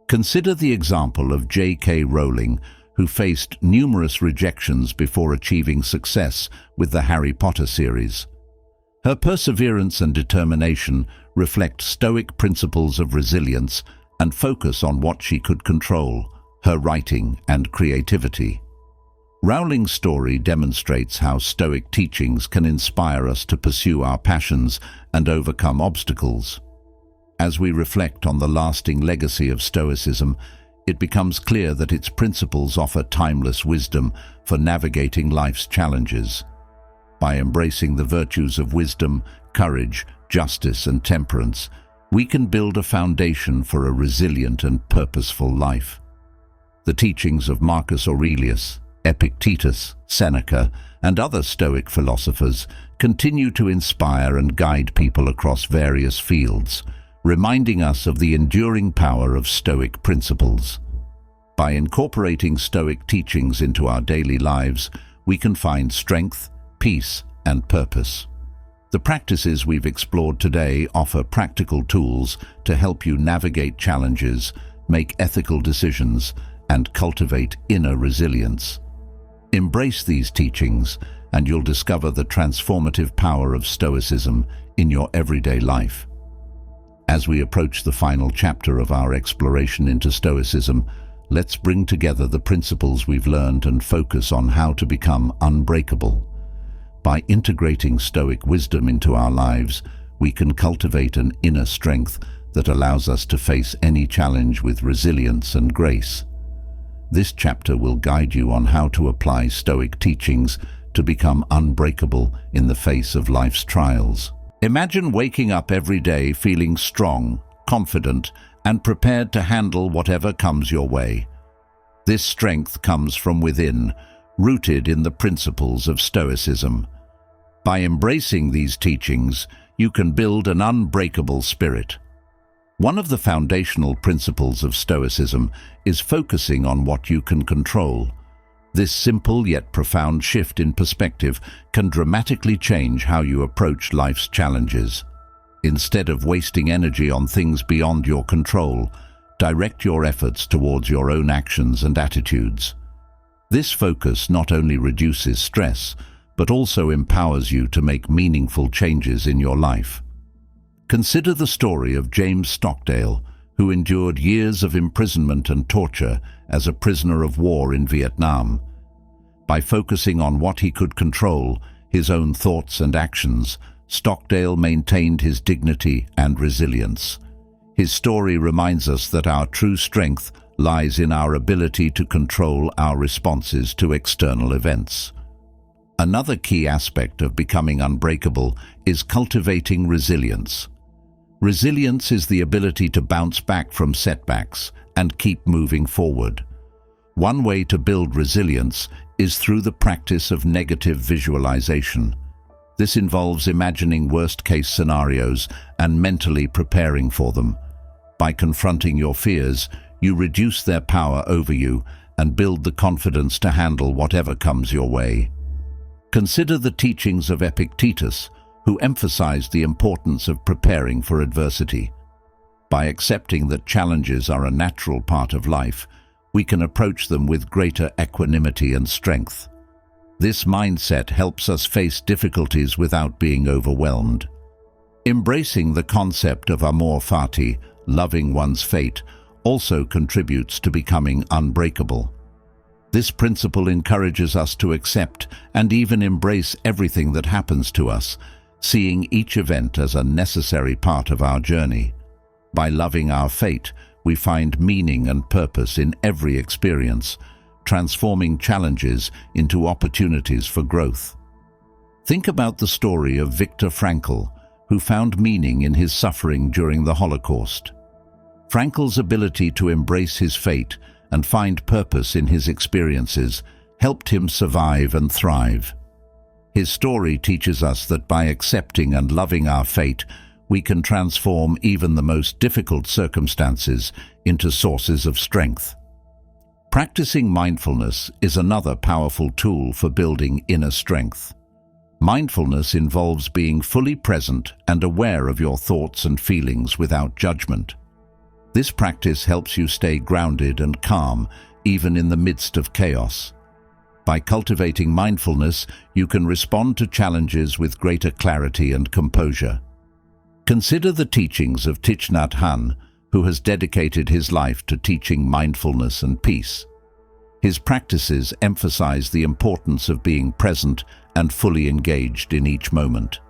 Consider the example of J.K. Rowling, who faced numerous rejections before achieving success with the Harry Potter series. Her perseverance and determination reflect Stoic principles of resilience and focus on what she could control, her writing and creativity. Rowling's story demonstrates how Stoic teachings can inspire us to pursue our passions and overcome obstacles. As we reflect on the lasting legacy of Stoicism, it becomes clear that its principles offer timeless wisdom for navigating life's challenges. By embracing the virtues of wisdom, courage, justice, and temperance, we can build a foundation for a resilient and purposeful life. The teachings of Marcus Aurelius, Epictetus, Seneca, and other Stoic philosophers continue to inspire and guide people across various fields, reminding us of the enduring power of Stoic principles. By incorporating Stoic teachings into our daily lives, we can find strength, peace, and purpose. The practices we've explored today offer practical tools to help you navigate challenges, make ethical decisions, and cultivate inner resilience. Embrace these teachings, and you'll discover the transformative power of Stoicism in your everyday life. As we approach the final chapter of our exploration into Stoicism, let's bring together the principles we've learned and focus on how to become unbreakable. By integrating Stoic wisdom into our lives, we can cultivate an inner strength that allows us to face any challenge with resilience and grace. This chapter will guide you on how to apply Stoic teachings to become unbreakable in the face of life's trials. Imagine waking up every day feeling strong, confident, and prepared to handle whatever comes your way. This strength comes from within, rooted in the principles of Stoicism. By embracing these teachings, you can build an unbreakable spirit. One of the foundational principles of Stoicism is focusing on what you can control. This simple yet profound shift in perspective can dramatically change how you approach life's challenges. Instead of wasting energy on things beyond your control, direct your efforts towards your own actions and attitudes. This focus not only reduces stress, but also empowers you to make meaningful changes in your life. Consider the story of James Stockdale, who endured years of imprisonment and torture as a prisoner of war in Vietnam. By focusing on what he could control, his own thoughts and actions, Stockdale maintained his dignity and resilience. His story reminds us that our true strength lies in our ability to control our responses to external events. Another key aspect of becoming unbreakable is cultivating resilience. Resilience is the ability to bounce back from setbacks and keep moving forward. One way to build resilience is through the practice of negative visualization. This involves imagining worst-case scenarios and mentally preparing for them. By confronting your fears, you reduce their power over you and build the confidence to handle whatever comes your way. Consider the teachings of Epictetus, who emphasized the importance of preparing for adversity. By accepting that challenges are a natural part of life, we can approach them with greater equanimity and strength. This mindset helps us face difficulties without being overwhelmed. Embracing the concept of Amor Fati, loving one's fate, also contributes to becoming unbreakable. This principle encourages us to accept and even embrace everything that happens to us, seeing each event as a necessary part of our journey. By loving our fate, we find meaning and purpose in every experience, transforming challenges into opportunities for growth. Think about the story of Viktor Frankl, who found meaning in his suffering during the Holocaust. Frankl's ability to embrace his fate and find purpose in his experiences helped him survive and thrive. His story teaches us that by accepting and loving our fate, we can transform even the most difficult circumstances into sources of strength. Practicing mindfulness is another powerful tool for building inner strength. Mindfulness involves being fully present and aware of your thoughts and feelings without judgment. This practice helps you stay grounded and calm, even in the midst of chaos. By cultivating mindfulness, you can respond to challenges with greater clarity and composure. Consider the teachings of Thich Nhat Hanh, who has dedicated his life to teaching mindfulness and peace. His practices emphasize the importance of being present and fully engaged in each moment.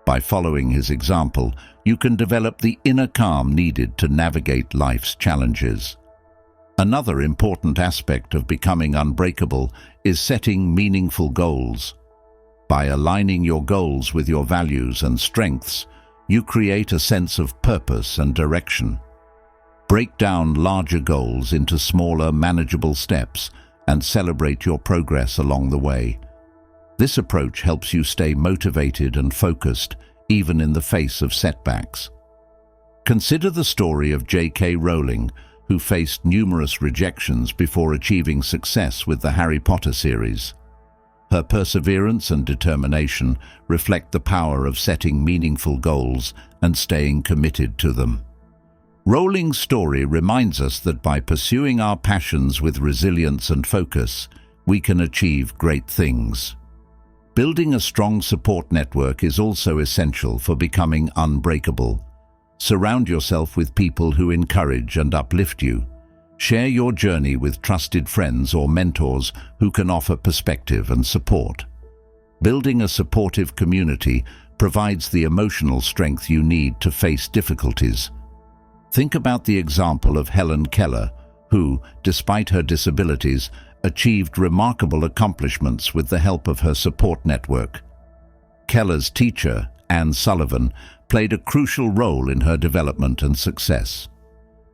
By following his example, you can develop the inner calm needed to navigate life's challenges. Another important aspect of becoming unbreakable is setting meaningful goals. By aligning your goals with your values and strengths, you create a sense of purpose and direction. Break down larger goals into smaller, manageable steps and celebrate your progress along the way. This approach helps you stay motivated and focused, even in the face of setbacks. Consider the story of J.K. Rowling, who faced numerous rejections before achieving success with the Harry Potter series. Her perseverance and determination reflect the power of setting meaningful goals and staying committed to them. Rowling's story reminds us that by pursuing our passions with resilience and focus, we can achieve great things. Building a strong support network is also essential for becoming unbreakable. Surround yourself with people who encourage and uplift you. Share your journey with trusted friends or mentors who can offer perspective and support. Building a supportive community provides the emotional strength you need to face difficulties. Think about the example of Helen Keller, who, despite her disabilities, achieved remarkable accomplishments with the help of her support network. Keller's teacher, Anne Sullivan, played a crucial role in her development and success.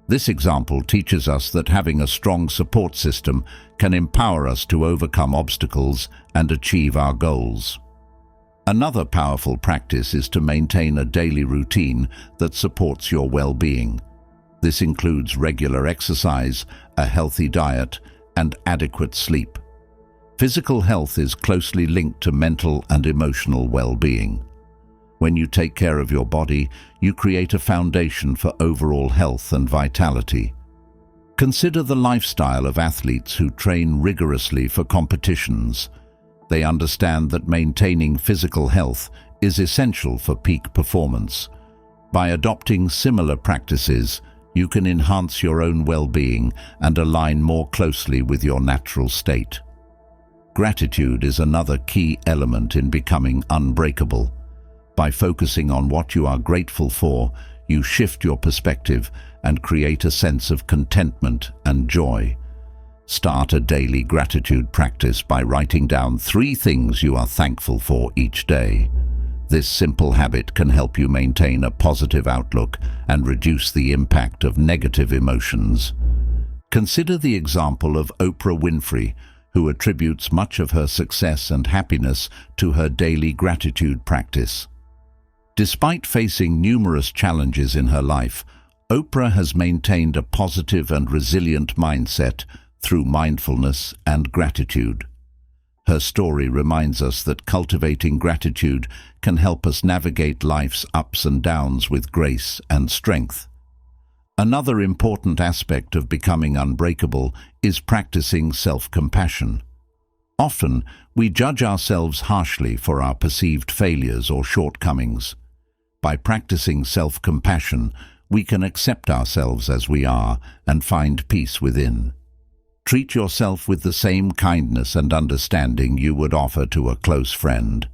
This example teaches us that having a strong support system can empower us to overcome obstacles and achieve our goals. Another powerful practice is to maintain a daily routine that supports your well-being. This includes regular exercise, a healthy diet, and adequate sleep. Physical health is closely linked to mental and emotional well-being. When you take care of your body, you create a foundation for overall health and vitality. Consider the lifestyle of athletes who train rigorously for competitions. They understand that maintaining physical health is essential for peak performance. By adopting similar practices, you can enhance your own well-being and align more closely with your natural state. Gratitude is another key element in becoming unbreakable. By focusing on what you are grateful for, you shift your perspective and create a sense of contentment and joy. Start a daily gratitude practice by writing down 3 things you are thankful for each day. This simple habit can help you maintain a positive outlook and reduce the impact of negative emotions. Consider the example of Oprah Winfrey, who attributes much of her success and happiness to her daily gratitude practice. Despite facing numerous challenges in her life, Oprah has maintained a positive and resilient mindset through mindfulness and gratitude. Her story reminds us that cultivating gratitude can help us navigate life's ups and downs with grace and strength. Another important aspect of becoming unbreakable is practicing self-compassion. Often, we judge ourselves harshly for our perceived failures or shortcomings. By practicing self-compassion, we can accept ourselves as we are and find peace within. Treat yourself with the same kindness and understanding you would offer to a close friend.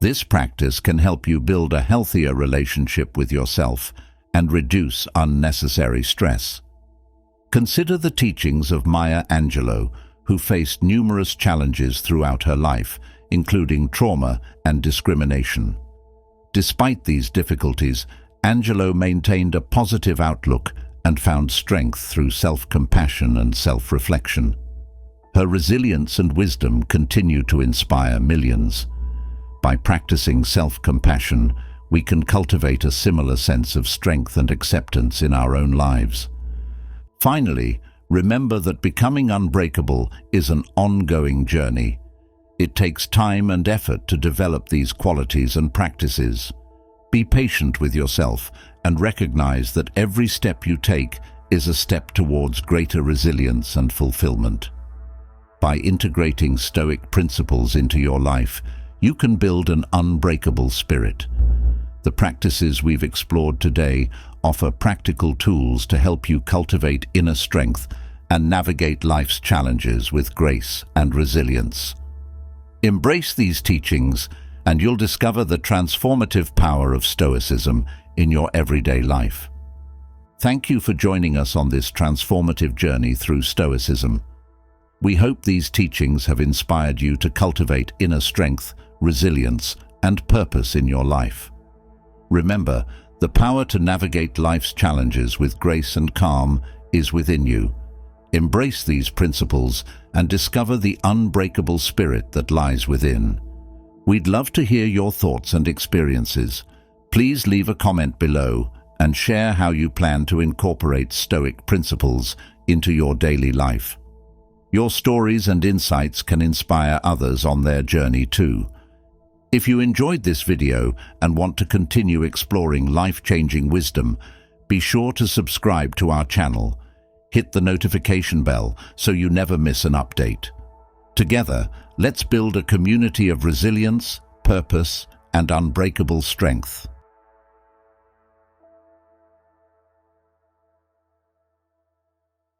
This practice can help you build a healthier relationship with yourself and reduce unnecessary stress. Consider the teachings of Maya Angelou, who faced numerous challenges throughout her life, including trauma and discrimination. Despite these difficulties, Angelou maintained a positive outlook and found strength through self-compassion and self-reflection. Her resilience and wisdom continue to inspire millions. By practicing self-compassion, we can cultivate a similar sense of strength and acceptance in our own lives. Finally, remember that becoming unbreakable is an ongoing journey. It takes time and effort to develop these qualities and practices. Be patient with yourself and recognize that every step you take is a step towards greater resilience and fulfillment. By integrating Stoic principles into your life, you can build an unbreakable spirit. The practices we've explored today offer practical tools to help you cultivate inner strength and navigate life's challenges with grace and resilience. Embrace these teachings, and you'll discover the transformative power of Stoicism in your everyday life. Thank you for joining us on this transformative journey through Stoicism. We hope these teachings have inspired you to cultivate inner strength, resilience, and purpose in your life. Remember, the power to navigate life's challenges with grace and calm is within you. Embrace these principles and discover the unbreakable spirit that lies within. We'd love to hear your thoughts and experiences. Please leave a comment below and share how you plan to incorporate Stoic principles into your daily life. Your stories and insights can inspire others on their journey too. If you enjoyed this video and want to continue exploring life-changing wisdom, be sure to subscribe to our channel. Hit the notification bell so you never miss an update. Together, let's build a community of resilience, purpose, and unbreakable strength.